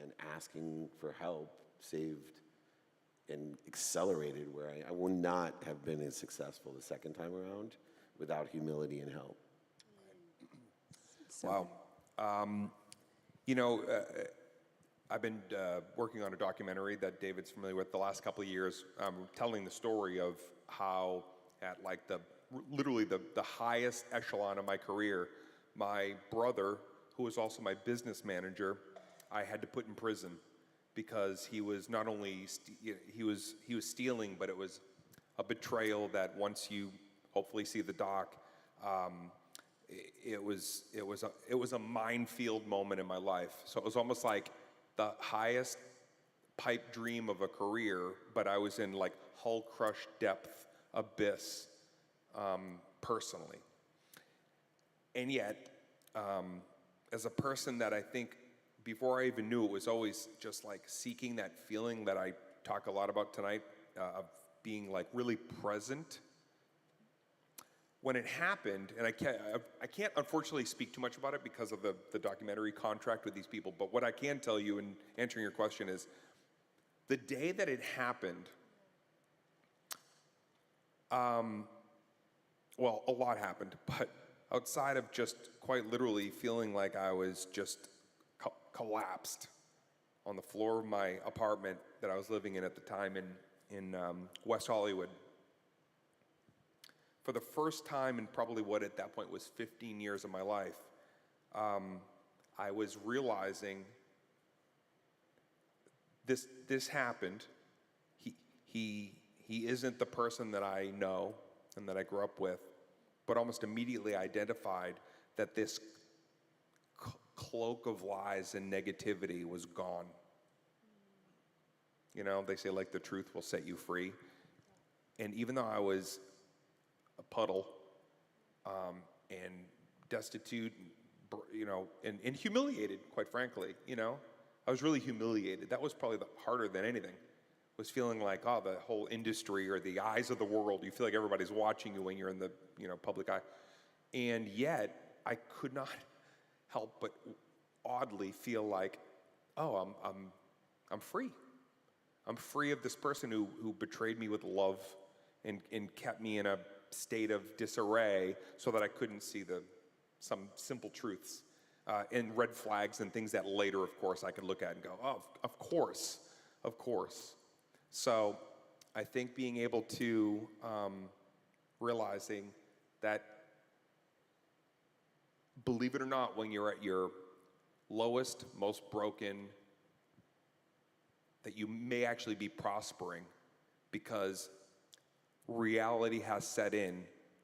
And asking for help saved and accelerated where I would not have been as successful the second time around without humility and help. Wow. I've been working on a documentary that David's familiar with the last couple of years, telling the story of how at like literally the highest echelon of my career, my brother, who was also my business manager, I had to put in prison because he was not only, he was stealing, but it was a betrayal that once you hopefully see the doc, it was a minefield moment in my life. So it was almost like the highest pipe dream of a career, but I was in like hull crush depth abyss personally. And yet, as a person that I think before I even knew it was always just like seeking that feeling that I talk a lot about tonight, of being like really present. When it happened, and I can't unfortunately speak too much about it because of the documentary contract with these people, but what I can tell you in answering your question is, the day that it happened, well, a lot happened, but outside of just quite literally feeling like I was just collapsed on the floor of my apartment that I was living in at the time in West Hollywood, for the first time in probably what at that point was 15 years of my life, I was realizing this happened. He isn't the person that I know and that I grew up with, but almost immediately identified that this cloak of lies and negativity was gone. You know, they say like the truth will set you free. And even though I was a puddle and destitute, you know, and humiliated, quite frankly, you know, I was really humiliated. That was probably harder than anything, was feeling like, oh, the whole industry or the eyes of the world, you feel like everybody's watching you when you're in the, you know, public eye. And yet, I could not help but oddly feel like, oh, I'm free. I'm free of this person who betrayed me with love and kept me in a state of disarray so that I couldn't see some simple truths and red flags and things that later, of course, I could look at and go, oh, of course. So I think being able to realizing that, believe it or not, when you're at your lowest, most broken, that you may actually be prospering because reality has set in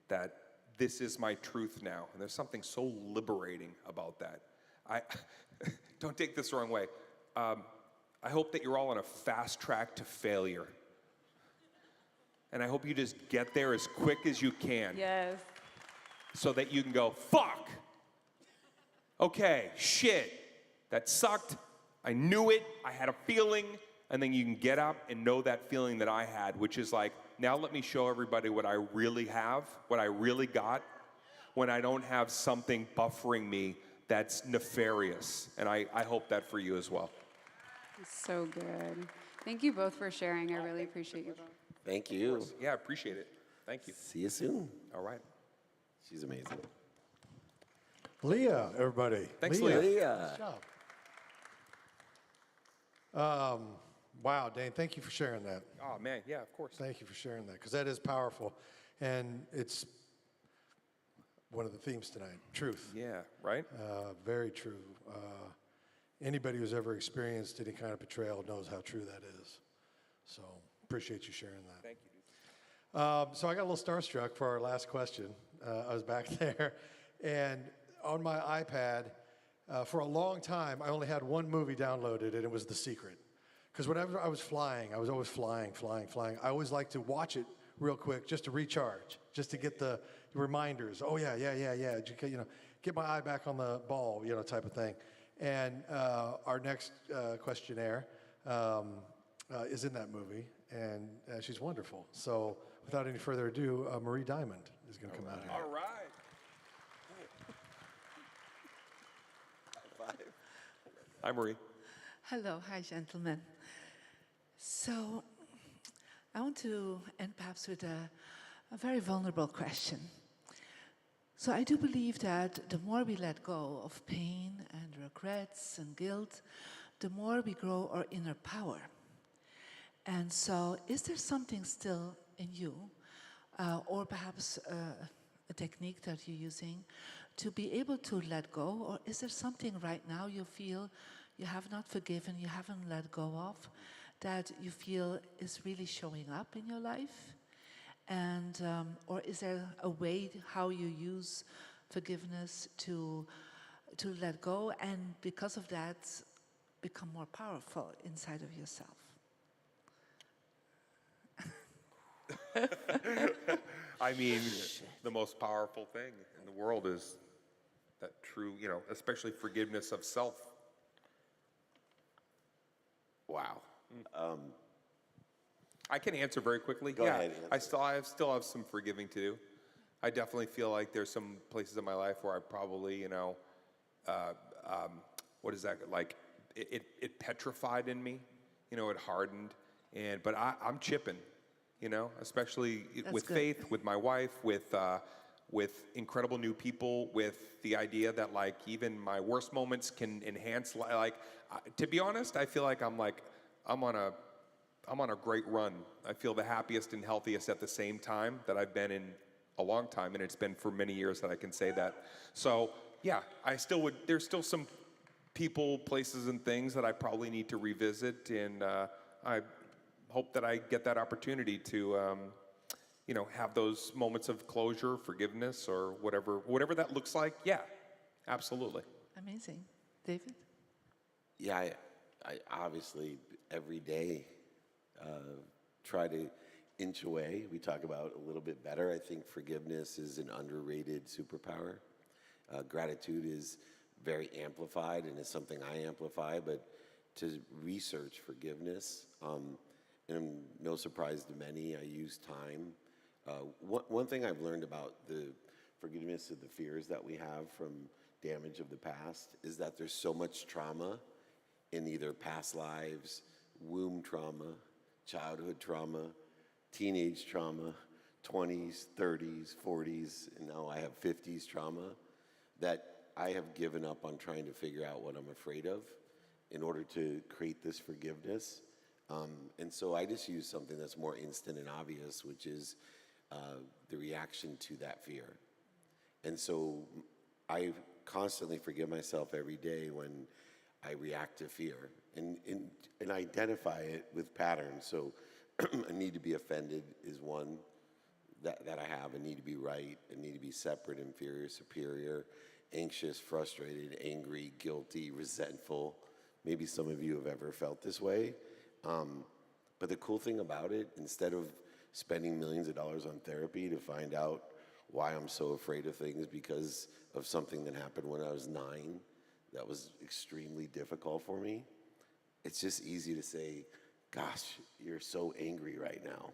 that this is my truth now. And there's something so liberating about that. Don't take this the wrong way. I hope that you're all on a fast track to failure. And I hope you just get there as quick as you can. Yes. So that you can go, fuck. Okay, shit. That sucked. I knew it. I had a feeling. And then you can get up and know that feeling that I had, which is like, now let me show everybody what I really have, what I really got, when I don't have something buffering me that's nefarious. And I hope that for you as well. So good. Thank you both for sharing. I really appreciate you both. Thank you. Yeah, I appreciate it. Thank you. See you soon. All right. She's amazing. Leah, everybody. Thanks, Leah. Good job. Wow, Dane, thank you for sharing that. Oh, man, yeah, of course. Thank you for sharing that, because that is powerful. And it's one of the themes tonight, truth. Yeah, right? Very true. Anybody who's ever experienced any kind of betrayal knows how true that is. So appreciate you sharing that. Thank you, dude. So I got a little starstruck for our last question. I was back there, and on my iPad, for a long time, I only had one movie downloaded, and it was The Secret. Because whenever I was flying, I was always flying. I always like to watch it real quick just to recharge, just to get the reminders. Oh, yeah. You know, get my eye back on the ball, you know, type of thing. And our next questionnaire is in that movie, and she's wonderful. So without any further ado, Marie Diamond is going to come out here. All right. Hi, Marie. Hello, hi, gentlemen. So, I want to end perhaps with a very vulnerable question. So, I do believe that the more we let go of pain and regrets and guilt, the more we grow our inner power. And so, is there something still in you, or perhaps a technique that you're using to be able to let go, or is there something right now you feel you have not forgiven, you haven't let go of, that you feel is really showing up in your life? And, or is there a way how you use forgiveness to let go, and because of that, become more powerful inside of yourself? I mean, the most powerful thing in the world is that true, you know, especially forgiveness of self. Wow. I can answer very quickly. Go ahead, answer. I still have some forgiving to do. I definitely feel like there's some places in my life where I probably, you know, what is that like? It petrified in me, you know, it hardened, but I'm chipping, you know, especially with faith, with my wife, with incredible new people, with the idea that like even my worst moments can enhance. To be honest, I feel like I'm on a great run. I feel the happiest and healthiest at the same time that I've been in a long time, and it's been for many years that I can say that. So yeah, I still would. There's still some people, places, and things that I probably need to revisit, and I hope that I get that opportunity to, have those moments of closure, forgiveness, or whatever that looks like. Yeah, absolutely. Amazing. David? Yeah, I obviously every day try to inch away. We talk about a little bit better. I think forgiveness is an underrated superpower. Gratitude is very amplified and is something I amplify, but to research forgiveness, and no surprise to many, I use time. One thing I've learned about the forgiveness of the fears that we have from damage of the past is that there's so much trauma in either past lives, womb trauma, childhood trauma, teenage trauma, 20s, 30s, 40s, and now I have 50s trauma, that I have given up on trying to figure out what I'm afraid of in order to create this forgiveness. And so I just use something that's more instant and obvious, which is the reaction to that fear. And so I constantly forgive myself every day when I react to fear and identify it with patterns. So a need to be offended is one that I have. A need to be right, a need to be separate, inferior, superior, anxious, frustrated, angry, guilty, resentful. Maybe some of you have ever felt this way. But the cool thing about it, instead of spending millions of dollars on therapy to find out why I'm so afraid of things because of something that happened when I was 9 that was extremely difficult for me, it's just easy to say, gosh, you're so angry right now.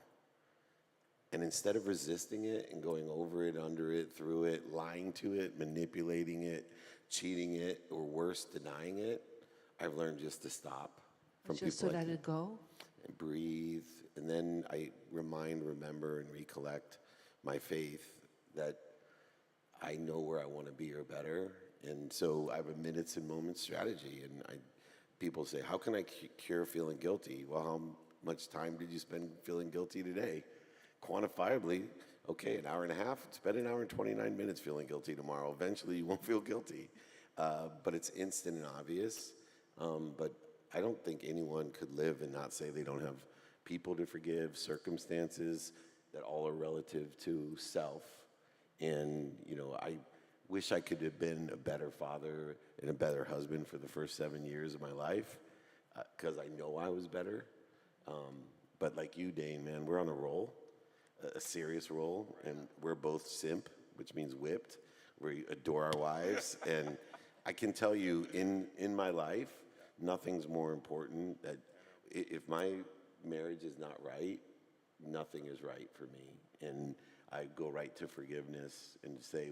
And instead of resisting it and going over it, under it, through it, lying to it, manipulating it, cheating it, or worse, denying it, I've learned just to stop from Just people to like let it go? and breathe. And then I remember, and recollect my faith that I know where I want to be or better. And so I have a minutes and moments strategy. And people say, how can I cure feeling guilty? Well, how much time did you spend feeling guilty today? Quantifiably, okay, an hour and a half, spend an hour and 29 minutes feeling guilty tomorrow. Eventually you won't feel guilty. But it's instant and obvious. But I don't think anyone could live and not say they don't have people to forgive, circumstances that all are relative to self. And, I wish I could have been a better father and a better husband for the first 7 years of my life, because I know I was better. But like you, Dane, man, we're on a roll, a serious roll, and we're both simp, which means whipped. We adore our wives, and I can tell you, in my life, nothing's more important. That if my marriage is not right, nothing is right for me. And I go right to forgiveness and say,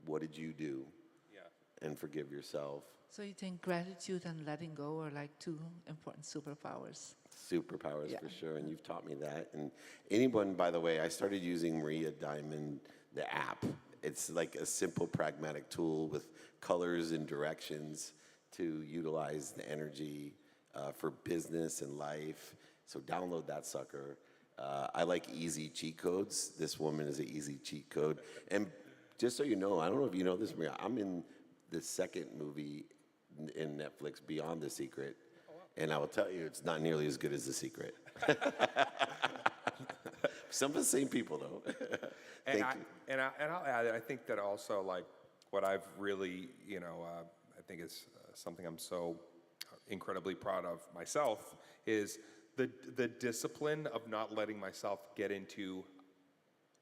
what did you do? Yeah. And forgive yourself. So you think gratitude and letting go are like two important superpowers? Superpowers, yeah, for sure, and you've taught me that. And anyone, by the way, I started using Maria Diamond, the app. It's like a simple, pragmatic tool with colors and directions to utilize the energy for business and life. So download that sucker. I like easy cheat codes. This woman is an easy cheat code. And just so you know, I don't know if you know this, Maria, I'm in the second movie in Netflix, Beyond the Secret. And I will tell you, it's not nearly as good as The Secret. Some of the same people, though. And I'll add, I think that also, like, what I've really, I think is something I'm so incredibly proud of myself is the discipline of not letting myself get into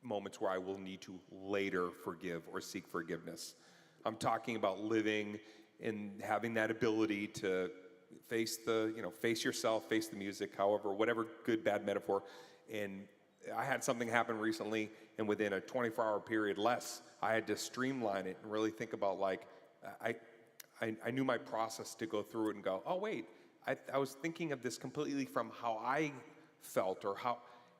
moments where I will need to later forgive or seek forgiveness. I'm talking about living and having that ability to face face yourself, face the music, however, whatever good, bad metaphor. And I had something happen recently, and within a 24-hour period less, I had to streamline it and really think about, like, I knew my process to go through it and go, oh, wait, I was thinking of this completely from how I felt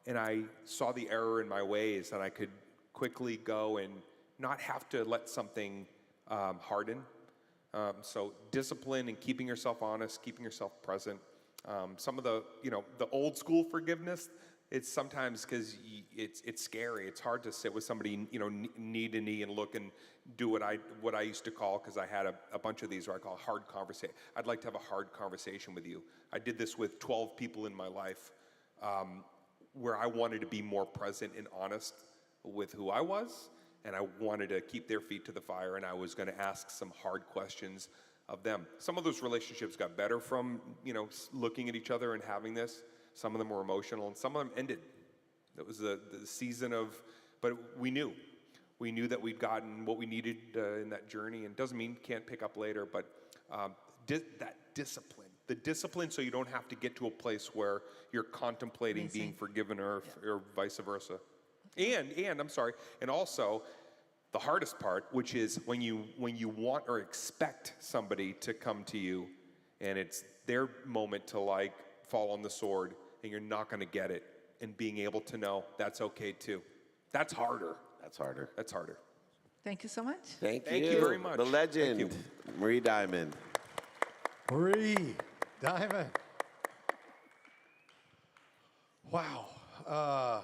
and I saw the error in my ways, and I could quickly go and not have to let something harden. So discipline and keeping yourself honest, keeping yourself present. Some of the old school forgiveness, It's sometimes because it's scary. It's hard to sit with somebody, knee to knee and look and do what I used to call, because I had a bunch of these where I call hard conversation. I'd like to have a hard conversation with you. I did this with 12 people in my life, where I wanted to be more present and honest with who I was, and I wanted to keep their feet to the fire, and I was going to ask some hard questions of them. Some of those relationships got better from, looking at each other and having this. Some of them were emotional, and some of them ended. It was the season of, but we knew that we'd gotten what we needed in that journey, and doesn't mean can't pick up later, but that discipline, the discipline, so you don't have to get to a place where you're contemplating being forgiven or vice versa. And I'm sorry, and also the hardest part, which is when you want or expect somebody to come to you, and it's their moment to like fall on the sword, and you're not going to get it, and being able to know that's okay too. That's harder. That's harder. That's harder. Thank you so much. Thank Thank you very much. The legend, Thank you. Marie Diamond. Marie Diamond. Wow.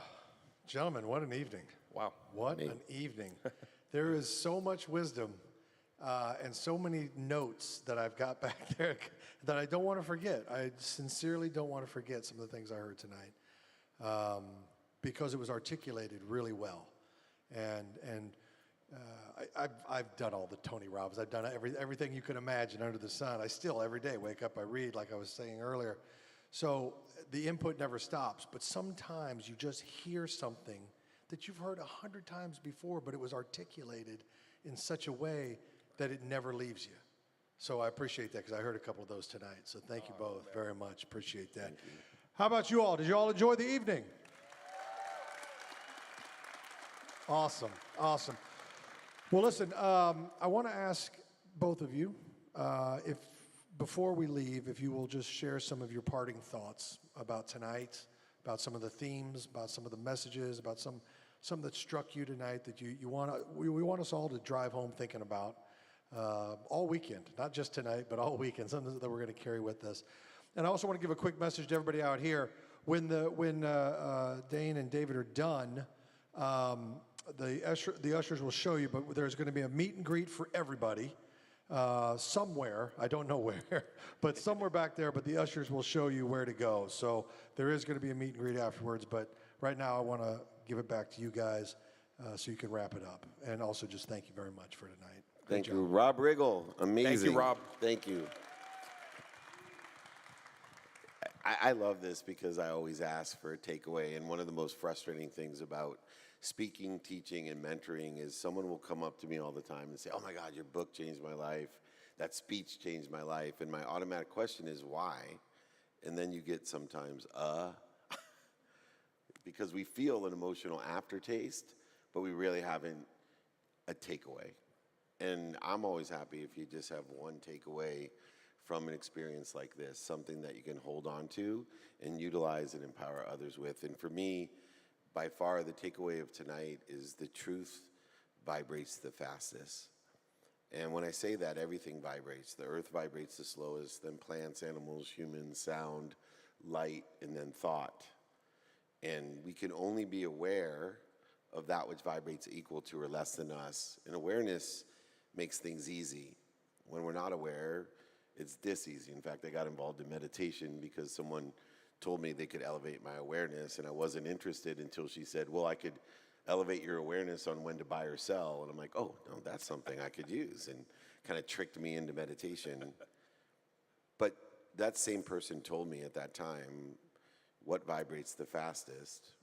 Gentlemen, what an evening. Wow. What an evening. There is so much wisdom and so many notes that I've got back there that I don't want to forget. I sincerely don't want to forget some of the things I heard tonight because it was articulated really well. And I've done all the Tony Robbins. I've done everything you can imagine under the sun. I still, every day, wake up, I read, like I was saying earlier. So the input never stops, but sometimes you just hear something that you've heard 100 times before, but it was articulated in such a way that it never leaves you. So I appreciate that, because I heard a couple of those tonight. So thank you both very much. Appreciate that. How about you all? Did you all enjoy the evening? Awesome. Well, listen, I want to ask both of you, if before we leave, if you will just share some of your parting thoughts about tonight, about some of the themes, about some of the messages, about some that struck you tonight that we want us all to drive home thinking about all weekend, not just tonight, but all weekend, something that we're going to carry with us. And I also want to give a quick message to everybody out here. When Dane and David are done, the ushers will show you, but there's going to be a meet and greet for everybody somewhere. I don't know where, but somewhere back there, but the ushers will show you where to go. So there is going to be a meet and greet afterwards, but right now I want to give it back to you guys so you can wrap it up. And also just thank you very much for tonight. Thank you. Rob Riggle, amazing. Thank you, Rob. Thank you. I love this because I always ask for a takeaway, and one of the most frustrating things about speaking, teaching, and mentoring is someone will come up to me all the time and say, oh my God, your book changed my life. That speech changed my life. And my automatic question is why? And then you get sometimes, because we feel an emotional aftertaste, but we really haven't a takeaway. And I'm always happy if you just have one takeaway from an experience like this, something that you can hold on to and utilize and empower others with. And for me, by far, the takeaway of tonight is the truth vibrates the fastest. And when I say that, everything vibrates. The earth vibrates the slowest, then plants, animals, humans, sound, light, and then thought. And we can only be aware of that which vibrates equal to or less than us. And awareness makes things easy. When we're not aware, it's this easy. In fact, I got involved in meditation because someone told me they could elevate my awareness, and I wasn't interested until she said, well, I could elevate your awareness on when to buy or sell. And I'm like, oh, no, that's something I could use, and kind of tricked me into meditation. But that same person told me at that time what vibrates the fastest,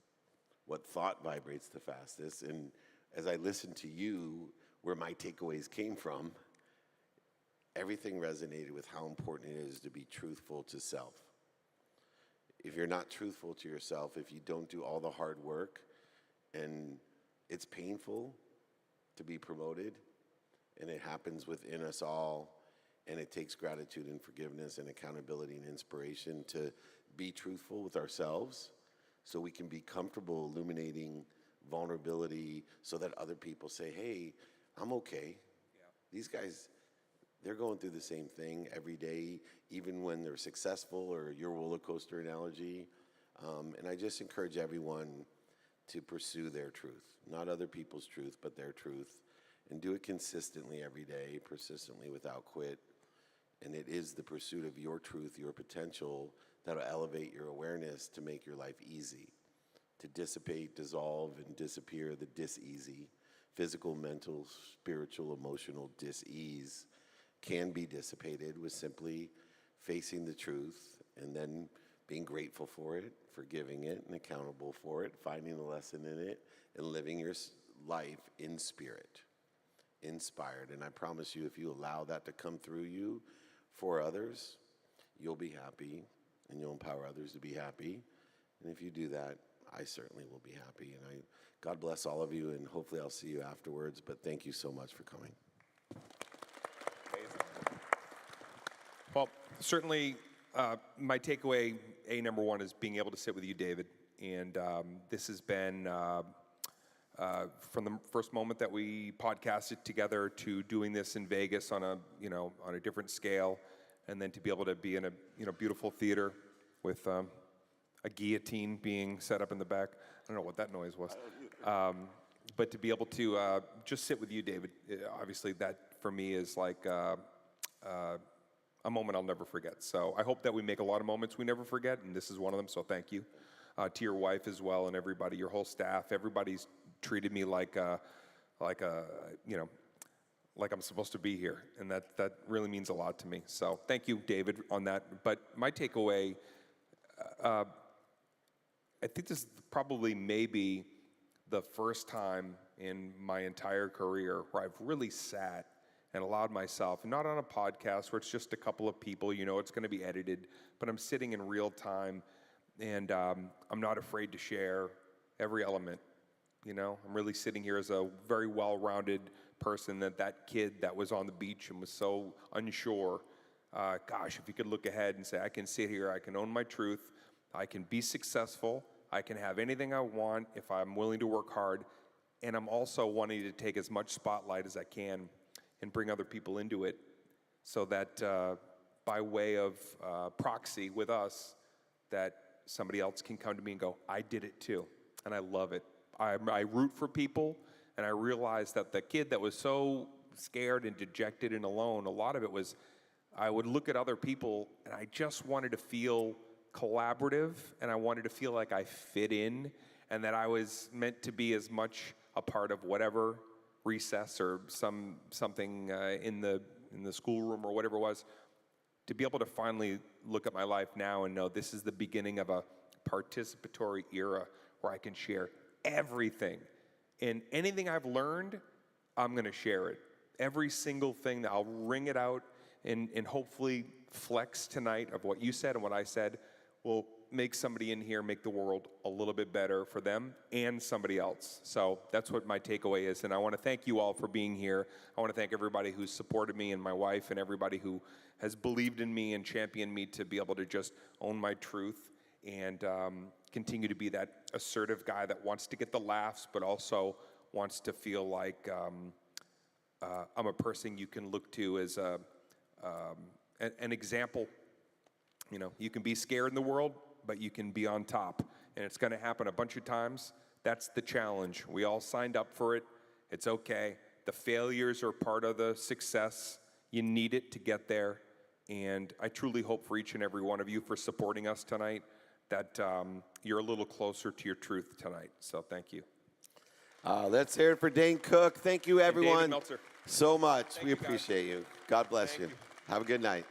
what thought vibrates the fastest. And as I listened to you, where my takeaways came from, everything resonated with how important it is to be truthful to self. If you're not truthful to yourself, if you don't do all the hard work, and it's painful to be promoted, and it happens within us all, and it takes gratitude and forgiveness and accountability and inspiration to be truthful with ourselves so we can be comfortable illuminating vulnerability so that other people say, hey, I'm okay. Yeah. These guys, they're going through the same thing every day, even when they're successful, or your roller coaster analogy. And I just encourage everyone to pursue their truth, not other people's truth, but their truth, and do it consistently every day, persistently without quit. And it is the pursuit of your truth, your potential, that'll elevate your awareness to make your life easy, to dissipate, dissolve, and disappear the dis-easy. Physical, mental, spiritual, emotional dis-ease can be dissipated with simply facing the truth and then being grateful for it, forgiving it, and accountable for it, finding the lesson in it, and living your life in spirit, inspired. And I promise you, if you allow that to come through you for others, you'll be happy, and you'll empower others to be happy. And if you do that, I certainly will be happy. And God bless all of you, and hopefully I'll see you afterwards. But thank you so much for coming. Well, certainly my takeaway, number one, is being able to sit with you, David. And this has been, from the first moment that we podcasted together to doing this in Vegas on a different scale, and then to be able to be in a beautiful theater with a guillotine being set up in the back. I don't know what that noise was. But to be able to just sit with you, David, obviously that for me is like a moment I'll never forget. So I hope that we make a lot of moments we never forget, and this is one of them, so thank you. To your wife as well, and everybody, your whole staff, everybody's treated me like I'm supposed to be here, and that really means a lot to me. So thank you, David, on that. But my takeaway, I think this is probably maybe the first time in my entire career where I've really sat and allowed myself, not on a podcast where it's just a couple of people, it's going to be edited, but I'm sitting in real time, and I'm not afraid to share every element. I'm really sitting here as a very well-rounded person, that kid that was on the beach and was so unsure. Gosh, if you could look ahead and say, I can sit here, I can own my truth, I can be successful, I can have anything I want if I'm willing to work hard, and I'm also wanting to take as much spotlight as I can and bring other people into it, so that by way of proxy with us, that somebody else can come to me and go, I did it too, and I love it. I root for people, and I realized that the kid that was so scared and dejected and alone, a lot of it was, I would look at other people, and I just wanted to feel collaborative, and I wanted to feel like I fit in, and that I was meant to be as much a part of whatever recess or something in the schoolroom or whatever it was, to be able to finally look at my life now and know this is the beginning of a participatory era where I can share everything. And anything I've learned, I'm going to share it. Every single thing, that I'll wring it out and hopefully flex tonight of what you said and what I said will make somebody in here make the world a little bit better for them and somebody else. So that's what my takeaway is. And I want to thank you all for being here. I want to thank everybody who's supported me and my wife and everybody who has believed in me and championed me to be able to just own my truth and continue to be that assertive guy that wants to get the laughs, but also wants to feel like I'm a person you can look to as an example. You can be scared in the world, but you can be on top. And it's going to happen a bunch of times. That's the challenge. We all signed up for it. It's okay. The failures are part of the success. You need it to get there. And I truly hope for each and every one of you for supporting us tonight that you're a little closer to your truth tonight. So thank you. Let's hear it for Dane Cook. Thank you, everyone, Meltzer. so much. Thank we you, guys. appreciate you. God bless you. Have a good night.